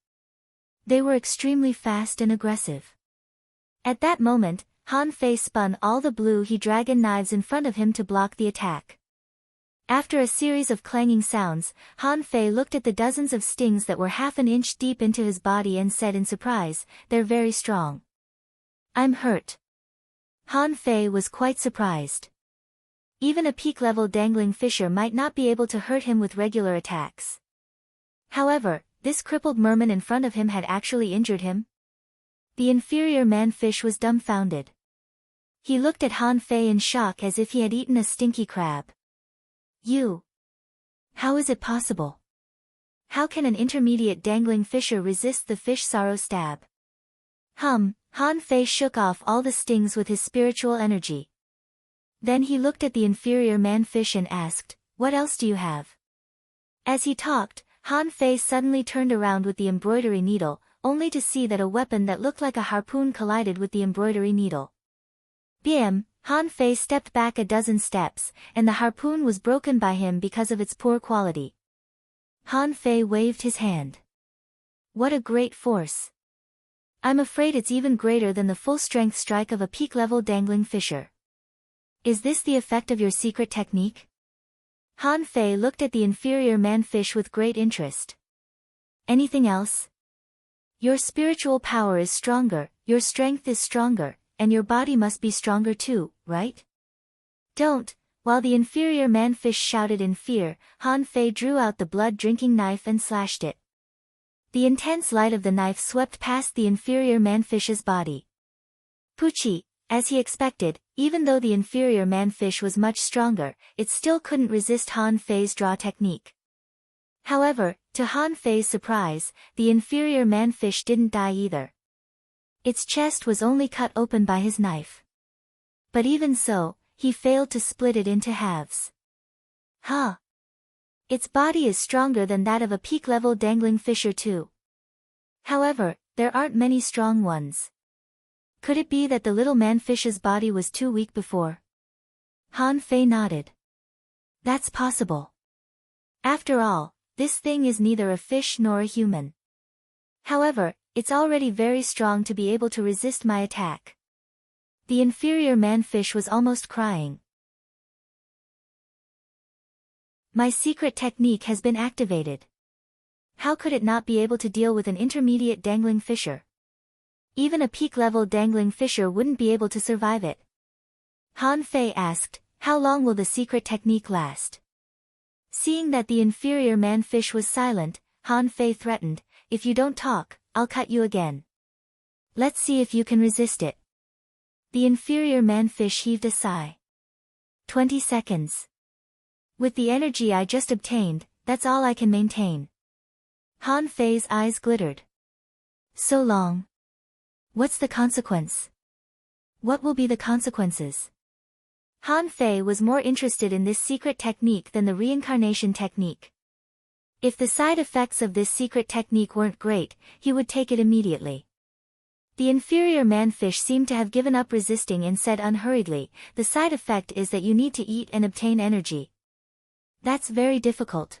They were extremely fast and aggressive. At that moment, Han Fei spun all the blue he dragon knives in front of him to block the attack. After a series of clanging sounds, Han Fei looked at the dozens of stings that were half an inch deep into his body and said in surprise, "They're very strong." "I'm hurt." Han Fei was quite surprised. Even a peak-level dangling fisher might not be able to hurt him with regular attacks. However, this crippled merman in front of him had actually injured him. The inferior man-fish was dumbfounded. He looked at Han Fei in shock as if he had eaten a stinky crab. "You? How is it possible? How can an intermediate dangling fisher resist the fish sorrow stab?" Han Fei shook off all the stings with his spiritual energy. Then he looked at the inferior man-fish and asked, "What else do you have?" As he talked, Han Fei suddenly turned around with the embroidery needle, only to see that a weapon that looked like a harpoon collided with the embroidery needle. Bam! Han Fei stepped back a dozen steps, and the harpoon was broken by him because of its poor quality. Han Fei waved his hand. "What a great force! I'm afraid it's even greater than the full-strength strike of a peak-level dangling fisher. Is this the effect of your secret technique?" Han Fei looked at the inferior man-fish with great interest. "Anything else? Your spiritual power is stronger, your strength is stronger, and your body must be stronger too, right?" "Don't!" While the inferior man-fish shouted in fear, Han Fei drew out the blood-drinking knife and slashed it. The intense light of the knife swept past the inferior man-fish's body. Poochie! As he expected, even though the inferior man-fish was much stronger, it still couldn't resist Han Fei's draw technique. However, to Han Fei's surprise, the inferior man-fish didn't die either. Its chest was only cut open by his knife. But even so, he failed to split it into halves. Huh! Its body is stronger than that of a peak-level dangling fisher too. However, there aren't many strong ones. Could it be that the little man-fish's body was too weak before? Han Fei nodded. That's possible. After all, this thing is neither a fish nor a human. However, it's already very strong to be able to resist my attack. The inferior man-fish was almost crying. My secret technique has been activated. How could it not be able to deal with an intermediate dangling fisher? Even a peak-level dangling fisher wouldn't be able to survive it. Han Fei asked, "How long will the secret technique last?" Seeing that the inferior man-fish was silent, Han Fei threatened, "If you don't talk, I'll cut you again. Let's see if you can resist it." The inferior man-fish heaved a sigh. 20 seconds. With the energy I just obtained, that's all I can maintain. Han Fei's eyes glittered. So long. What's the consequence? What will be the consequences? Han Fei was more interested in this secret technique than the reincarnation technique. If the side effects of this secret technique weren't great, he would take it immediately. The inferior man-fish seemed to have given up resisting and said unhurriedly, "The side effect is that you need to eat and obtain energy. That's very difficult."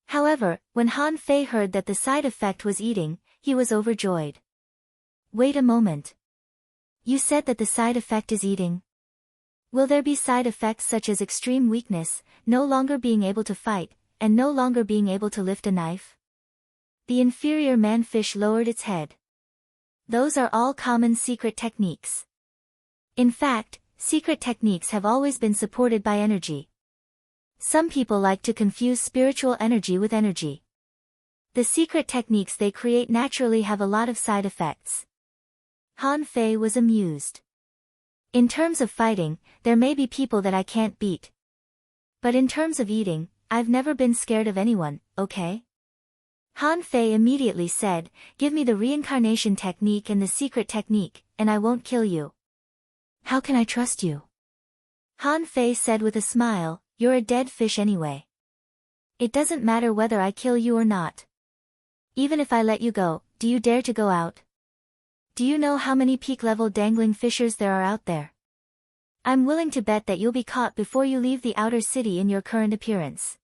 However, when Han Fei heard that the side effect was eating, he was overjoyed. Wait a moment. You said that the side effect is eating? Will there be side effects such as extreme weakness, no longer being able to fight, and no longer being able to lift a knife? The inferior man-fish lowered its head. Those are all common secret techniques. In fact, secret techniques have always been supported by energy. Some people like to confuse spiritual energy with energy. The secret techniques they create naturally have a lot of side effects. Han Fei was amused. In terms of fighting, there may be people that I can't beat. But in terms of eating, I've never been scared of anyone, okay? Han Fei immediately said, "Give me the reincarnation technique and the secret technique, and I won't kill you." "How can I trust you?" Han Fei said with a smile, "You're a dead fish anyway. It doesn't matter whether I kill you or not. Even if I let you go, do you dare to go out? Do you know how many peak-level dangling fishers there are out there? I'm willing to bet that you'll be caught before you leave the outer city in your current appearance."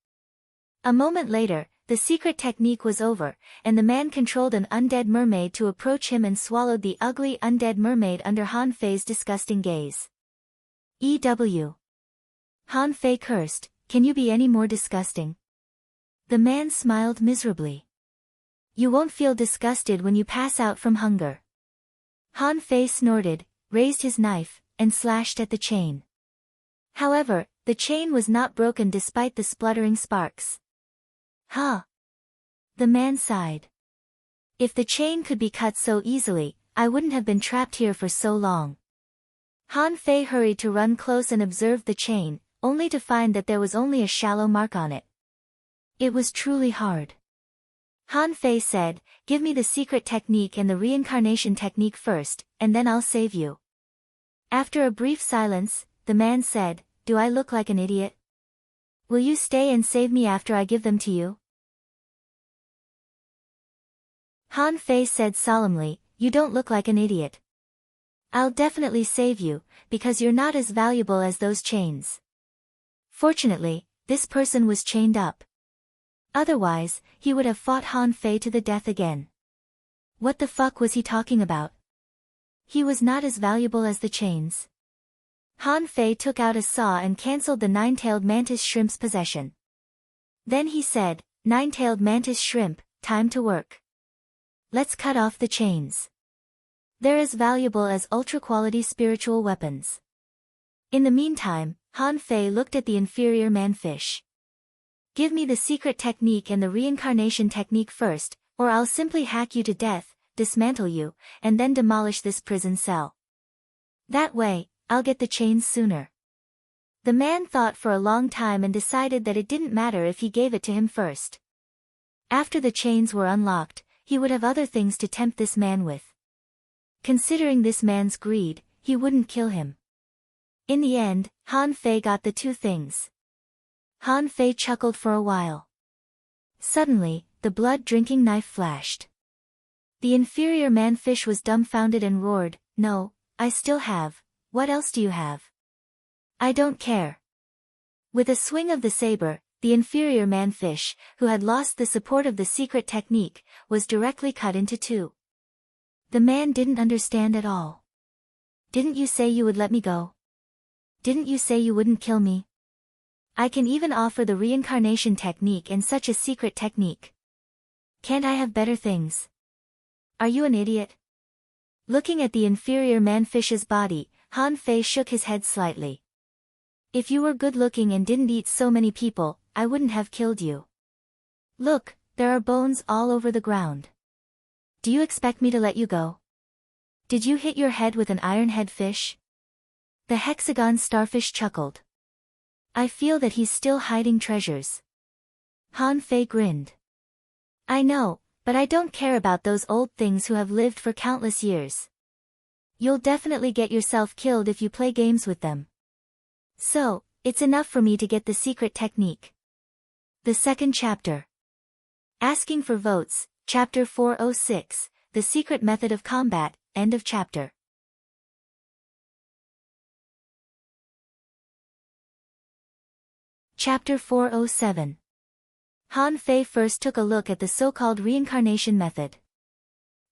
A moment later, the secret technique was over, and the man controlled an undead mermaid to approach him and swallowed the ugly undead mermaid under Han Fei's disgusting gaze. "EW." Han Fei cursed, can you be any more disgusting? The man smiled miserably. You won't feel disgusted when you pass out from hunger. Han Fei snorted, raised his knife, and slashed at the chain. However, the chain was not broken despite the spluttering sparks. Huh. The man sighed. If the chain could be cut so easily, I wouldn't have been trapped here for so long. Han Fei hurried to run close and observed the chain, only to find that there was only a shallow mark on it. It was truly hard. Han Fei said, give me the secret technique and the reincarnation technique first, and then I'll save you. After a brief silence, the man said, do I look like an idiot? Will you stay and save me after I give them to you? Han Fei said solemnly, you don't look like an idiot. I'll definitely save you, because you're not as valuable as those chains. Fortunately, this person was chained up. Otherwise, he would have fought Han Fei to the death again. What the fuck was he talking about? He was not as valuable as the chains. Han Fei took out a saw and cancelled the nine-tailed mantis shrimp's possession. Then he said, nine-tailed mantis shrimp, time to work. Let's cut off the chains. They're as valuable as ultra-quality spiritual weapons. In the meantime, Han Fei looked at the inferior man-fish. Give me the secret technique and the reincarnation technique first, or I'll simply hack you to death, dismantle you, and then demolish this prison cell. That way, I'll get the chains sooner. The man thought for a long time and decided that it didn't matter if he gave it to him first. After the chains were unlocked, he would have other things to tempt this man with. Considering this man's greed, he wouldn't kill him. In the end, Han Fei got the two things. Han Fei chuckled for a while. Suddenly, the blood-drinking knife flashed. The inferior man-fish was dumbfounded and roared, no, I still have, what else do you have? I don't care. With a swing of the saber, the inferior man-fish, who had lost the support of the secret technique, was directly cut into two. The man didn't understand at all. Didn't you say you would let me go? Didn't you say you wouldn't kill me? I can even offer the reincarnation technique and such a secret technique. Can't I have better things? Are you an idiot? Looking at the inferior man-fish's body, Han Fei shook his head slightly. If you were good-looking and didn't eat so many people, I wouldn't have killed you. Look, there are bones all over the ground. Do you expect me to let you go? Did you hit your head with an iron-head fish? The hexagon starfish chuckled. I feel that he's still hiding treasures. Han Fei grinned. I know, but I don't care about those old things who have lived for countless years. You'll definitely get yourself killed if you play games with them. So, it's enough for me to get the secret technique. The second chapter. Asking for votes, Chapter 406, The Secret Method of Combat, end of chapter. Chapter 407. Han Fei first took a look at the so-called reincarnation method.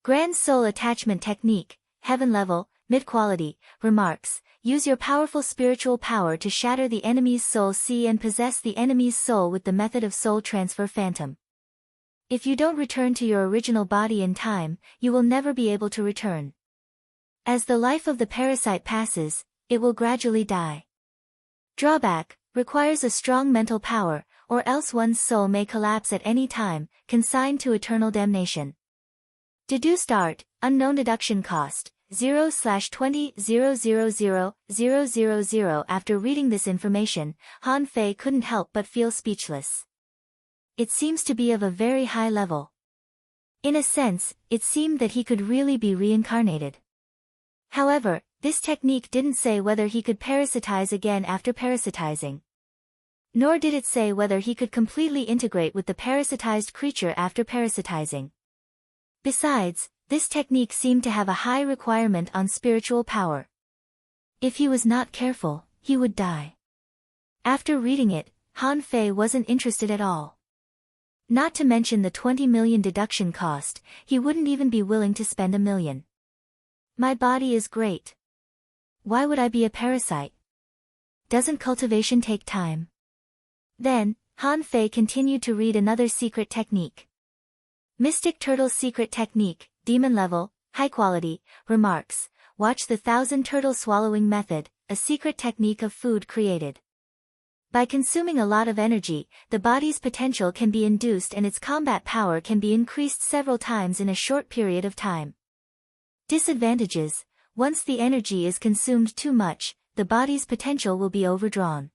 Grand Soul Attachment Technique, Heaven Level, Mid-Quality, remarks, use your powerful spiritual power to shatter the enemy's soul. See and possess the enemy's soul with the method of soul transfer Phantom. If you don't return to your original body in time, you will never be able to return. As the life of the parasite passes, it will gradually die. Drawback, requires a strong mental power, or else one's soul may collapse at any time, consigned to eternal damnation. Deduced art, unknown deduction cost, 0/20,000,000. After reading this information, Han Fei couldn't help but feel speechless. It seems to be of a very high level. In a sense, it seemed that he could really be reincarnated. However, this technique didn't say whether he could parasitize again after parasitizing. Nor did it say whether he could completely integrate with the parasitized creature after parasitizing. Besides, this technique seemed to have a high requirement on spiritual power. If he was not careful, he would die. After reading it, Han Fei wasn't interested at all. Not to mention the 20 million deduction cost, he wouldn't even be willing to spend $1 million. My body is great. Why would I be a parasite? Doesn't cultivation take time? Then, Han Fei continued to read another secret technique. Mystic Turtle's secret technique, demon level, high quality, remarks, watch the 1,000 turtle swallowing method, a secret technique of food created. By consuming a lot of energy, the body's potential can be induced and its combat power can be increased several times in a short period of time. Disadvantages: once the energy is consumed too much, the body's potential will be overdrawn.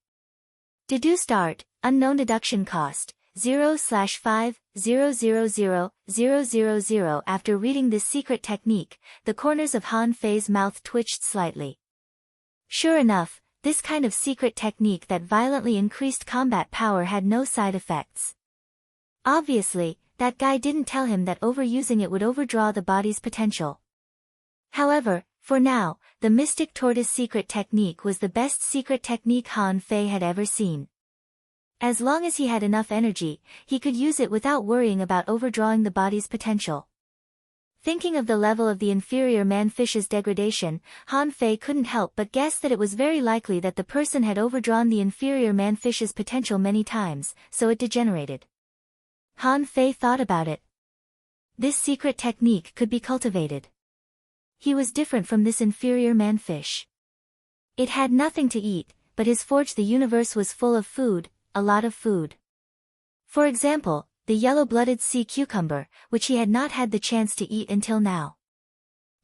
Deduced art, unknown deduction cost, 0/5,000,000. After reading this secret technique, the corners of Han Fei's mouth twitched slightly. Sure enough, this kind of secret technique that violently increased combat power had no side effects. Obviously, that guy didn't tell him that overusing it would overdraw the body's potential. However, for now, the Mystic Tortoise secret technique was the best secret technique Han Fei had ever seen. As long as he had enough energy, he could use it without worrying about overdrawing the body's potential. Thinking of the level of the inferior man-fish's degradation, Han Fei couldn't help but guess that it was very likely that the person had overdrawn the inferior man-fish's potential many times, so it degenerated. Han Fei thought about it. This secret technique could be cultivated. He was different from this inferior man-fish. It had nothing to eat, but his forge the universe was full of food, a lot of food. For example, the yellow-blooded sea cucumber, which he had not had the chance to eat until now.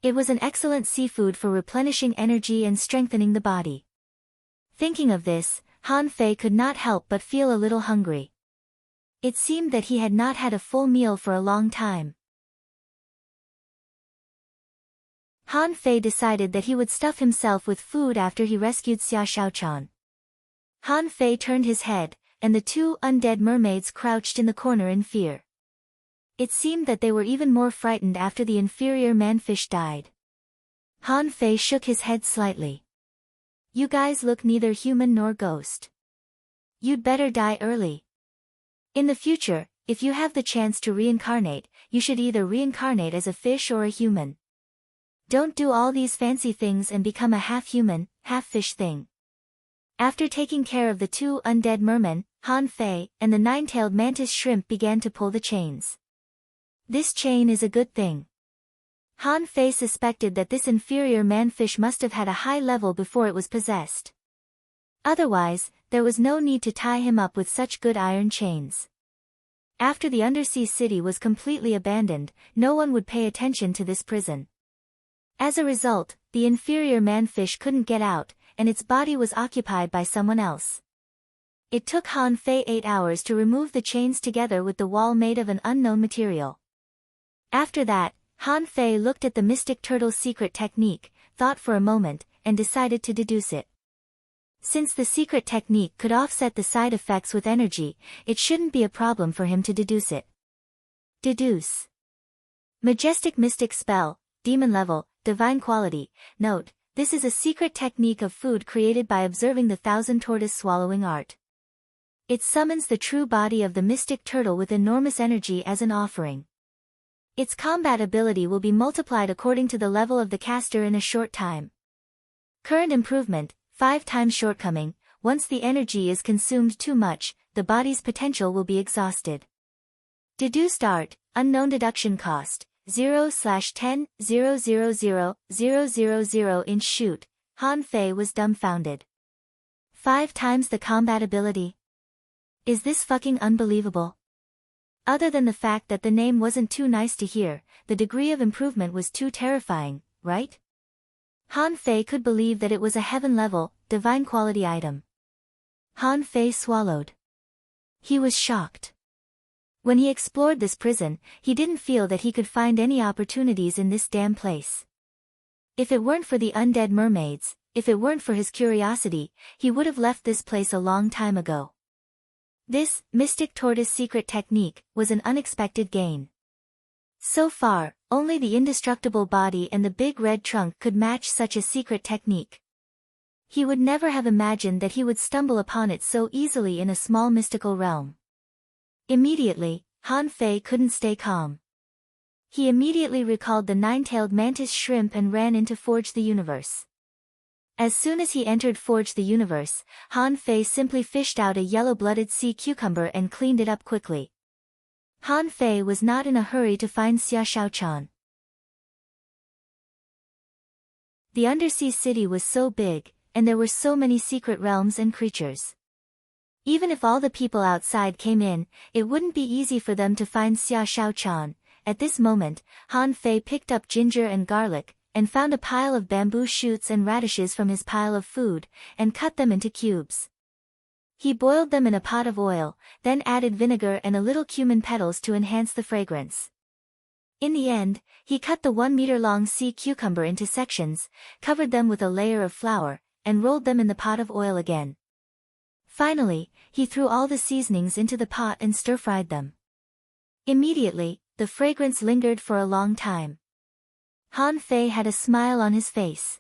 It was an excellent seafood for replenishing energy and strengthening the body. Thinking of this, Han Fei could not help but feel a little hungry. It seemed that he had not had a full meal for a long time. Han Fei decided that he would stuff himself with food after he rescued Xia Shaochan. Han Fei turned his head, and the two undead mermaids crouched in the corner in fear. It seemed that they were even more frightened after the inferior man-fish died. Han Fei shook his head slightly. You guys look neither human nor ghost. You'd better die early. In the future, if you have the chance to reincarnate, you should either reincarnate as a fish or a human. Don't do all these fancy things and become a half-human, half-fish thing. After taking care of the two undead mermen, Han Fei and the nine-tailed mantis shrimp began to pull the chains. This chain is a good thing. Han Fei suspected that this inferior man-fish must have had a high level before it was possessed. Otherwise, there was no need to tie him up with such good iron chains. After the undersea city was completely abandoned, no one would pay attention to this prison. As a result, the inferior man-fish couldn't get out, and its body was occupied by someone else. It took Han Fei 8 hours to remove the chains together with the wall made of an unknown material. After that, Han Fei looked at the Mystic Turtle's secret technique, thought for a moment, and decided to deduce it. Since the secret technique could offset the side effects with energy, it shouldn't be a problem for him to deduce it. Deduce. Majestic Mystic Spell, Demon Level, Divine Quality. Note, this is a secret technique of food created by observing the 1,000 tortoise swallowing art. It summons the true body of the Mystic Turtle with enormous energy as an offering. Its combat ability will be multiplied according to the level of the caster in a short time. Current improvement, 5 times shortcoming. Once the energy is consumed too much, the body's potential will be exhausted. Deduced art, unknown deduction cost, 0/10,000,000 inch shoot. Han Fei was dumbfounded. 5 times the combat ability. Is this fucking unbelievable? Other than the fact that the name wasn't too nice to hear, the degree of improvement was too terrifying, right? Han Fei could believe that it was a heaven-level, divine quality item. Han Fei swallowed. He was shocked. When he explored this prison, he didn't feel that he could find any opportunities in this damn place. If it weren't for the undead mermaids, if it weren't for his curiosity, he would have left this place a long time ago. This Mystic Tortoise secret technique was an unexpected gain. So far, only the indestructible body and the big red trunk could match such a secret technique. He would never have imagined that he would stumble upon it so easily in a small mystical realm. Immediately, Han Fei couldn't stay calm. He immediately recalled the nine-tailed mantis shrimp and ran in to forge the universe. As soon as he entered Forge the Universe, Han Fei simply fished out a yellow-blooded sea cucumber and cleaned it up quickly. Han Fei was not in a hurry to find Xia Shaochan. The undersea city was so big, and there were so many secret realms and creatures. Even if all the people outside came in, it wouldn't be easy for them to find Xia Shaochan. At this moment, Han Fei picked up ginger and garlic, and found a pile of bamboo shoots and radishes from his pile of food, and cut them into cubes. He boiled them in a pot of oil, then added vinegar and a little cumin petals to enhance the fragrance. In the end, he cut the 1-meter-long sea cucumber into sections, covered them with a layer of flour, and rolled them in the pot of oil again. Finally, he threw all the seasonings into the pot and stir-fried them. Immediately, the fragrance lingered for a long time. Han Fei had a smile on his face.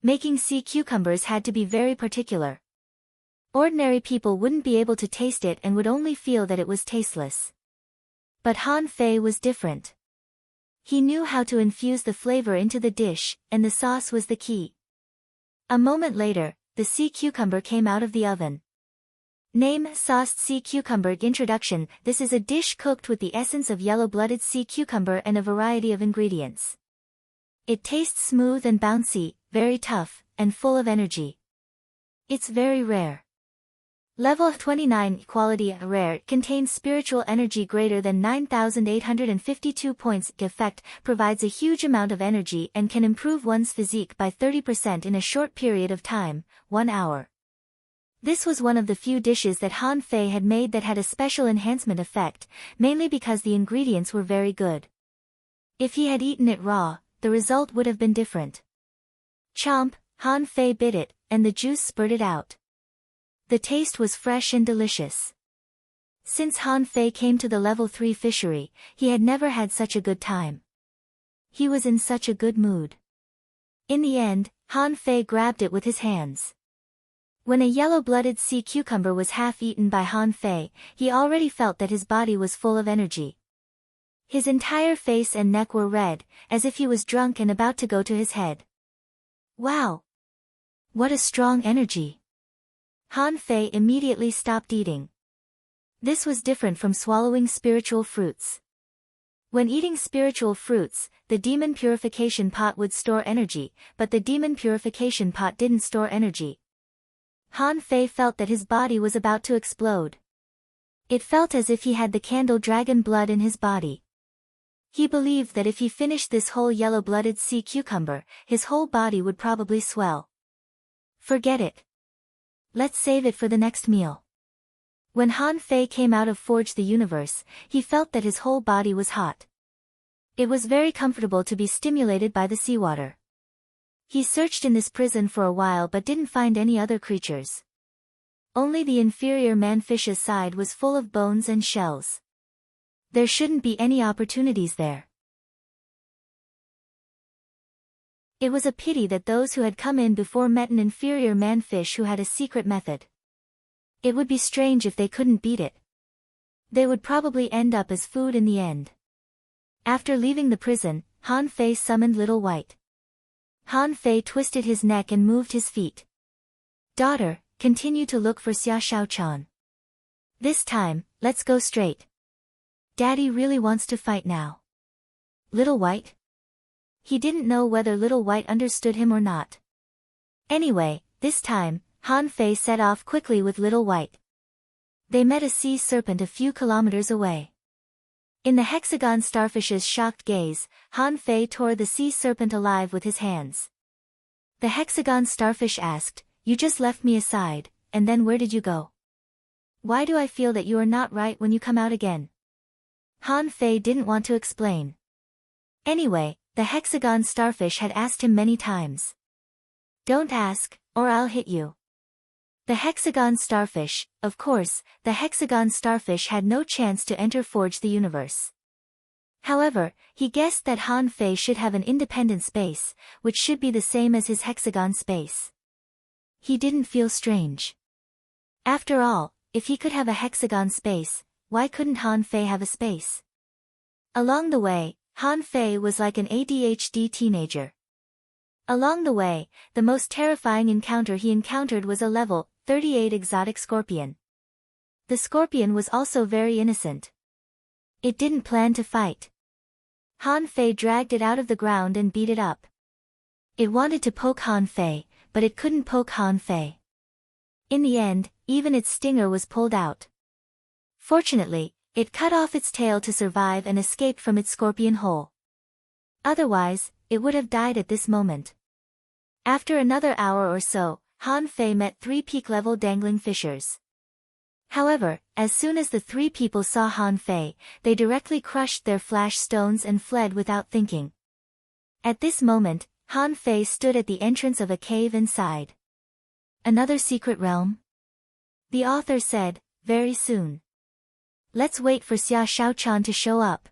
Making sea cucumbers had to be very particular. Ordinary people wouldn't be able to taste it and would only feel that it was tasteless. But Han Fei was different. He knew how to infuse the flavor into the dish, and the sauce was the key. A moment later, the sea cucumber came out of the oven. Name: Sauced Sea Cucumber. Introduction: This is a dish cooked with the essence of yellow-blooded sea cucumber and a variety of ingredients. It tastes smooth and bouncy, very tough, and full of energy. It's very rare. Level 29 Quality Rare. Contains spiritual energy greater than 9,852 points. Effect: provides a huge amount of energy and can improve one's physique by 30% in a short period of time, 1 hour. This was one of the few dishes that Han Fei had made that had a special enhancement effect, mainly because the ingredients were very good. If he had eaten it raw, the result would have been different. Chomp! Han Fei bit it, and the juice spurted out. The taste was fresh and delicious. Since Han Fei came to the level 3 fishery, he had never had such a good time. He was in such a good mood. In the end, Han Fei grabbed it with his hands. When a yellow-blooded sea cucumber was half-eaten by Han Fei, he already felt that his body was full of energy. His entire face and neck were red, as if he was drunk and about to go to his head. Wow! What a strong energy! Han Fei immediately stopped eating. This was different from swallowing spiritual fruits. When eating spiritual fruits, the demon purification pot would store energy, but the demon purification pot didn't store energy. Han Fei felt that his body was about to explode. It felt as if he had the candle dragon blood in his body. He believed that if he finished this whole yellow-blooded sea cucumber, his whole body would probably swell. Forget it. Let's save it for the next meal. When Han Fei came out of Forge the Universe, he felt that his whole body was hot. It was very comfortable to be stimulated by the seawater. He searched in this prison for a while but didn't find any other creatures. Only the inferior man-fish's side was full of bones and shells. There shouldn't be any opportunities there. It was a pity that those who had come in before met an inferior man-fish who had a secret method. It would be strange if they couldn't beat it. They would probably end up as food in the end. After leaving the prison, Han Fei summoned Little White. Han Fei twisted his neck and moved his feet. Daughter, continue to look for Xia Shaochan. This time, let's go straight. Daddy really wants to fight now. Little White? He didn't know whether Little White understood him or not. Anyway, this time, Han Fei set off quickly with Little White. They met a sea serpent a few kilometers away. In the hexagon starfish's shocked gaze, Han Fei tore the sea serpent alive with his hands. The hexagon starfish asked, "You just left me aside, and then where did you go? Why do I feel that you are not right when you come out again?" Han Fei didn't want to explain. Anyway, the hexagon starfish had asked him many times. "Don't ask, or I'll hit you." The hexagon starfish, of course, the hexagon starfish had no chance to enter Forge the Universe. However, he guessed that Han Fei should have an independent space, which should be the same as his hexagon space. He didn't feel strange. After all, if he could have a hexagon space, why couldn't Han Fei have a space? Along the way, Han Fei was like an ADHD teenager. Along the way, the most terrifying encounter he encountered was a level 38 exotic scorpion. The scorpion was also very innocent. It didn't plan to fight. Han Fei dragged it out of the ground and beat it up. It wanted to poke Han Fei, but it couldn't poke Han Fei. In the end, even its stinger was pulled out. Fortunately, it cut off its tail to survive and escape from its scorpion hole. Otherwise, it would have died at this moment. After another hour or so, Han Fei met 3 peak-level dangling fishers. However, as soon as the 3 people saw Han Fei, they directly crushed their flash stones and fled without thinking. At this moment, Han Fei stood at the entrance of a cave and sighed. Another secret realm? The author said, very soon. Let's wait for Xia Shaochan to show up.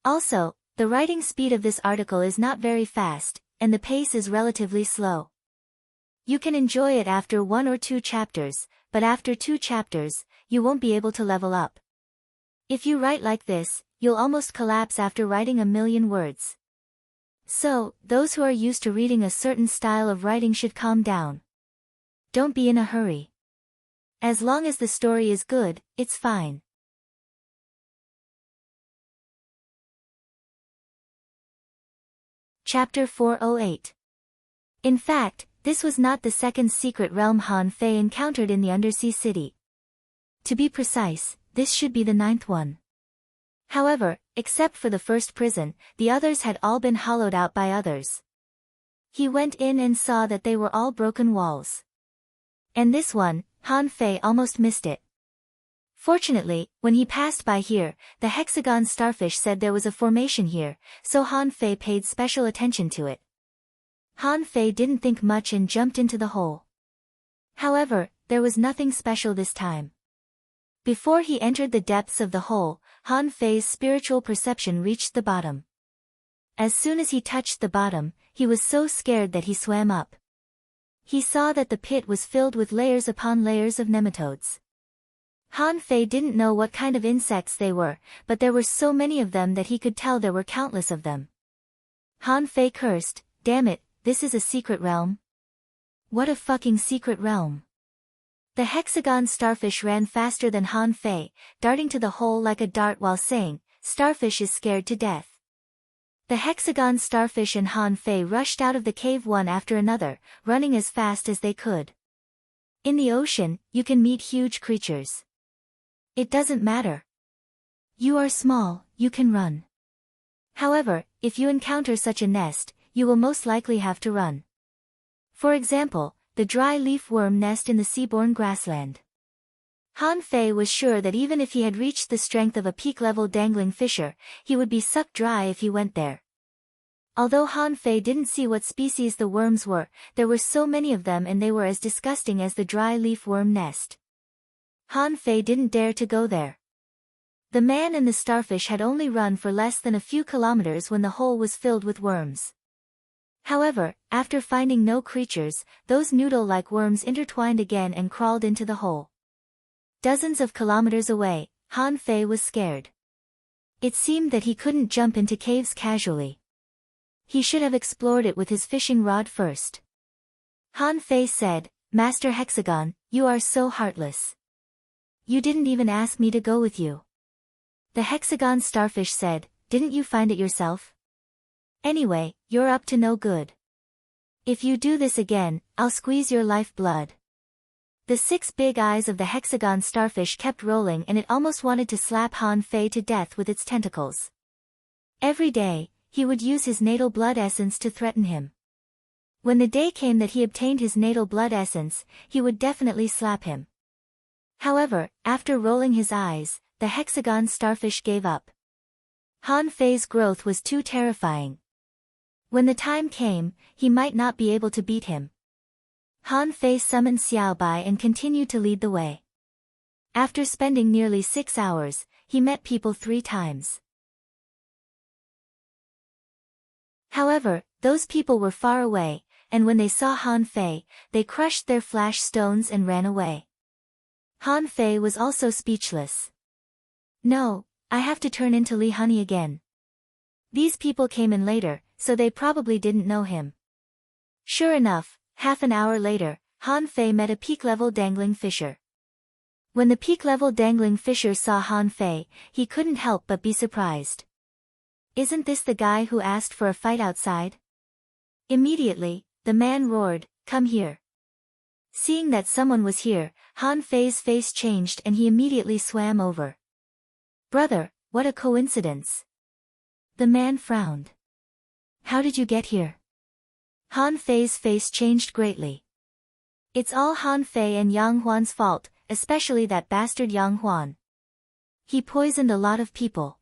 Also, the writing speed of this article is not very fast, and the pace is relatively slow. You can enjoy it after 1 or 2 chapters, but after 2 chapters, you won't be able to level up. If you write like this, you'll almost collapse after writing 1,000,000 words. So, those who are used to reading a certain style of writing should calm down. Don't be in a hurry. As long as the story is good, it's fine. Chapter 408. In fact, this was not the second secret realm Han Fei encountered in the undersea city. To be precise, this should be the 9th one. However, except for the first prison, the others had all been hollowed out by others. He went in and saw that they were all broken walls. And this one, Han Fei almost missed it. Fortunately, when he passed by here, the hexagon starfish said there was a formation here, so Han Fei paid special attention to it. Han Fei didn't think much and jumped into the hole. However, there was nothing special this time. Before he entered the depths of the hole, Han Fei's spiritual perception reached the bottom. As soon as he touched the bottom, he was so scared that he swam up. He saw that the pit was filled with layers upon layers of nematodes. Han Fei didn't know what kind of insects they were, but there were so many of them that he could tell there were countless of them. Han Fei cursed, damn it, this is a secret realm? What a fucking secret realm. The hexagon starfish ran faster than Han Fei, darting to the hole like a dart while saying, "Starfish is scared to death." The hexagon starfish and Han Fei rushed out of the cave one after another, running as fast as they could. In the ocean, you can meet huge creatures. It doesn't matter. You are small, you can run. However, if you encounter such a nest, you will most likely have to run. For example, the dry leaf worm nest in the seaborne grassland. Han Fei was sure that even if he had reached the strength of a peak-level dangling fisher, he would be sucked dry if he went there. Although Han Fei didn't see what species the worms were, there were so many of them and they were as disgusting as the dry leaf worm nest. Han Fei didn't dare to go there. The man and the starfish had only run for less than a few kilometers when the hole was filled with worms. However, after finding no creatures, those noodle-like worms intertwined again and crawled into the hole. Dozens of kilometers away, Han Fei was scared. It seemed that he couldn't jump into caves casually. He should have explored it with his fishing rod first. Han Fei said, "Master Hexagon, you are so heartless. You didn't even ask me to go with you." The hexagon starfish said, "Didn't you find it yourself? Anyway, you're up to no good. If you do this again, I'll squeeze your life blood." The 6 big eyes of the hexagon starfish kept rolling and it almost wanted to slap Han Fei to death with its tentacles. Every day, he would use his natal blood essence to threaten him. When the day came that he obtained his natal blood essence, he would definitely slap him. However, after rolling his eyes, the hexagon starfish gave up. Han Fei's growth was too terrifying. When the time came, he might not be able to beat him. Han Fei summoned Xiaobai and continued to lead the way. After spending nearly 6 hours, he met people 3 times. However, those people were far away, and when they saw Han Fei, they crushed their flash stones and ran away. Han Fei was also speechless. No, I have to turn into Li Honey again. These people came in later, so they probably didn't know him. Sure enough, half an hour later, Han Fei met a peak-level dangling fisher. When the peak-level dangling fisher saw Han Fei, he couldn't help but be surprised. Isn't this the guy who asked for a fight outside? Immediately, the man roared, "Come here." Seeing that someone was here, Han Fei's face changed and he immediately swam over. "Brother, what a coincidence." The man frowned. "How did you get here?" Han Fei's face changed greatly. "It's all Han Fei and Yang Huan's fault, especially that bastard Yang Huan. He poisoned a lot of people.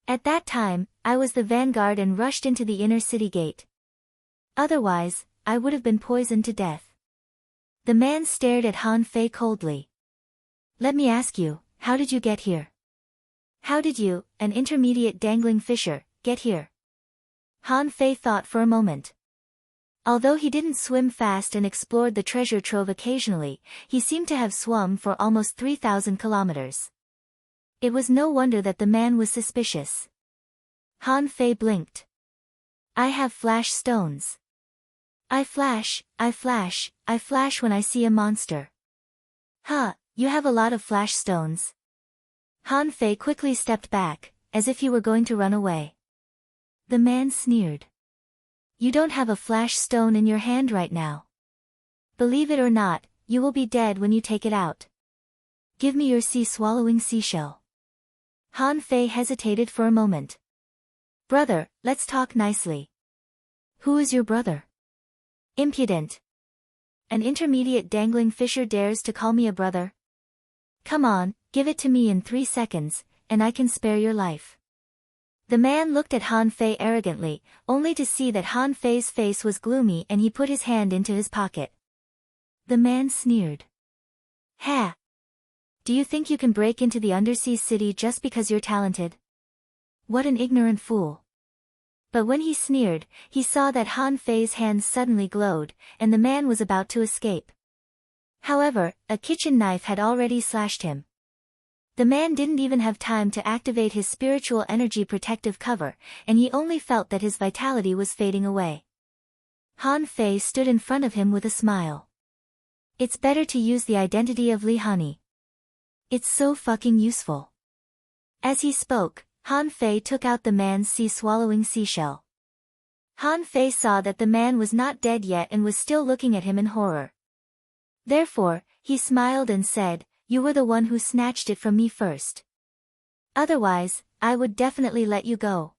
At that time, I was the vanguard and rushed into the inner city gate. Otherwise, I would have been poisoned to death." The man stared at Han Fei coldly. "Let me ask you, how did you get here? How did you, an intermediate dangling fisher, get here?" Han Fei thought for a moment. Although he didn't swim fast and explored the treasure trove occasionally, he seemed to have swum for almost 3,000 kilometers. It was no wonder that the man was suspicious. Han Fei blinked. "I have flash stones. I flash when I see a monster." "Huh, you have a lot of flash stones." Han Fei quickly stepped back, as if he were going to run away. The man sneered. "You don't have a flash stone in your hand right now. Believe it or not, you will be dead when you take it out. Give me your sea-swallowing seashell." Han Fei hesitated for a moment. "Brother, let's talk nicely." "Who is your brother?" "Impudent. An intermediate dangling fisher dares to call me a brother? Come on, give it to me in 3 seconds, and I can spare your life." The man looked at Han Fei arrogantly, only to see that Han Fei's face was gloomy and he put his hand into his pocket. The man sneered. "Ha! Do you think you can break into the undersea city just because you're talented? What an ignorant fool." But when he sneered, he saw that Han Fei's hands suddenly glowed, and the man was about to escape. However, a kitchen knife had already slashed him. The man didn't even have time to activate his spiritual energy protective cover, and he only felt that his vitality was fading away. Han Fei stood in front of him with a smile. "It's better to use the identity of Li Hani. It's so fucking useful." As he spoke, Han Fei took out the man's sea-swallowing seashell. Han Fei saw that the man was not dead yet and was still looking at him in horror. Therefore, he smiled and said, "You were the one who snatched it from me first. Otherwise, I would definitely let you go."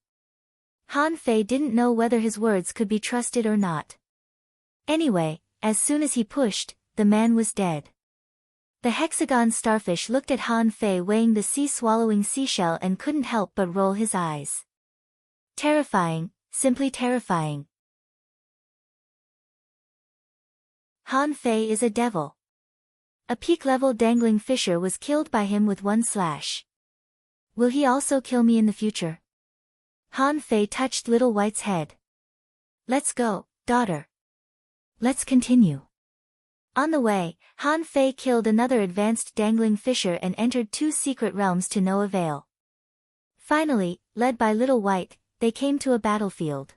Han Fei didn't know whether his words could be trusted or not. Anyway, as soon as he pushed, the man was dead. The hexagon starfish looked at Han Fei weighing the sea-swallowing seashell and couldn't help but roll his eyes. Terrifying, simply terrifying. Han Fei is a devil. A peak-level dangling fisher was killed by him with one slash. Will he also kill me in the future? Han Fei touched Little White's head. "Let's go, daughter. Let's continue." On the way, Han Fei killed another advanced dangling fisher and entered 2 secret realms to no avail. Finally, led by Little White, they came to a battlefield.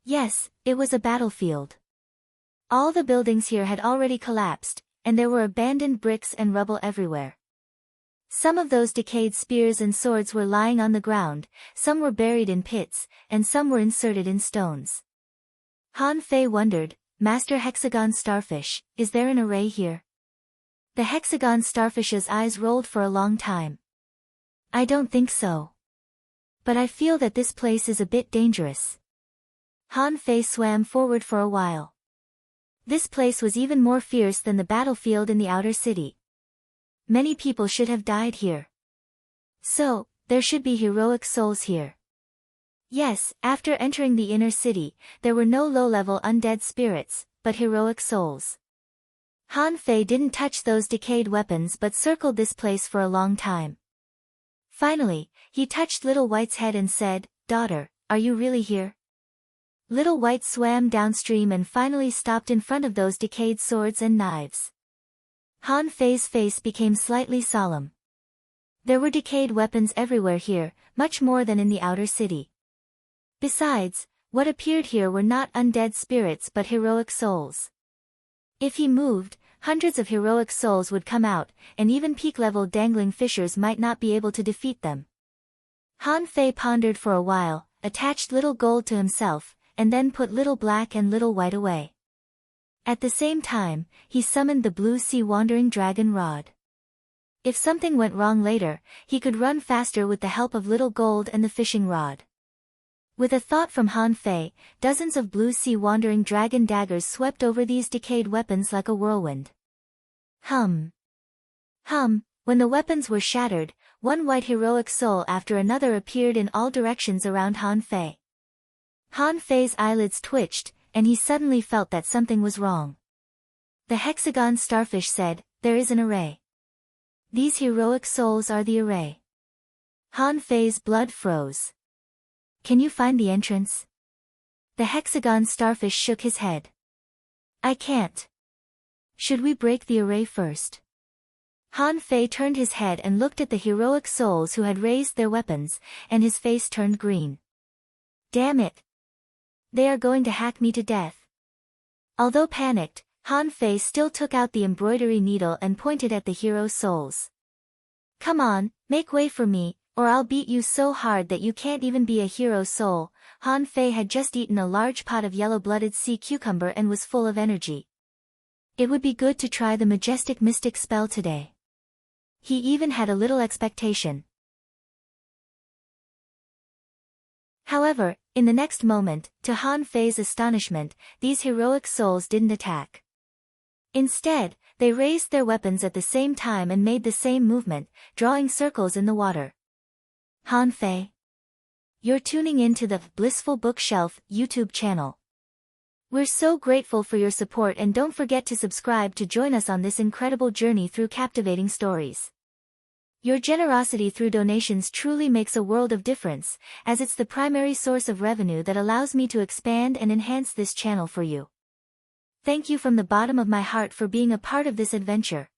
Yes, it was a battlefield. All the buildings here had already collapsed, and there were abandoned bricks and rubble everywhere. Some of those decayed spears and swords were lying on the ground, some were buried in pits, and some were inserted in stones. Han Fei wondered, "Master Hexagon Starfish, is there an array here?" The Hexagon Starfish's eyes rolled for a long time. "I don't think so. But I feel that this place is a bit dangerous." Han Fei swam forward for a while. This place was even more fierce than the battlefield in the outer city. Many people should have died here. So, there should be heroic souls here. Yes, after entering the inner city, there were no low-level undead spirits, but heroic souls. Han Fei didn't touch those decayed weapons but circled this place for a long time. Finally, he touched Little White's head and said, "Daughter, are you really here?" Little White swam downstream and finally stopped in front of those decayed swords and knives. Han Fei's face became slightly solemn. There were decayed weapons everywhere here, much more than in the outer city. Besides, What appeared here were not undead spirits but heroic souls. If he moved, hundreds of heroic souls would come out, and even peak-level dangling fishers might not be able to defeat them. Han Fei pondered for a while, attached Little Gold to himself, and then put Little Black and Little White away. At the same time, he summoned the Blue Sea Wandering Dragon Rod. If something went wrong later, he could run faster with the help of Little Gold and the fishing rod. With a thought from Han Fei, dozens of Blue Sea Wandering Dragon daggers swept over these decayed weapons like a whirlwind. Hum. When the weapons were shattered, one white heroic soul after another appeared in all directions around Han Fei. Han Fei's eyelids twitched, and he suddenly felt that something was wrong. The hexagon starfish said, "There is an array. These heroic souls are the array." Han Fei's blood froze. "Can you find the entrance?" The hexagon starfish shook his head. "I can't. Should we break the array first?" Han Fei turned his head and looked at the heroic souls who had raised their weapons, and his face turned green. "Damn it! They are going to hack me to death." Although panicked, Han Fei still took out the embroidery needle and pointed at the hero souls. "Come on, make way for me, or I'll beat you so hard that you can't even be a hero soul." Han Fei had just eaten a large pot of yellow-blooded sea cucumber and was full of energy. It would be good to try the majestic mystic spell today. He even had a little expectation. However, in the next moment, to Han Fei's astonishment, these heroic souls didn't attack. Instead, they raised their weapons at the same time and made the same movement, drawing circles in the water. Han Fei. You're tuning in to the Blissful Bookshelf YouTube channel. We're so grateful for your support, and don't forget to subscribe to join us on this incredible journey through captivating stories. Your generosity through donations truly makes a world of difference, as it's the primary source of revenue that allows me to expand and enhance this channel for you. Thank you from the bottom of my heart for being a part of this adventure.